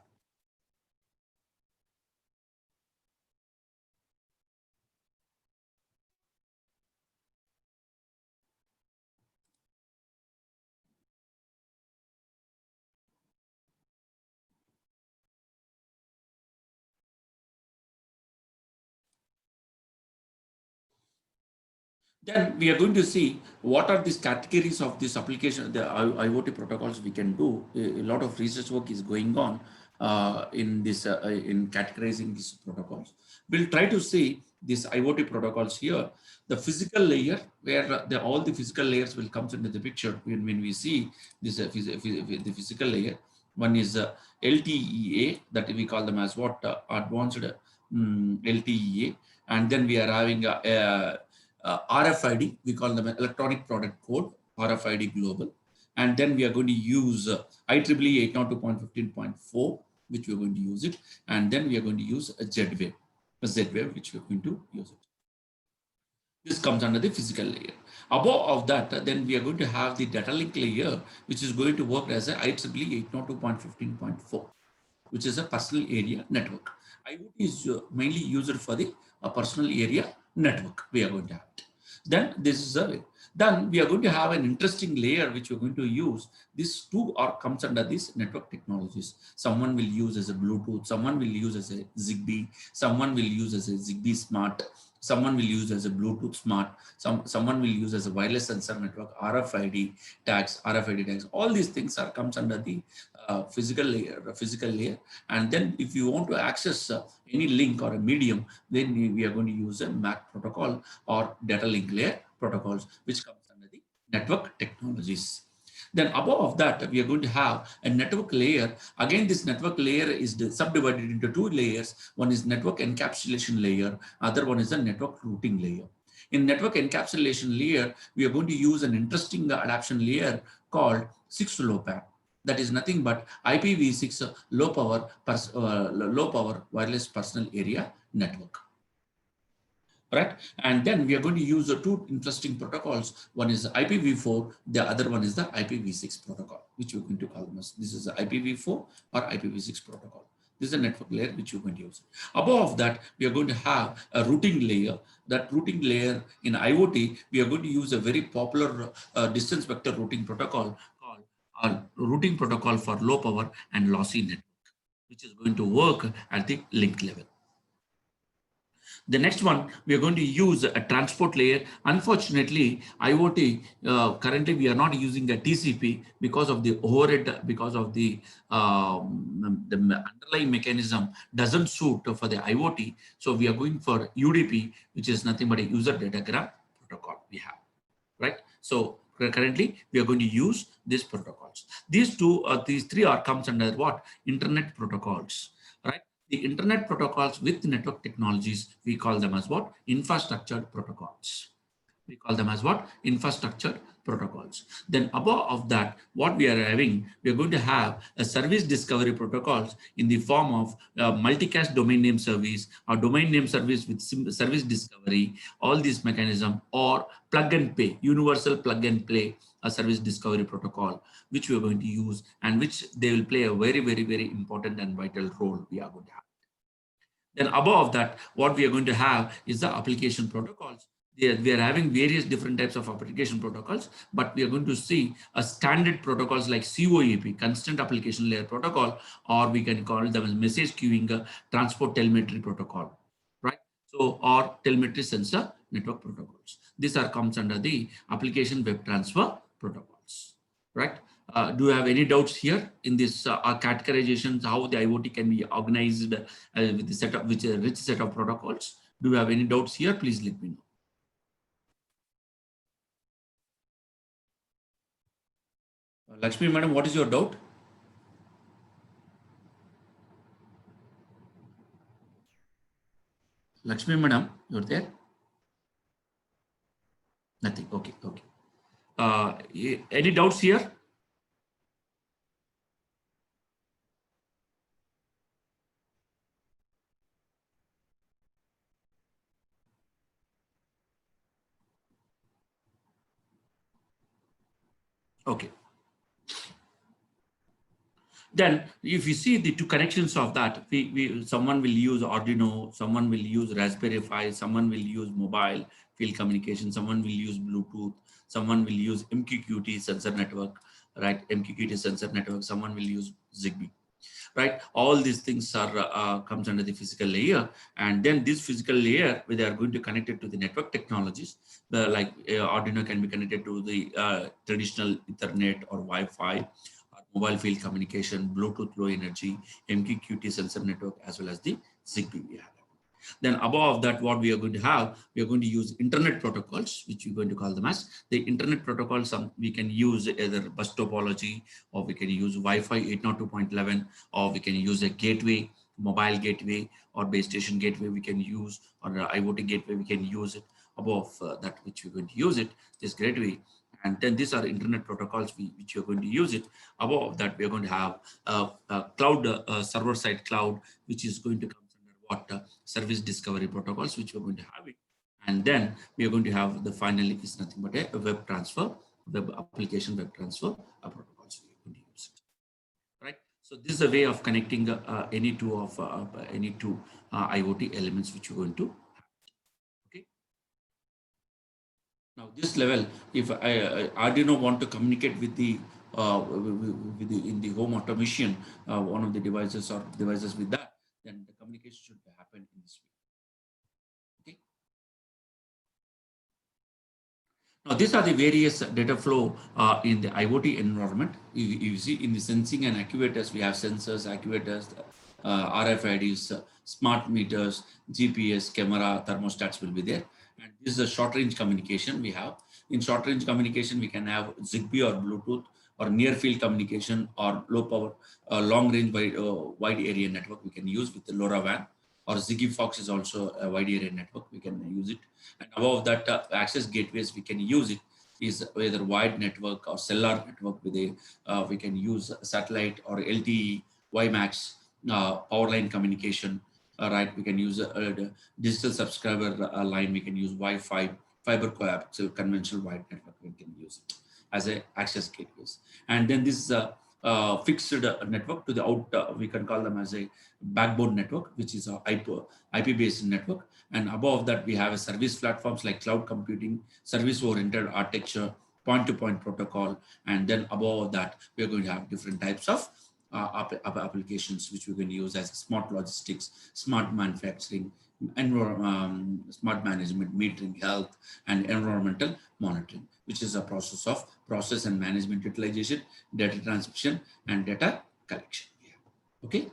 Then we are going to see what are these categories of this application, the IoT protocols we can do. A lot of research work is going on in categorizing these protocols. We'll try to see these IoT protocols here. The physical layer, where all the physical layers will come into the picture when we see this the physical layer. One is LTEA, that we call them as what? Advanced LTEA. And then we are having RFID, we call them electronic product code, RFID global. And then we are going to use IEEE 802.15.4, which we're going to use it. And then we are going to use a Z-Wave, which we're going to use it. This comes under the physical layer. Above of that, then we are going to have the data link layer, which is going to work as a IEEE 802.15.4, which is a personal area network. IoT is mainly used for the personal area network. We are going to have it. Then this is a way. Then we are going to have an interesting layer which we're going to use. These two comes under these network technologies. Someone will use as a Bluetooth, someone will use as a Zigbee, someone will use as a Zigbee Smart, someone will use as a Bluetooth Smart, someone will use as a wireless sensor network, RFID tags. All these things comes under the physical layer. And then if you want to access any link or a medium, then we are going to use a MAC protocol or data link layer protocols, which comes under the network technologies. Then above of that, we are going to have a network layer. Again, this network layer is subdivided into 2 layers. One is network encapsulation layer. Other one is a network routing layer. In network encapsulation layer, we are going to use an interesting adaptation layer called 6LoWPAN. That is nothing but IPv6 low power wireless personal area network. Right? And then we are going to use 2 interesting protocols. One is IPv4, the other one is the IPv6 protocol, which we're going to call them as. This is the IPv4 or IPv6 protocol. This is a network layer which you're going to use. Above that, we are going to have a routing layer. That routing layer in IoT, we are going to use a very popular distance vector routing protocol called routing protocol for low power and lossy network, which is going to work at the link level. The next one, we are going to use a transport layer. Unfortunately, IoT, currently we are not using a TCP because of the overhead, because of the underlying mechanism doesn't suit for the IoT. So we are going for UDP, which is nothing but a user datagram protocol we have, right? So currently we are going to use these protocols. These 3 comes under what? Internet protocols, right? The internet protocols with network technologies, we call them as what? Infrastructure protocols. We call them as what? Infrastructure protocols. Then above of that, what we are having, we are going to have a service discovery protocols in the form of multicast domain name service or domain name service with service discovery, all these mechanism, or plug and play, universal plug and play, a service discovery protocol, which we are going to use and which they will play a very, very, very important and vital role we are going to have. Then above that, what we are going to have is the application protocols. We are having various different types of application protocols, but we are going to see a standard protocols like COAP, Constant Application Layer Protocol, or we can call them as message queuing transport telemetry protocol, right? So, or telemetry sensor network protocols. These are comes under the application web transfer protocols, right? Do you have any doubts here in this categorizations, how the IoT can be organized with the setup, which is a rich set of protocols? Do you have any doubts here? Please let me know. Lakshmi madam, what is your doubt? Lakshmi madam, you're there? Nothing. Okay. Okay. Any doubts here? Okay. Then if you see the two connections of that, someone will use Arduino, someone will use Raspberry Pi, someone will use mobile field communication, someone will use Bluetooth, someone will use MQTT sensor network, right? MQTT sensor network, someone will use Zigbee, right? All these things are comes under the physical layer, and then this physical layer, where they are going to connect it to the network technologies, Arduino can be connected to the traditional Ethernet or Wi-Fi, mobile field communication, Bluetooth low energy, MQTT sensor network, as well as the Zigbee we have. Then above that, what we are going to have, we are going to use internet protocols, which we're going to call them as the internet protocols. We can use either bus topology, or we can use Wi-Fi 802.11, or we can use a gateway, mobile gateway, or base station gateway we can use, or IoT gateway we can use it. Above that, which we're going to use it, this gateway. And then these are internet protocols which you're going to use it. Above that, we're going to have a cloud, server-side cloud, which is going to come under what service discovery protocols, which we're going to have it. And then we are going to have the finally is nothing but a web transfer, web application web transfer protocols we're going to use it. Right. So this is a way of connecting any two IoT elements which you're going to. Now this level, if Arduino want to communicate with the in the home automation, one of the devices or devices with that, then the communication should happen in this way. Okay. Now these are the various data flow in the IoT environment. You see in the sensing and actuators, we have sensors, actuators, RFIDs, smart meters, GPS, camera, thermostats will be there. And this is a short range communication we have. In short range communication, we can have Zigbee or Bluetooth, or near field communication, or low power, long range wide area network we can use with the LoRaWAN, or Zigbee is also a wide area network. We can use it. And above that, access gateways we can use it is whether wide network or cellular network with a we can use satellite or LTE, WiMAX, power line communication. Right, we can use a digital subscriber line. We can use Wi-Fi, fiber coaxial, conventional wide network. We can use it as a access gateways. And then this is a fixed network to the out. We can call them as a backbone network, which is a IP-based network. And above that, we have a service platforms like cloud computing, service-oriented architecture, point-to-point protocol. And then above that, we are going to have different types of applications which we can use as smart logistics, smart manufacturing, smart management, metering, health, and environmental monitoring, which is a process of process and management utilization, data transmission, and data collection. Okay.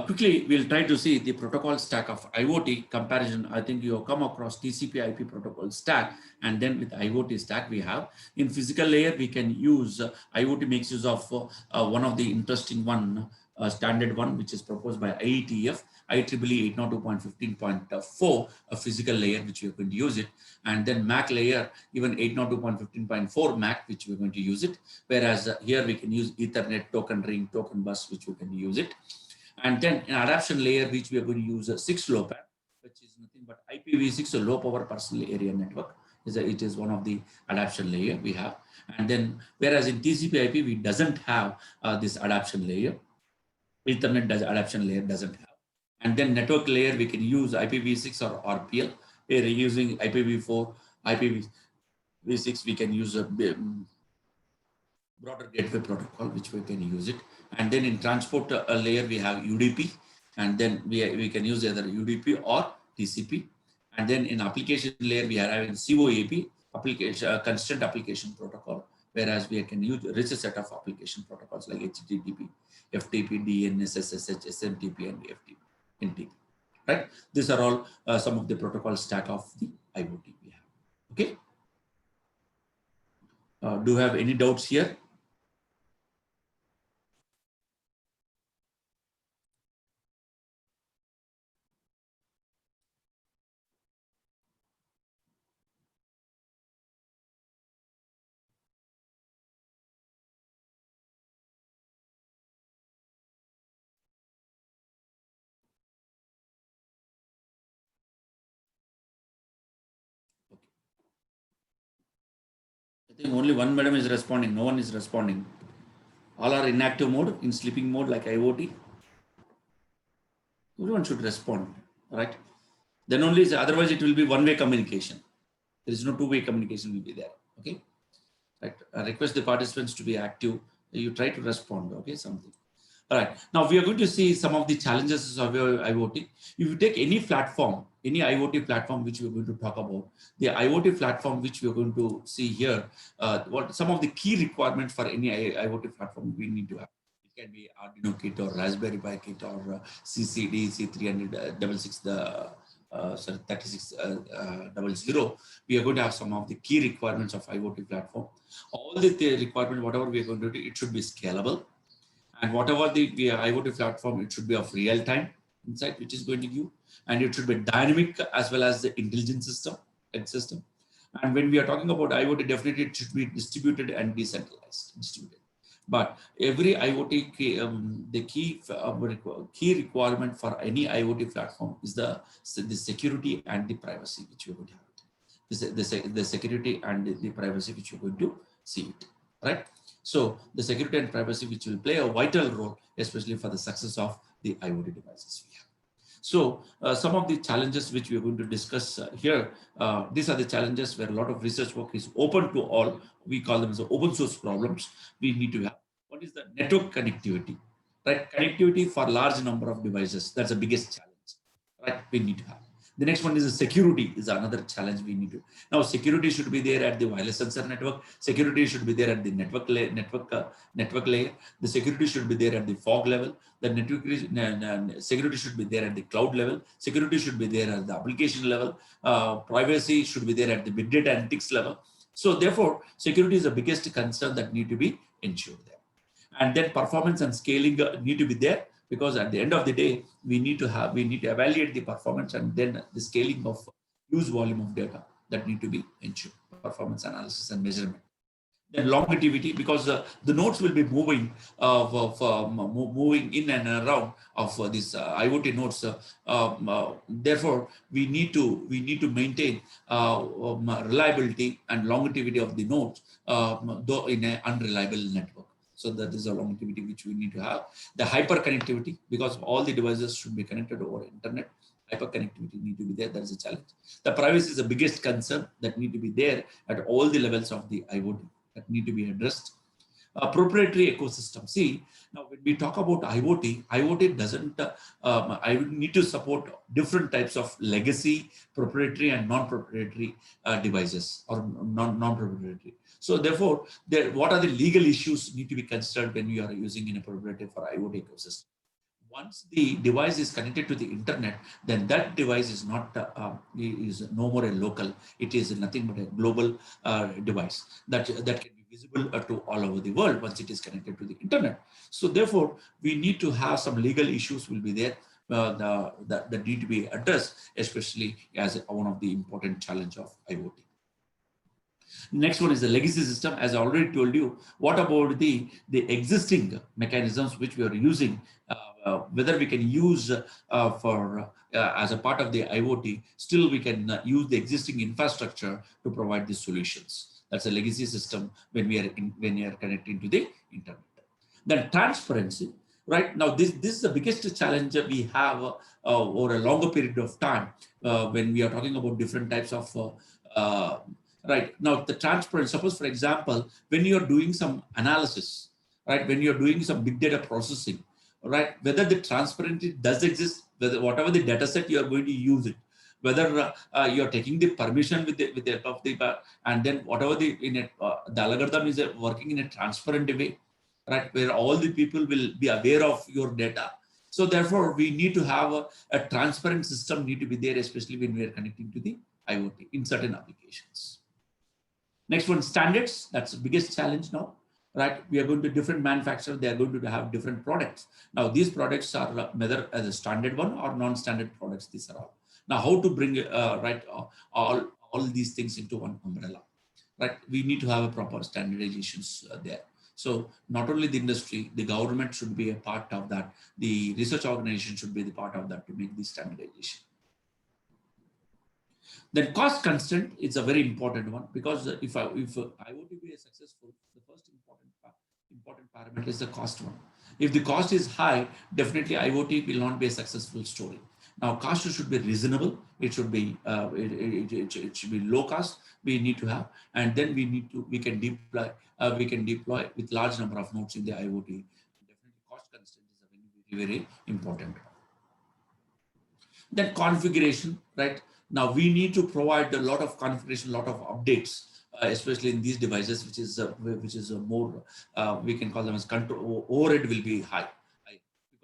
Quickly, we'll try to see the protocol stack of IoT comparison. I think you have come across TCP/IP protocol stack, and then with IoT stack we have. In physical layer, we can use IoT makes use of one of the interesting one, standard one, which is proposed by IETF, IEEE 802.15.4, a physical layer which we are going to use it. And then MAC layer, even 802.15.4 MAC, which we're going to use it. Whereas here we can use Ethernet, token ring, token bus, which we can use it. And then an adaptation layer, which we are going to use 6LoWPAN, which is nothing but IPv6, a low power personal area network. It is one of the adaptation layer we have. And then, whereas in TCP/IP, we doesn't have this adaptation layer. Ethernet adaptation layer doesn't have. And then network layer, we can use IPv6 or RPL. We are using IPv4, IPv6, we can use broader gateway protocol, which we can use it. And then in transport layer, we have UDP, and then we can use either UDP or TCP. And then in application layer, we are having COAP, constant application protocol, whereas we can use a richer set of application protocols like HTTP, FTP, DNS, SSH, SMTP, and FTP, NTP. Right? These are all some of the protocol stack of the IoT we have. Okay. Do you have any doubts here? I think only one madam is responding. No one is responding. All are inactive mode, in sleeping mode like IoT. Everyone should respond, right? Then only, otherwise it will be one-way communication. There is no two-way communication will be there, okay? Right. I request the participants to be active. You try to respond, okay, something. All right. Now we are going to see some of the challenges of your IoT. If you take any platform, any IoT platform which we are going to talk about, the IoT platform which we are going to see here, what some of the key requirements for any IoT platform we need to have. It can be Arduino kit or Raspberry Pi kit or CCD, C300, 3600. We are going to have some of the key requirements of IoT platform. All the requirements, whatever we are going to do, it should be scalable. And whatever the IoT platform, it should be of real-time insight, which is going to give, and it should be dynamic as well as the intelligent system. And when we are talking about IoT, definitely it should be distributed and decentralized. But every IoT, the key requirement for any IoT platform is the security and the privacy, which we're going to have. The security and the privacy, which you're going to see it, right? So the security and privacy, which will play a vital role, especially for the success of the IoT devices we have. So some of the challenges which we are going to discuss here, these are the challenges where a lot of research work is open to all. We call them as open source problems we need to have. One is the network connectivity, right? Connectivity for large number of devices. That's the biggest challenge, right? We need to have. The next one is the security is another challenge we need to. Now, security should be there at the wireless sensor network. Security should be there at the network layer. The security should be there at the fog level. The security should be there at the cloud level. Security should be there at the application level. Privacy should be there at the big data analytics level. So therefore, security is the biggest concern that need to be ensured there. And then performance and scaling need to be there, because at the end of the day, we need to evaluate the performance and then the scaling of huge volume of data that need to be ensured, performance analysis and measurement. Then longevity, because the nodes will be moving moving in and around of these IoT nodes. Therefore, we need to maintain reliability and longevity of the nodes, though in an unreliable network. So that is a longevity which we need to have. The hyperconnectivity, because all the devices should be connected over internet. Hyperconnectivity need to be there. That is a challenge. The privacy is the biggest concern that need to be there at all the levels of the IoT that need to be addressed. Proprietary ecosystem. See, now when we talk about IoT doesn't, I would need to support different types of legacy, proprietary and non-proprietary devices or non-proprietary. So therefore, what are the legal issues need to be considered when we are using in a proprietary for IoT ecosystem? Once the device is connected to the internet, then that device is not is no more a local. It is nothing but a global device that can be visible to all over the world once it is connected to the internet. So therefore, we need to have some legal issues will be there that need to be addressed, especially as one of the important challenge of IoT. Next one is the legacy system. As I already told you, what about the existing mechanisms which we are using, whether we can use as a part of the IoT, still we can use the existing infrastructure to provide the solutions. That's a legacy system when we are connecting to the internet. Then transparency. Right now, this is the biggest challenge we have over a longer period of time when we are talking about different types of right? Now the transparent, suppose for example, when you're doing some analysis, right, when you're doing some big data processing, right, whether the transparency does exist, whether whatever the data set you are going to use it, whether you're taking the permission with the help of the, and then whatever the, the algorithm is working in a transparent way, right, where all the people will be aware of your data. So therefore, we need to have a transparent system need to be there, especially when we are connecting to the IoT in certain applications. Next one, standards. That's the biggest challenge now, right? We are going to different manufacturers. They are going to have different products. Now, these products are whether as a standard one or non-standard products. These are all. Now, how to bring all these things into one umbrella, right? We need to have a proper standardizations there. So not only the industry, the government should be a part of that. The research organization should be the part of that to make this standardization. Then cost constraint is a very important one, because if IoT be successful, the first important parameter is the cost one. If the cost is high, definitely IoT will not be a successful story. Now, cost should be reasonable. It should be it should be low cost. We need to have, and then we can deploy with large number of nodes in the IoT. Definitely, cost constraint is a very important. Then configuration, right? Now we need to provide a lot of configuration, a lot of updates, especially in these devices, which is more we can call them as control overhead will be high.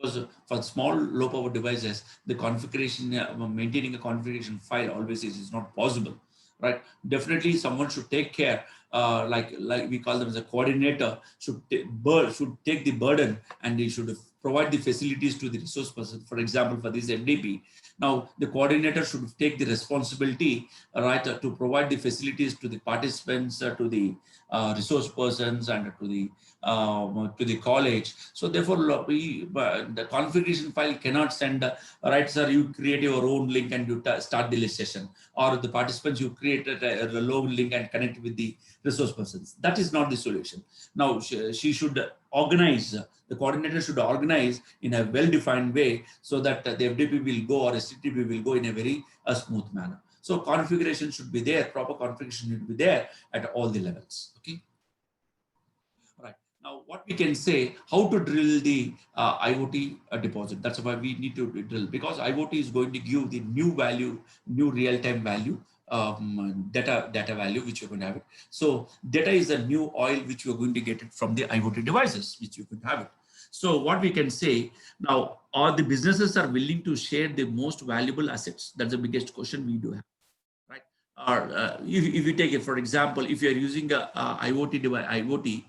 Because for small low power devices, the configuration, maintaining a configuration file always is not possible, right? Definitely someone should take care, like we call them as a coordinator, should take the burden, and they should provide the facilities to the resource person. For example, for this MDP, now the coordinator should take the responsibility, right, to provide the facilities to the participants, to the resource persons, and to the college. So therefore, the configuration file cannot send, right, sir, you create your own link and you start the list session, or the participants you created a low link and connect with the resource persons. That is not the solution. Now she should organize. The coordinator should organize in a well-defined way, so that the FDP will go or STTP will go in a very smooth manner. So configuration should be there. Proper configuration should be there at all the levels. Okay. Right. Now, what we can say, how to drill the IoT deposit. That's why we need to drill, because IoT is going to give the new value, new real-time value, data value, which you're going to have it. So data is a new oil which you're going to get it from the IoT devices, which you could have it. So what we can say now, are the businesses are willing to share the most valuable assets? That's the biggest question we do have, right? Or if you take it, for example, if you're using a IoT device, IoT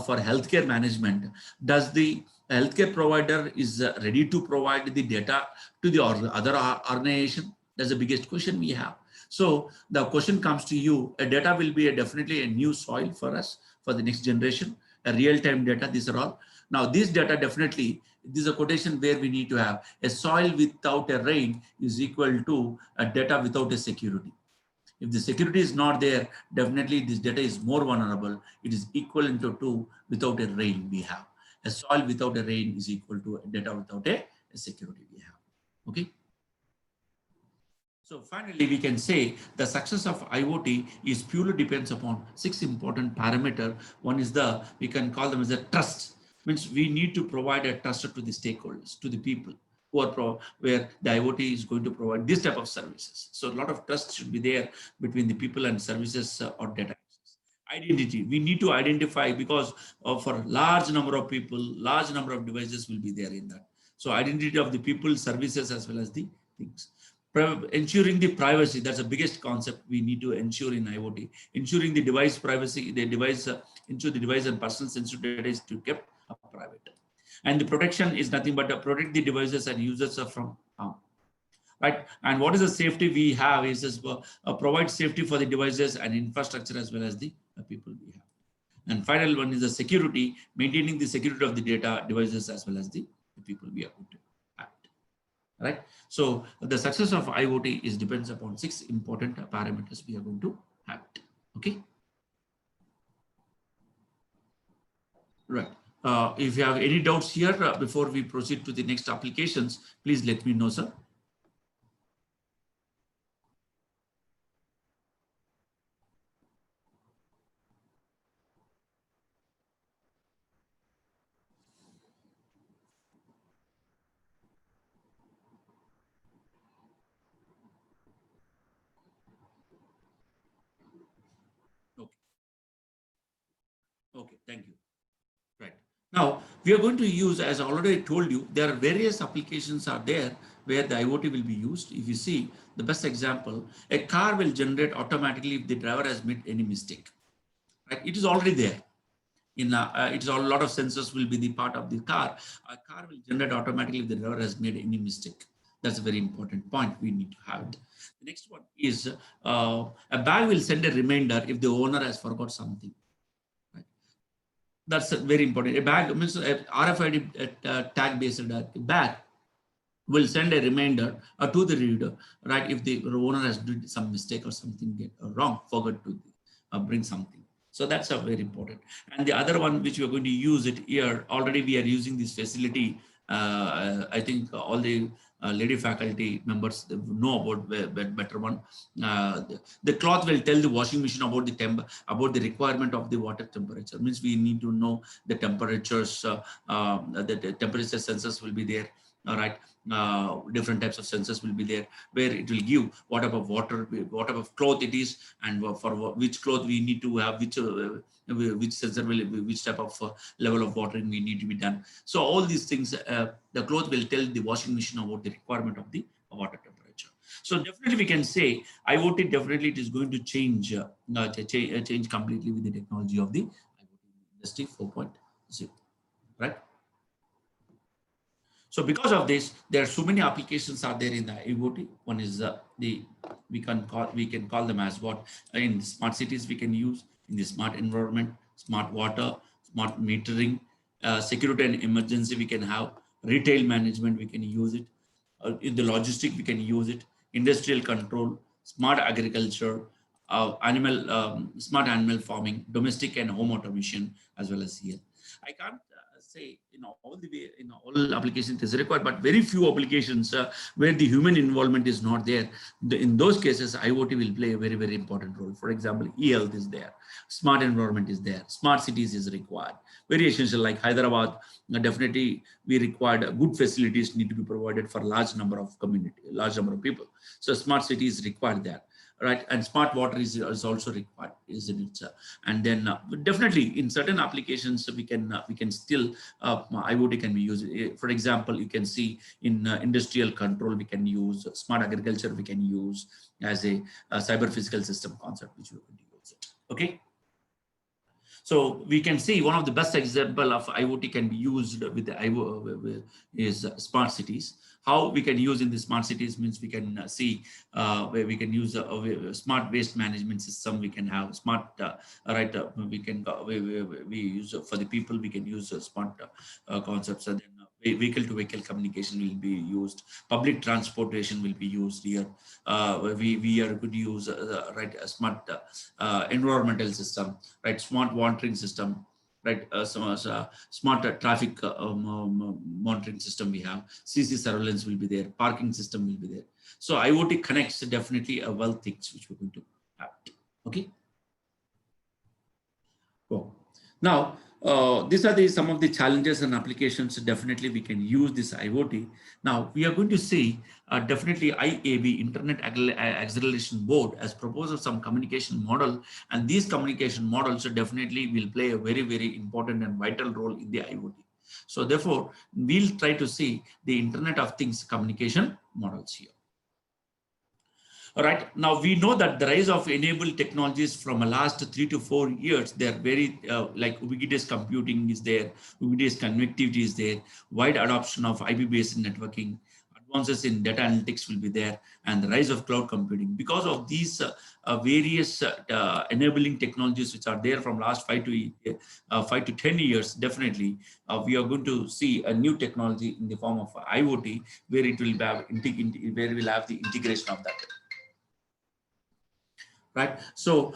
for healthcare management, does the healthcare provider is ready to provide the data to the other organization? That's the biggest question we have. So the question comes to you, a data will be definitely a new soil for us, for the next generation, a real-time data, these are all. Now, this data definitely, this is a quotation where we need to have a soil without a rain is equal to a data without a security. If the security is not there, definitely this data is more vulnerable. It is equivalent to without a rain we have. A soil without a rain is equal to a data without a security we have. Okay. So finally, we can say the success of IoT is purely depends upon 6 important parameters. One is we can call them as a trust. Means we need to provide a trust to the stakeholders, to the people who are where the IoT is going to provide this type of services. So a lot of trust should be there between the people and services or data. Identity, we need to identify, because for large number of people, large number of devices will be there in that. So identity of the people, services, as well as the things. Ensuring the privacy, that's the biggest concept we need to ensure in IoT. Ensuring the device privacy, the device, ensure the device and personal sensitive data is to kept private. And the protection is nothing but to protect the devices and users from harm. Right? And what is the safety we have is this, provide safety for the devices and infrastructure as well as the people we have. And final one is the security, maintaining the security of the data, devices, as well as the people we are going to have. Right? So the success of IoT is depends upon 6 important parameters we are going to have. Okay. Right. If you have any doubts here before we proceed to the next applications, please let me know, sir. Thank you. Right. Now, we are going to use, as I already told you, there are various applications are there where the IoT will be used. If you see the best example, a car will generate automatically if the driver has made any mistake. Right? It is already there. It's a lot of sensors will be the part of the car. A car will generate automatically if the driver has made any mistake. That's a very important point. We need to have it. The next one is a bag will send a reminder if the owner has forgot something. Right? That's very important. A bag means a RFID tag based bag will send a reminder to the reader, right? If the owner has did some mistake or something wrong, forgot to bring something. So that's a very important. And the other one which we are going to use it here, already we are using this facility. I think all the lady faculty members know about better one. The cloth will tell the washing machine about the requirement of the water temperature. Means we need to know the temperatures. The temperature sensors will be there. All right. Different types of sensors will be there where it will give what type of water, what type of cloth it is, and for which cloth we need to have, which sensor will, which type of level of watering we need to be done. So all these things, the cloth will tell the washing machine about the requirement of the water temperature. So definitely we can say IoT definitely it is going to change completely with the technology of the IoT industry 4.0, right? So because of this, there are so many applications are there in the IoT. One is we can call them as what in smart cities we can use, in the smart environment, smart water, smart metering, security and emergency we can have, retail management we can use it, in the logistic we can use it, industrial control, smart agriculture, smart animal farming, domestic and home automation, as well as here. I can't say all the way all applications is required, but very few applications where the human involvement is not there. In those cases, IoT will play a very, very important role. For example, e-health is there, smart environment is there, smart cities is required. Very essential, like Hyderabad, definitely we required good facilities need to be provided for large number of large number of people. So smart cities required that. Right, and smart water is also required, isn't it? And then definitely in certain applications we can still IoT can be used. For example, you can see in industrial control we can use, smart agriculture we can use as a cyber physical system concept which we are going to use it. Okay. So we can see one of the best example of IoT can be used with the IoT is smart cities. How we can use in the smart cities means we can see where we can use a smart waste management system. We can have smart we can we use for the people. We can use smart concepts, and then vehicle to vehicle communication will be used. Public transportation will be used here. We are going to use a smart environmental system, right? Smart monitoring system, right? Smart traffic monitoring system we have. CC surveillance will be there. Parking system will be there. So IoT connects definitely a wealth things which we're going to have. Okay. Cool. Now, these are some of the challenges and applications. Definitely we can use this IoT. Now we are going to see definitely IAB, Internet Acceleration Board, has proposed some communication model, and these communication models definitely will play a very, very important and vital role in the IoT. So therefore, we'll try to see the Internet of Things communication models here. All right. Now we know that the rise of enabled technologies from the last 3 to 4 years, they're very like ubiquitous computing is there, ubiquitous connectivity is there, wide adoption of IP-based networking, advances in data analytics will be there, and the rise of cloud computing. Because of these various enabling technologies which are there from last 5 to 10 years, definitely we are going to see a new technology in the form of IoT, where it will have where we'll have the integration of that. Right. So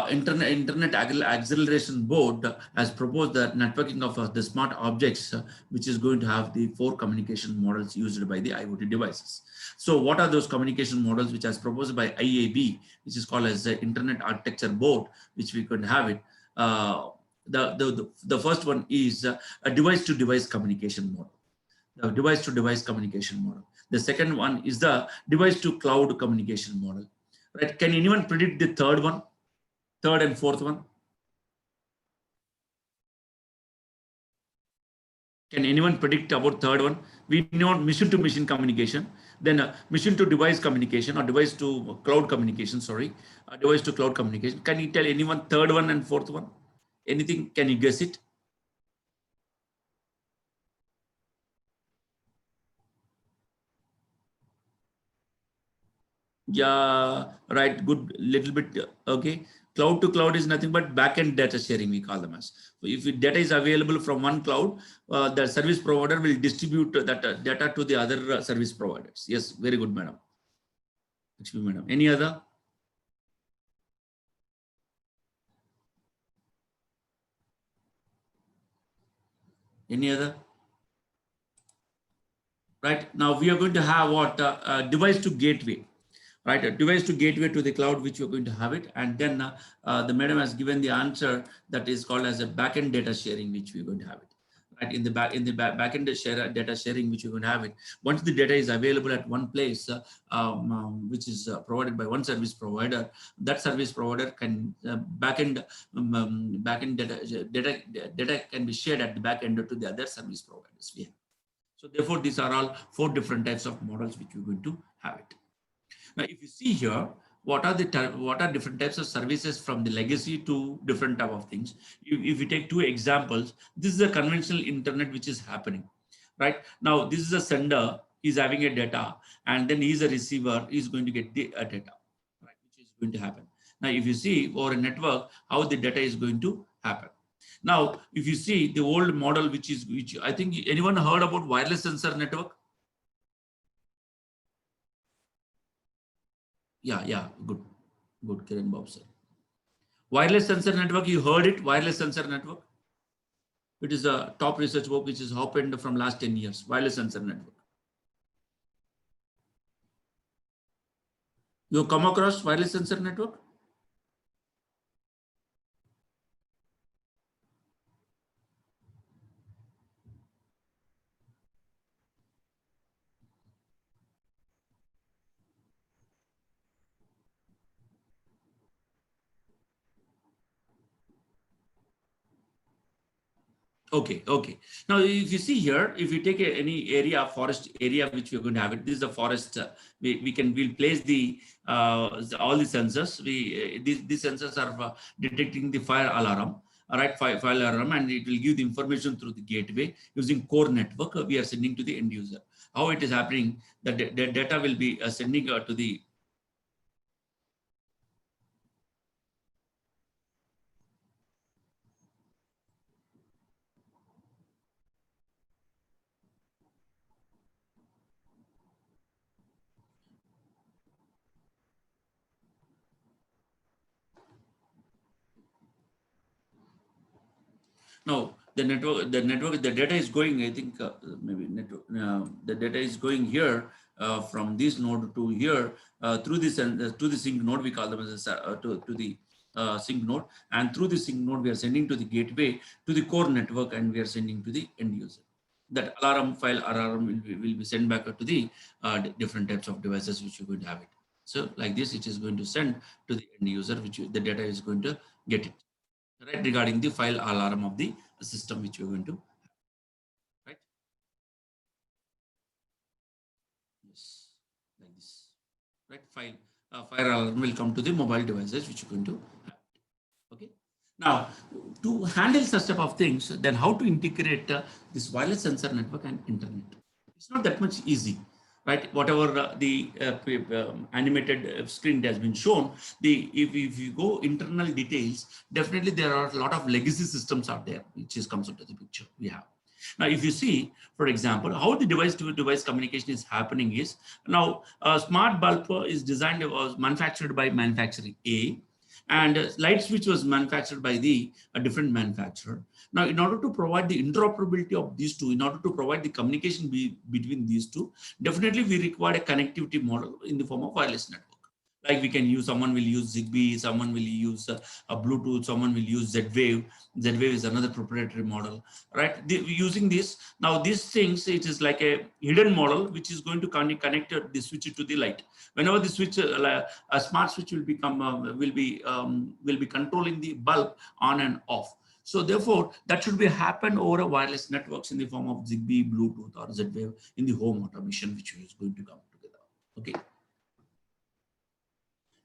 Internet Acceleration Board has proposed the networking of the smart objects, which is going to have the 4 communication models used by the IoT devices. So what are those communication models which has proposed by IAB, which is called as the Internet Architecture Board, which we could have it. The first one is a device-to-device communication model. The device-to-device communication model. The second one is the device-to-cloud communication model. Right? Can anyone predict the third and fourth one? Can anyone predict about third one? We know machine to machine communication, then machine to device communication or device to cloud communication, sorry, device to cloud communication. Can you tell anyone third one and fourth one? Anything? Can you guess it? Yeah, right. Good. Little bit. Okay. Cloud to cloud is nothing but backend data sharing. We call them as. So if data is available from one cloud, the service provider will distribute that data to the other service providers. Yes. Very good, madam. Excuse me, madam. Any other? Any other? Right. Now we are going to have what device to gateway. Right, a device to gateway to the cloud, which you're going to have it, and then the madam has given the answer that is called as a backend data sharing, which we're going to have it. Right, in the backend data sharing, which you're going to have it. Once the data is available at one place, which is provided by one service provider, that service provider can backend data can be shared at the backend to the other service providers we have. So therefore, these are all 4 different types of models which we're going to have it. Now, if you see here, what are different types of services from the legacy to different type of things? If you take 2 examples, this is a conventional internet which is happening, right? Now, this is a sender, he's having a data, and then he's a receiver, he's going to get the data, right? Which is going to happen. Now, if you see over a network, how the data is going to happen. Now, if you see the old model, which I think anyone heard about wireless sensor network? Yeah, good, Kiran Bob sir. Wireless sensor network, you heard it, wireless sensor network. It is a top research work which has happened from last 10 years, wireless sensor network. You come across wireless sensor network? Okay. Now, if you see here, if you take any area, forest area, which we're going to have it, this is a forest. We'll place the all the sensors. These sensors are detecting the fire alarm. All right, fire alarm, and it will give the information through the gateway using core network. We are sending to the end user. How it is happening? The data will be sending to the. Now, the data is going, I think maybe network, the data is going here from this node to here through this and to the sync node, we call them as to the sync node, and through the sync node, we are sending to the gateway to the core network, and we are sending to the end user. That file alarm will be sent back to the different types of devices which you're going to have it. So like this, it is going to send to the end user, which the data is going to get it. Right, regarding the file alarm of the system which you're going to have, right? Yes, like this, right? Fire alarm will come to the mobile devices which you're going to have. Okay. Now, to handle such type of things, then how to integrate this wireless sensor network and internet? It's not that much easy. Right, whatever the animated screen has been shown, if you go internal details, definitely there are a lot of legacy systems out there, which comes into the picture we have. Now, if you see, for example, how the device-to-device communication is happening is, now a smart bulb is designed, was manufactured by manufacturer A, and light switch was manufactured by a different manufacturer. Now, in order to provide the interoperability of these two, in order to provide the communication between these two, definitely we require a connectivity model in the form of wireless network. Like we can use, someone will use Zigbee, someone will use a Bluetooth, someone will use Z-Wave. Z-Wave is another proprietary model, right? Using this, now these things, it is like a hidden model, which is going to connect the switch to the light. Whenever the switch, a smart switch will be controlling the bulb on and off. So therefore, that should be happen over a wireless networks in the form of Zigbee, Bluetooth, or Z-Wave in the home automation, which is going to come together. Okay.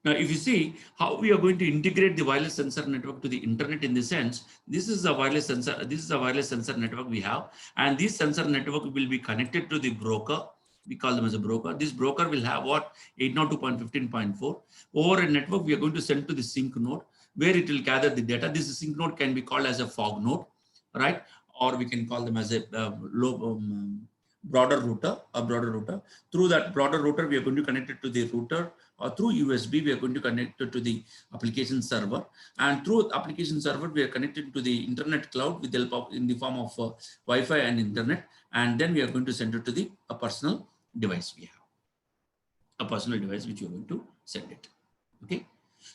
Now, if you see how we are going to integrate the wireless sensor network to the internet in the sense, this is a wireless sensor. This is a wireless sensor network we have, and this sensor network will be connected to the broker. We call them as a broker. This broker will have what 802.15.4 over a network. We are going to send to the sync node where it will gather the data. This sync node can be called as a fog node, right? Or we can call them as a broader router, a broader router. Through that broader router, we are going to connect it to the router, or through USB, we are going to connect it to the application server. And through application server, we are connected to the internet cloud with the help of in the form of Wi-Fi and internet. And then we are going to send it to the a personal device we have. A personal device which you are going to send it. Okay.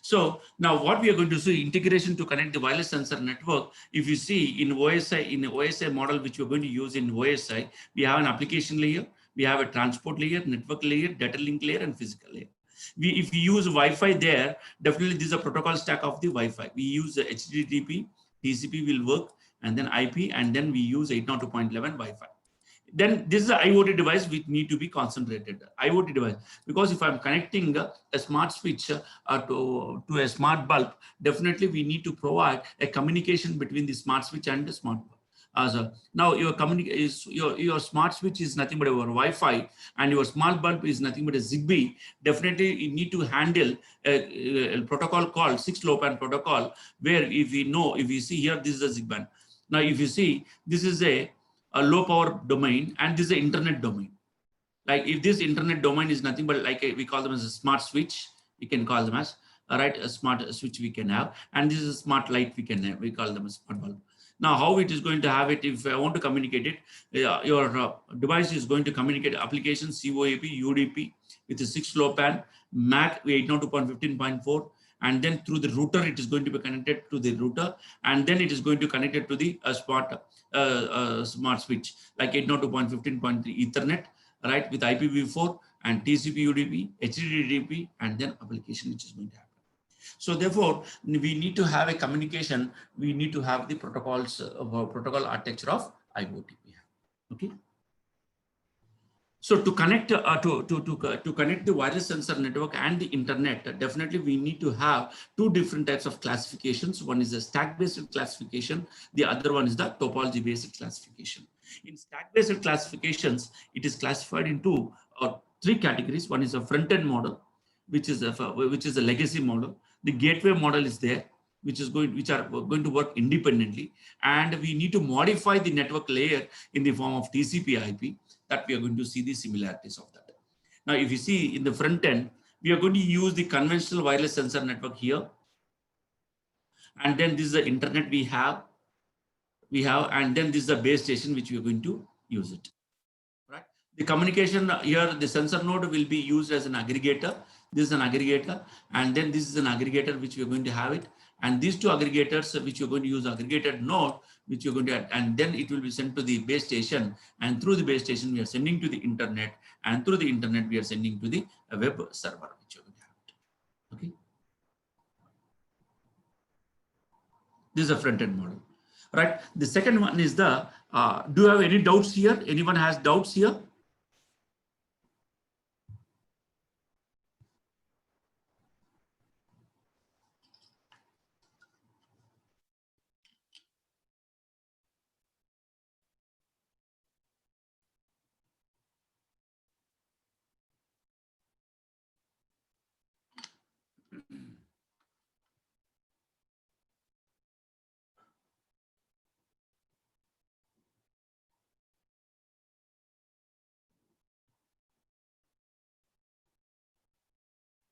So now what we are going to see integration to connect the wireless sensor network. If you see in OSI model, which we're going to use in OSI, we have an application layer, we have a transport layer, network layer, data link layer, and physical layer. If we use Wi-Fi there, definitely this is a protocol stack of the Wi-Fi. We use HTTP, TCP will work, and then IP, and then we use 802.11 Wi-Fi. Then this is an IoT device which need to be concentrated. IoT device, because if I'm connecting a smart switch to a smart bulb, definitely we need to provide a communication between the smart switch and the smart bulb. So now your smart switch is nothing but your Wi-Fi, and your smart bulb is nothing but a Zigbee. Definitely you need to handle a protocol called 6LoWPAN protocol, where if we see here, this is a Zigbee. Now if you see, this is a low power domain, and this is the internet domain. Like if this internet domain is nothing but like we call them as a smart switch, we can call them as a smart switch we can have, and this is a smart light we can have, we call them a smart bulb. Now how it is going to have it, if I want to communicate it, your device is going to communicate applications COAP, UDP with a 6LoWPAN, MAC 802.15.4, and then through the router it is going to be connected to the router, and then it is going to connect it to the smart switch like 802.15.3 Ethernet, right, with IPv4 and TCP UDP, HTTP, and then application which is going to happen. So therefore, we need to have a communication. We need to have the protocols, protocol architecture of IoT. Okay. So to connect to connect the wireless sensor network and the internet, definitely we need to have two different types of classifications. One is a stack-based classification. The other one is the topology-based classification. In stack-based classifications, it is classified into three categories. One is a front-end model, which is a legacy model. The gateway model is there, which are going to work independently, and we need to modify the network layer in the form of TCP/IP. That we are going to see the similarities of that. Now, if you see in the front end, we are going to use the conventional wireless sensor network here, and then this is the internet we have, and then this is the base station which we are going to use it. Right? The communication here, the sensor node will be used as an aggregator. This is an aggregator, and then this is an aggregator which we are going to have it. And these two aggregators, which you're going to use aggregated node, which you're going to add, and then it will be sent to the base station. And through the base station, we are sending to the internet, and through the internet, we are sending to the web server, which you're going to have it. Okay. This is a front-end model, right? The second one is the, do you have any doubts here? Anyone has doubts here?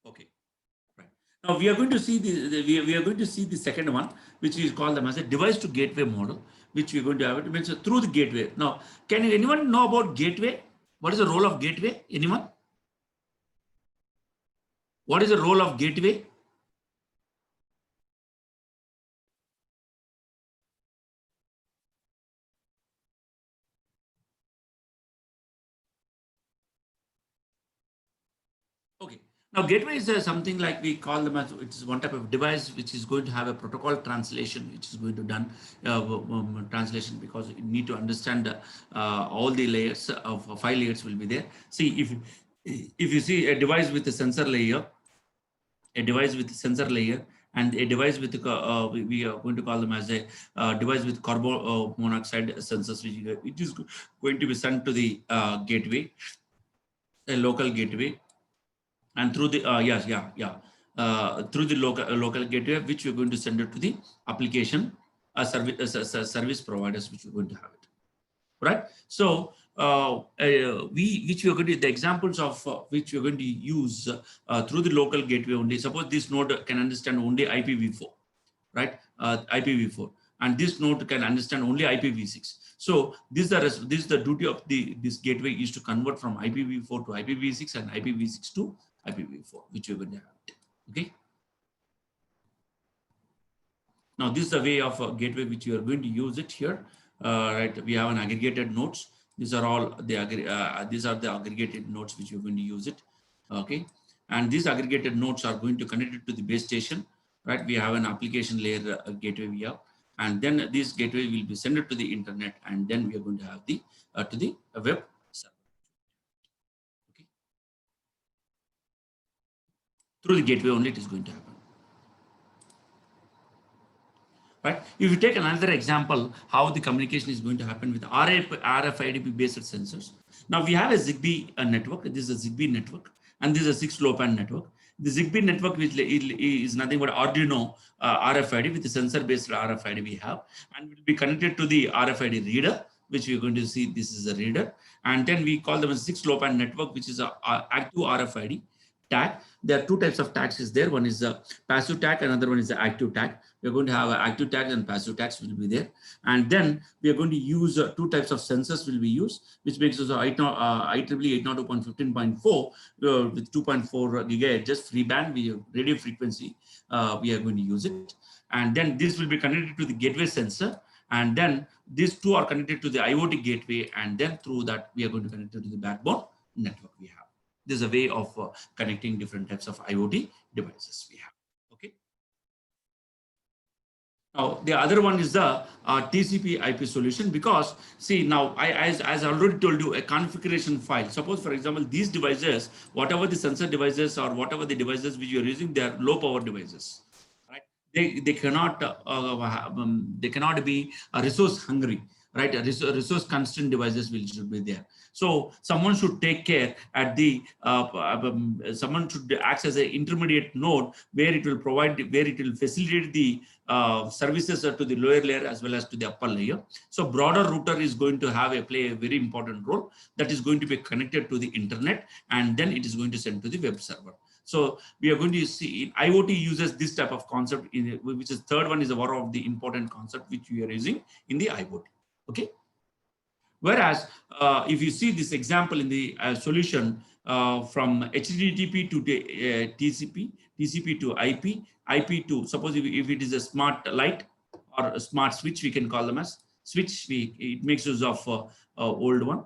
Okay, right. Now we are going to see we are going to see the second one, which is called them as a device to gateway model, which we are going to have it means through the gateway. Now, can anyone know about gateway? What is the role of gateway? Anyone? What is the role of gateway? Okay, Now, gateway is something like we call them as it is one type of device which is going to have a protocol translation, which is going to done translation because you need to understand all the layers of 5 layers will be there. See, if you see a device with a sensor layer, a device with sensor layer, and a device with we are going to call them as a device with carbon monoxide sensors, which it is going to be sent to the gateway, a local gateway, and through the through the local gateway, which we're going to send it to the application service providers, which we're going to have it, right? So which we're going to, the examples of which we're going to use through the local gateway only. Suppose this node can understand only IPv4, right? IPv4, and this node can understand only IPv6. So this is the duty of this gateway is to convert from IPv4 to IPv6 and IPv6 to IPv4, which we're going to have. Okay. Now this is the way of a gateway which you are going to use it here. Right, we have an aggregated nodes. These are all the these are the aggregated nodes which you're going to use it. Okay, and these aggregated nodes are going to connect it to the base station. Right, we have an application layer gateway we have, and then this gateway will be sent to the internet, and then we are going to have the to the web server. Okay, through the gateway only it is going to happen. Right. If you take another example, how the communication is going to happen with RFID based sensors. Now we have a ZigBee network. This is a ZigBee network, and this is a 6-LoWPAN network. The ZigBee network is nothing but Arduino RFID with the sensor based RFID we have, and will be connected to the RFID reader, which we're going to see. This is a reader, and then we call them a 6-LoWPAN network, which is a active RFID tag. There are two types of tags is there. One is a passive tag, another one is the active tag. We're going to have active tags and passive tags will be there. And then we are going to use two types of sensors will be used, which makes us IEEE 802.15.4 with 2.4 gigahertz free band radio frequency. We are going to use it. And then this will be connected to the gateway sensor. And then these two are connected to the IoT gateway. And then through that, we are going to connect it to the backbone network we have. This is a way of connecting different types of IoT devices we have. Okay. Now, the other one is the TCP IP solution, because see now, as I already told you, a configuration file. Suppose, for example, these devices, whatever the sensor devices or whatever the devices which you are using, they are low power devices, right? They cannot be resource hungry, right? Resource constrained devices should be there. So someone should take care at the someone should act as an intermediate node where it will provide, where it will facilitate the services to the lower layer as well as to the upper layer. So broader router is going to have play a very important role, that is going to be connected to the internet, and then it is going to send to the web server. So we are going to see IoT uses this type of concept, which is third one is one of the important concept which we are using in the IoT. Okay. Whereas if you see this example in the solution from HTTP to TCP, TCP to IP, IP to, suppose if it is a smart light or a smart switch, we can call them as switch. It makes use of old one.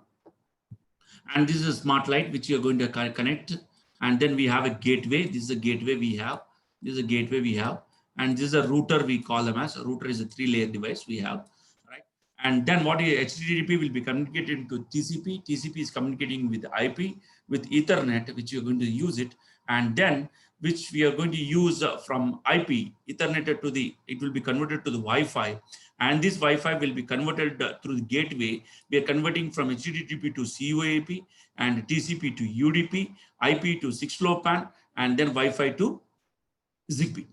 And this is a smart light which you are going to connect. And then we have a gateway. This is a gateway we have. This is a gateway we have. And this is a router we call them as. A router is a 3-layer device we have. And then what is HTTP will be communicated to TCP. TCP is communicating with IP, with Ethernet, which you're going to use it. And then which we are going to use from IP, Ethernet to the, it will be converted to the Wi-Fi. And this Wi-Fi will be converted through the gateway. We are converting from HTTP to COAP and TCP to UDP, IP to 6-LoWPAN, and then Wi-Fi to ZigBee.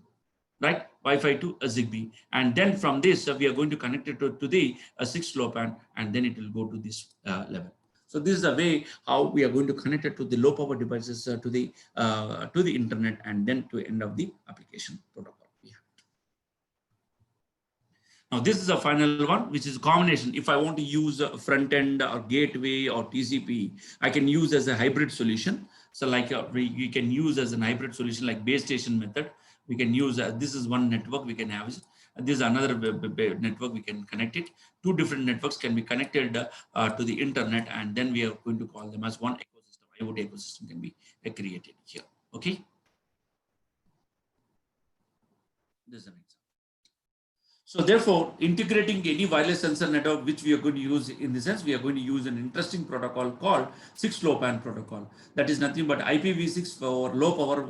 Right, Wi-Fi to a ZigBee, and then from this we are going to connect it to the 6-LoWPAN, and then it will go to this level. So this is the way how we are going to connect it to the low power devices to the internet, and then to end of the application protocol. Now this is the final one, which is a combination. If I want to use a front end or gateway or TCP, I can use as a hybrid solution. So like we can use as an hybrid solution like base station method. We can use this is one network we can have. This is another network we can connect it. Two different networks can be connected to the internet, and then we are going to call them as one ecosystem. IoT ecosystem can be created here. Okay. This is an example. So therefore, integrating any wireless sensor network, which we are going to use in the sense, we are going to use an interesting protocol called 6LoWPAN protocol. That is nothing but IPv6 for low power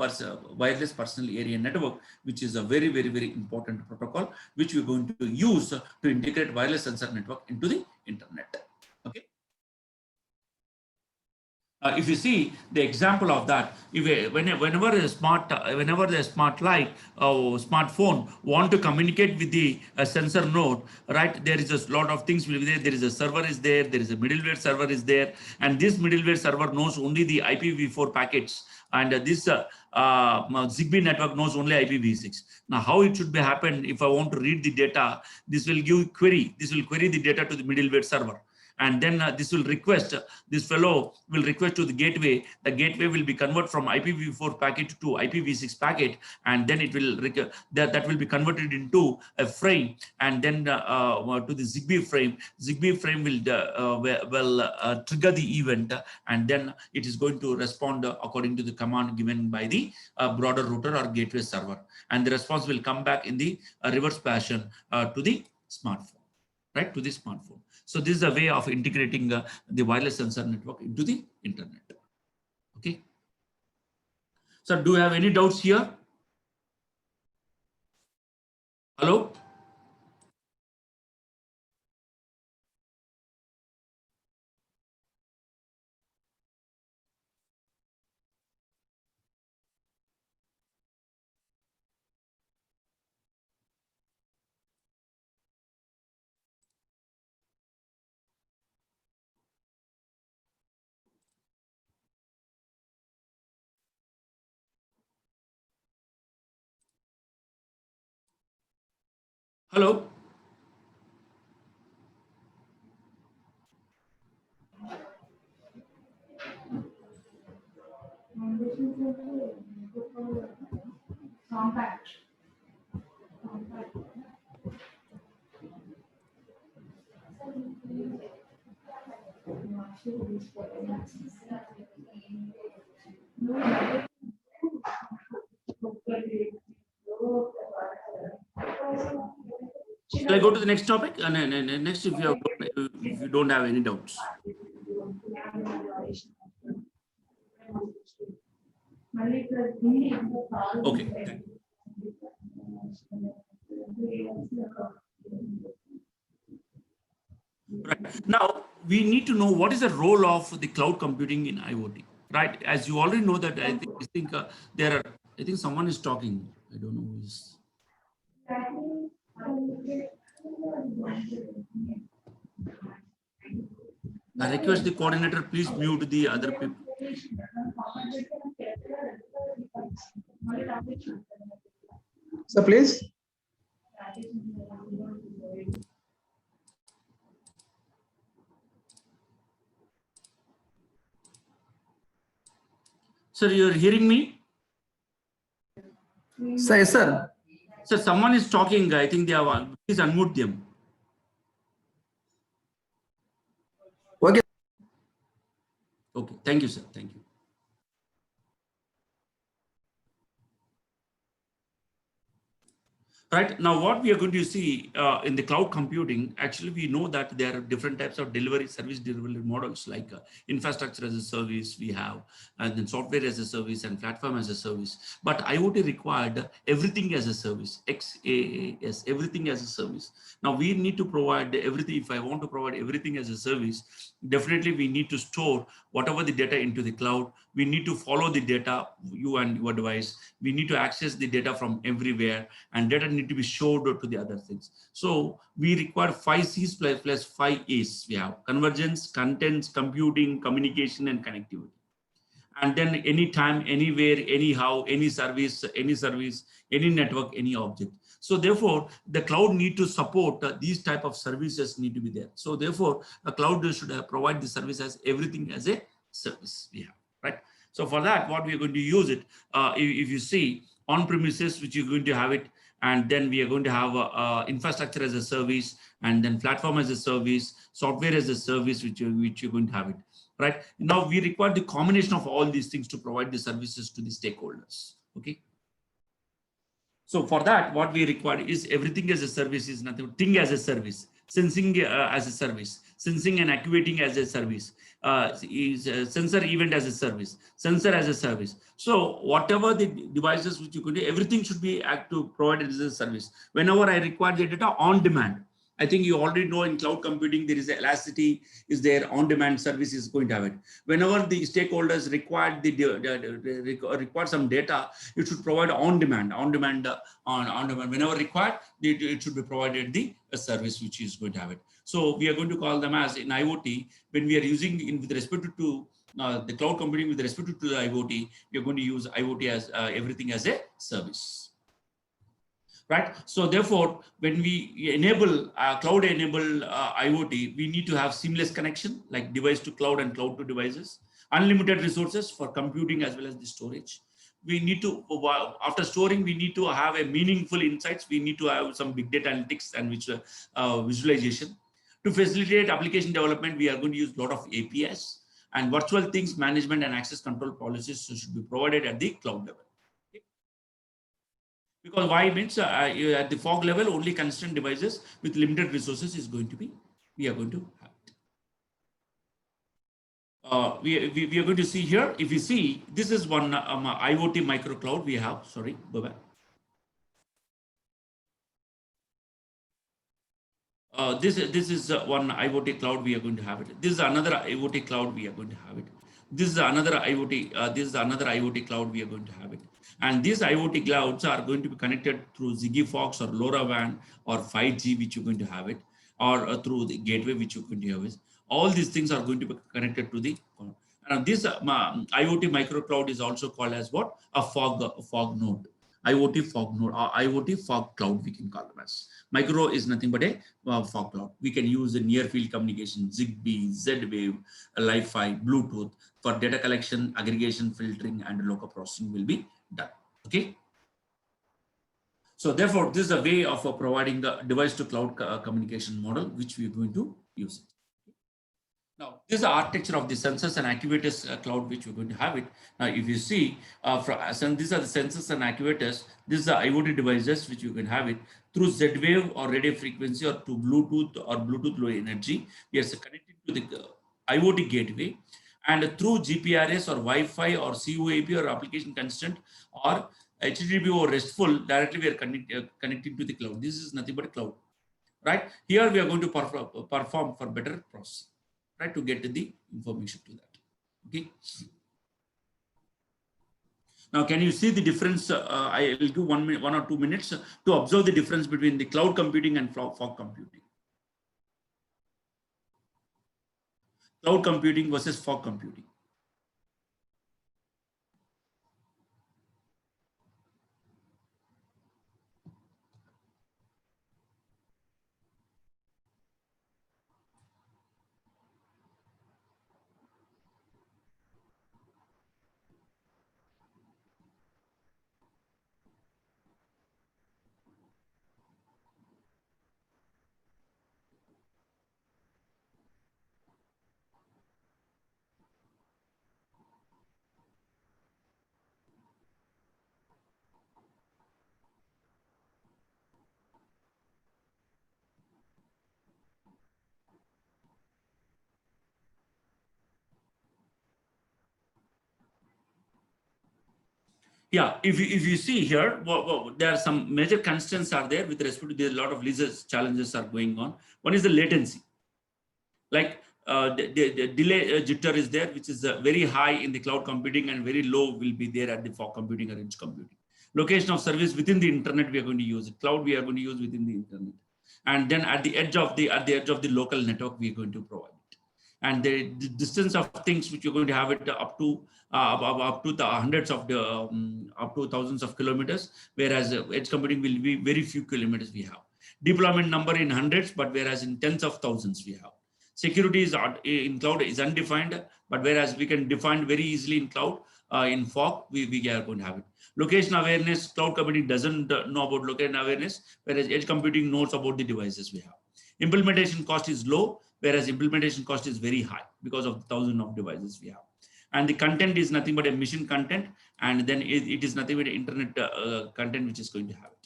wireless personal area network, which is a very, very, very important protocol, which we're going to use to integrate wireless sensor network into the internet. Okay. If you see the example of that, whenever the smart light or smartphone want to communicate with the sensor node, right? There is a lot of things will be there. There is a server is there. There is a middleware server is there, and this middleware server knows only the IPv4 packets, and this Zigbee network knows only IPv6. Now, how it should be happen? If I want to read the data, this will give query. This will query the data to the middleware server. And then this will request, this fellow will request to the gateway. The gateway will be converted from IPv4 packet to IPv6 packet, and then it will that will be converted into a frame, and then to the Zigbee frame. Zigbee frame will trigger the event, and then it is going to respond according to the command given by the broader router or gateway server, and the response will come back in the reverse fashion to the smartphone, right? To the smartphone. So this is a way of integrating the wireless sensor network into the internet. Okay. So do you have any doubts here? Hello? Hello? Shall I go to the next topic? And next, if you don't have any doubts. Okay. Right. Now, we need to know what is the role of the cloud computing in IoT, right? As you already know that I think I think someone is talking. I don't know who is. I request the coordinator, please mute the other people. So please. Sir, you're hearing me? Sir, yes, sir. Sir, someone is talking. I think they are. Please unmute them. Okay. Okay. Thank you, sir. Thank you. Right now, what we are going to see in the cloud computing, actually, we know that there are different types of service delivery models, like infrastructure as a service we have, and then software as a service and platform as a service. But IoT required everything as a service, XaaS, everything as a service. Now we need to provide everything. If I want to provide everything as a service, definitely we need to store whatever the data into the cloud. We need to follow the data, you and your device. We need to access the data from everywhere, and data need to be showed to the other things. So we require 5 C's plus 5 A's. We have convergence, contents, computing, communication, and connectivity. And then anytime, anywhere, anyhow, any service, any network, any object. So therefore, the cloud need to support these type of services need to be there. So therefore, the cloud should provide the service as everything as a service we have, right? So for that, what we are going to use it, if you see on premises, which you're going to have it, And then we are going to have infrastructure as a service, and then platform as a service, software as a service, which you're going to have it. Right now, we require the combination of all these things to provide the services to the stakeholders. Okay. So for that, what we require is everything as a service is nothing. Thing as a service, sensing as a service, sensing and actuating as a service, is sensor event as a service, sensor as a service. So whatever the devices which you could do, everything should be provided as a service. Whenever I require the data on demand, I think you already know in cloud computing, there is elasticity, is there on-demand service is going to have it. Whenever the stakeholders require require some data, it should provide on demand. Whenever required, it should be provided the service which is going to have it. So we are going to call them as in IoT, when we are using with respect to the cloud computing with respect to the IoT, we are going to use IoT as everything as a service. Right. So therefore, when we enable cloud enable IoT, we need to have seamless connection, like device to cloud and cloud to devices, unlimited resources for computing as well as the storage. We need to, after storing, we need to have a meaningful insights. We need to have some big data analytics and visualization. To facilitate application development, we are going to use a lot of APIs, and virtual things management and access control policies should be provided at the cloud level. Because why means at the fog level, only constrained devices with limited resources is going to be, we are going to have it. We are going to see here, if you see, this is one IoT micro cloud we have, sorry, go back. This is one IoT cloud we are going to have it. This is another IoT cloud we are going to have it. This is another IoT. This is another IoT cloud we are going to have it. And these IoT clouds are going to be connected through Zigbee or LoRaWAN or 5G, which you're going to have it, or through the gateway, which you're going to have it. All these things are going to be connected to the. This IoT micro cloud is also called as what? A fog node. IoT fog node or IoT fog cloud, we can call them as. Micro is nothing but a fog cloud. We can use the near field communication, Zigbee, Z-Wave, Wi-Fi, Bluetooth for data collection, aggregation, filtering, and local processing will be done. Okay. So therefore, this is a way of providing the device to cloud communication model, which we are going to use it. Now, this is the architecture of the sensors and actuators cloud, which we're going to have it. Now, if you see, these are the sensors and actuators. These are IoT devices, which you can have it through Z-Wave or radio frequency or to Bluetooth or Bluetooth low energy. We are connected to the IoT gateway, and through GPRS or Wi-Fi or COAP or application constant or HTTP or RESTful, directly we are connecting to the cloud. This is nothing but a cloud, right? Here we are going to perform for better processing. Right, to get the information to that. Okay. Now, can you see the difference? I will do 1 or 2 minutes to observe the difference between the cloud computing and fog computing. Cloud computing versus fog computing. Yeah, if you see here, there are some major constraints are there with respect to the lot of lizards challenges are going on. One is the latency, like the delay jitter is there, which is very high in the cloud computing and very low will be there at the fog computing or edge computing. Location of service within the internet, we are going to use it. Cloud, we are going to use within the internet, and then at the edge of the local network, we are going to provide it. And the distance of things which you're going to have it up to the hundreds of the up to thousands of kilometers, whereas edge computing will be very few kilometers we have. Deployment number in hundreds, but whereas in tens of thousands we have. Security is in cloud is undefined, but whereas we can define very easily in cloud, in fog, we are going to have it. Location awareness, cloud computing doesn't know about location awareness, whereas edge computing knows about the devices we have. Implementation cost is low, whereas implementation cost is very high because of the thousands of devices we have. And the content is nothing but a machine content, and then it is nothing but internet content which is going to have it.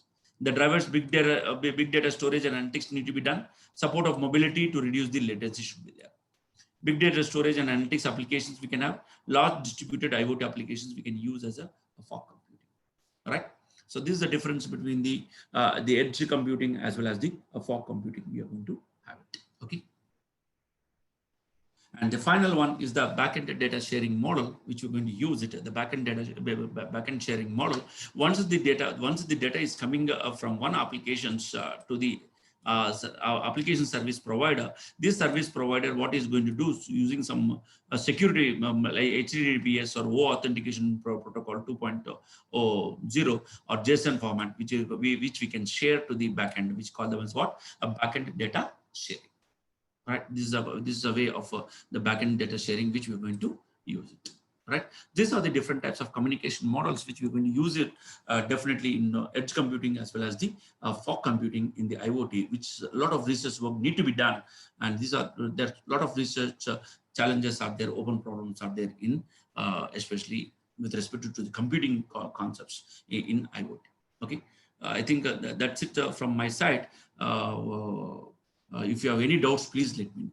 The drivers, big data storage and analytics need to be done. Support of mobility to reduce the latency should be there. Big data storage and analytics applications we can have. Large distributed IoT applications we can use as a fog computing. All right. So this is the difference between the edge computing as well as the fog computing we are going to have it. Okay. And the final one is the backend data sharing model, which we're going to use it. The backend sharing model. Once the data is coming from one applications to the application service provider, this service provider what is going to do is using some security like HTTPS or O authentication protocol 2.0 or JSON format, which we can share to the backend, which called them as what? A backend data sharing. Right, this is a way of the backend data sharing which we're going to use it. Right, these are the different types of communication models which we're going to use it definitely in edge computing as well as the fog computing in the IoT, which a lot of research work need to be done, and there's a lot of research challenges are there, open problems are there in especially with respect to the computing concepts in IoT. Okay, I think that's it from my side. If you have any doubts, please let me know.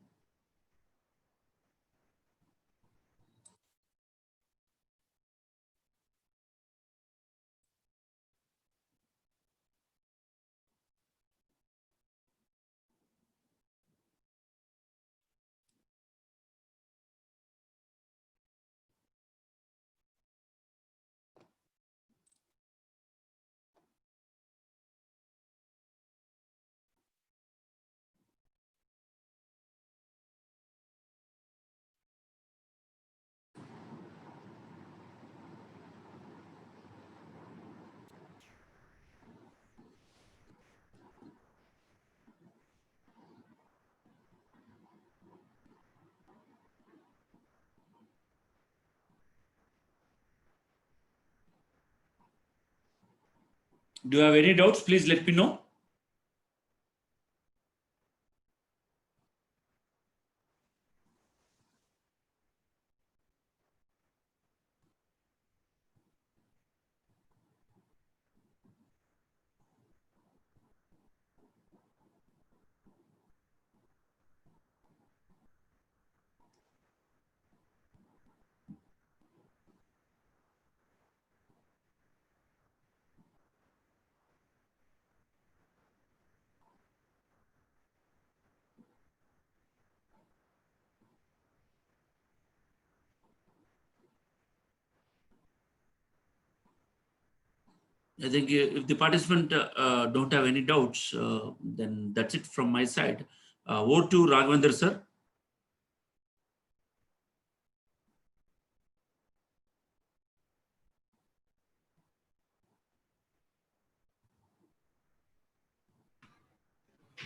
Do you have any doubts? Please let me know. I think if the participant don't have any doubts, then that's it from my side. Over to Raghavendra, sir.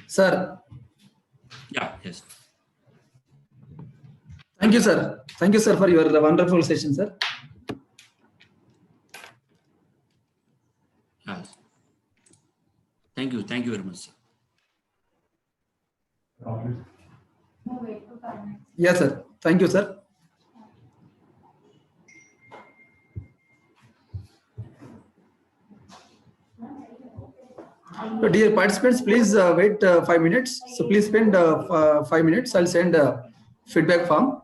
Sir. Yeah, yes. Thank you, sir. Thank you, sir, for your wonderful session, sir. Yes. Thank you. Thank you very much, sir. Yes, sir. Thank you, sir. So dear participants, please wait 5 minutes. So please spend 5 minutes. I'll send a feedback form.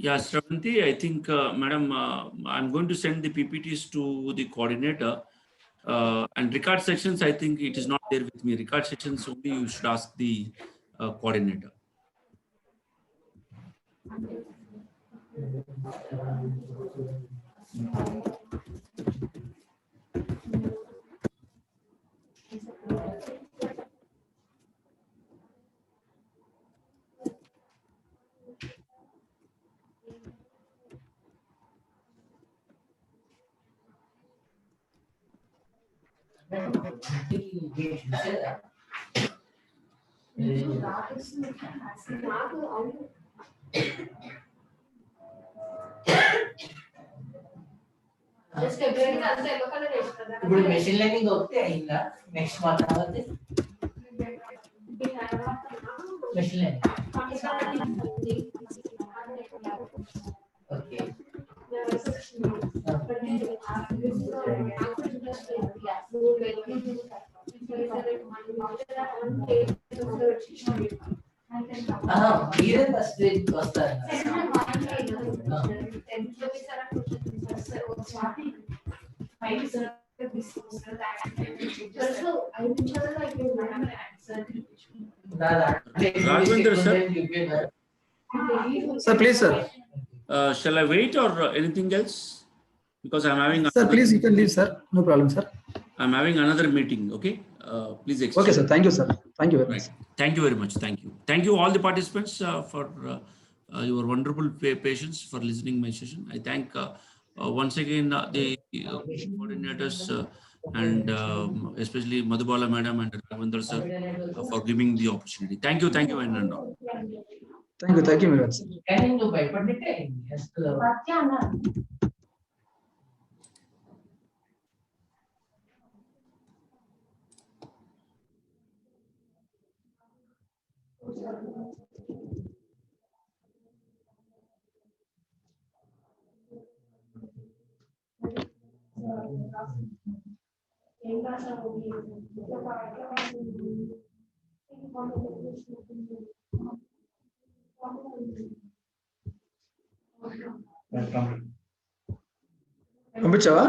Yeah, Shravanti, I think, Madam, I'm going to send the PPTs to the coordinator. And record sections, I think it is not there with me. Record sections only you should ask the coordinator. ఇప్పుడు machine learning ఒకటి అయిందా next month తర్వాత machine learning okay మీరే first వస్తారు Raghavendra, sir. Sir, please, sir. Shall I wait or anything else? Because I'm having. Sir, please, you can leave, sir. No problem, sir. I'm having another meeting. Okay. Please excuse. Okay, sir. Thank you, sir. Thank you very much. Right. Thank you very much. Thank you. Thank you all the participants for your wonderful patience for listening my session. I thank once again the coordinators and especially Madhu Bala madam and Ravindra sir for giving the opportunity. Thank you. Thank you and all. Thank you. Thank you very much, sir. పంపించావా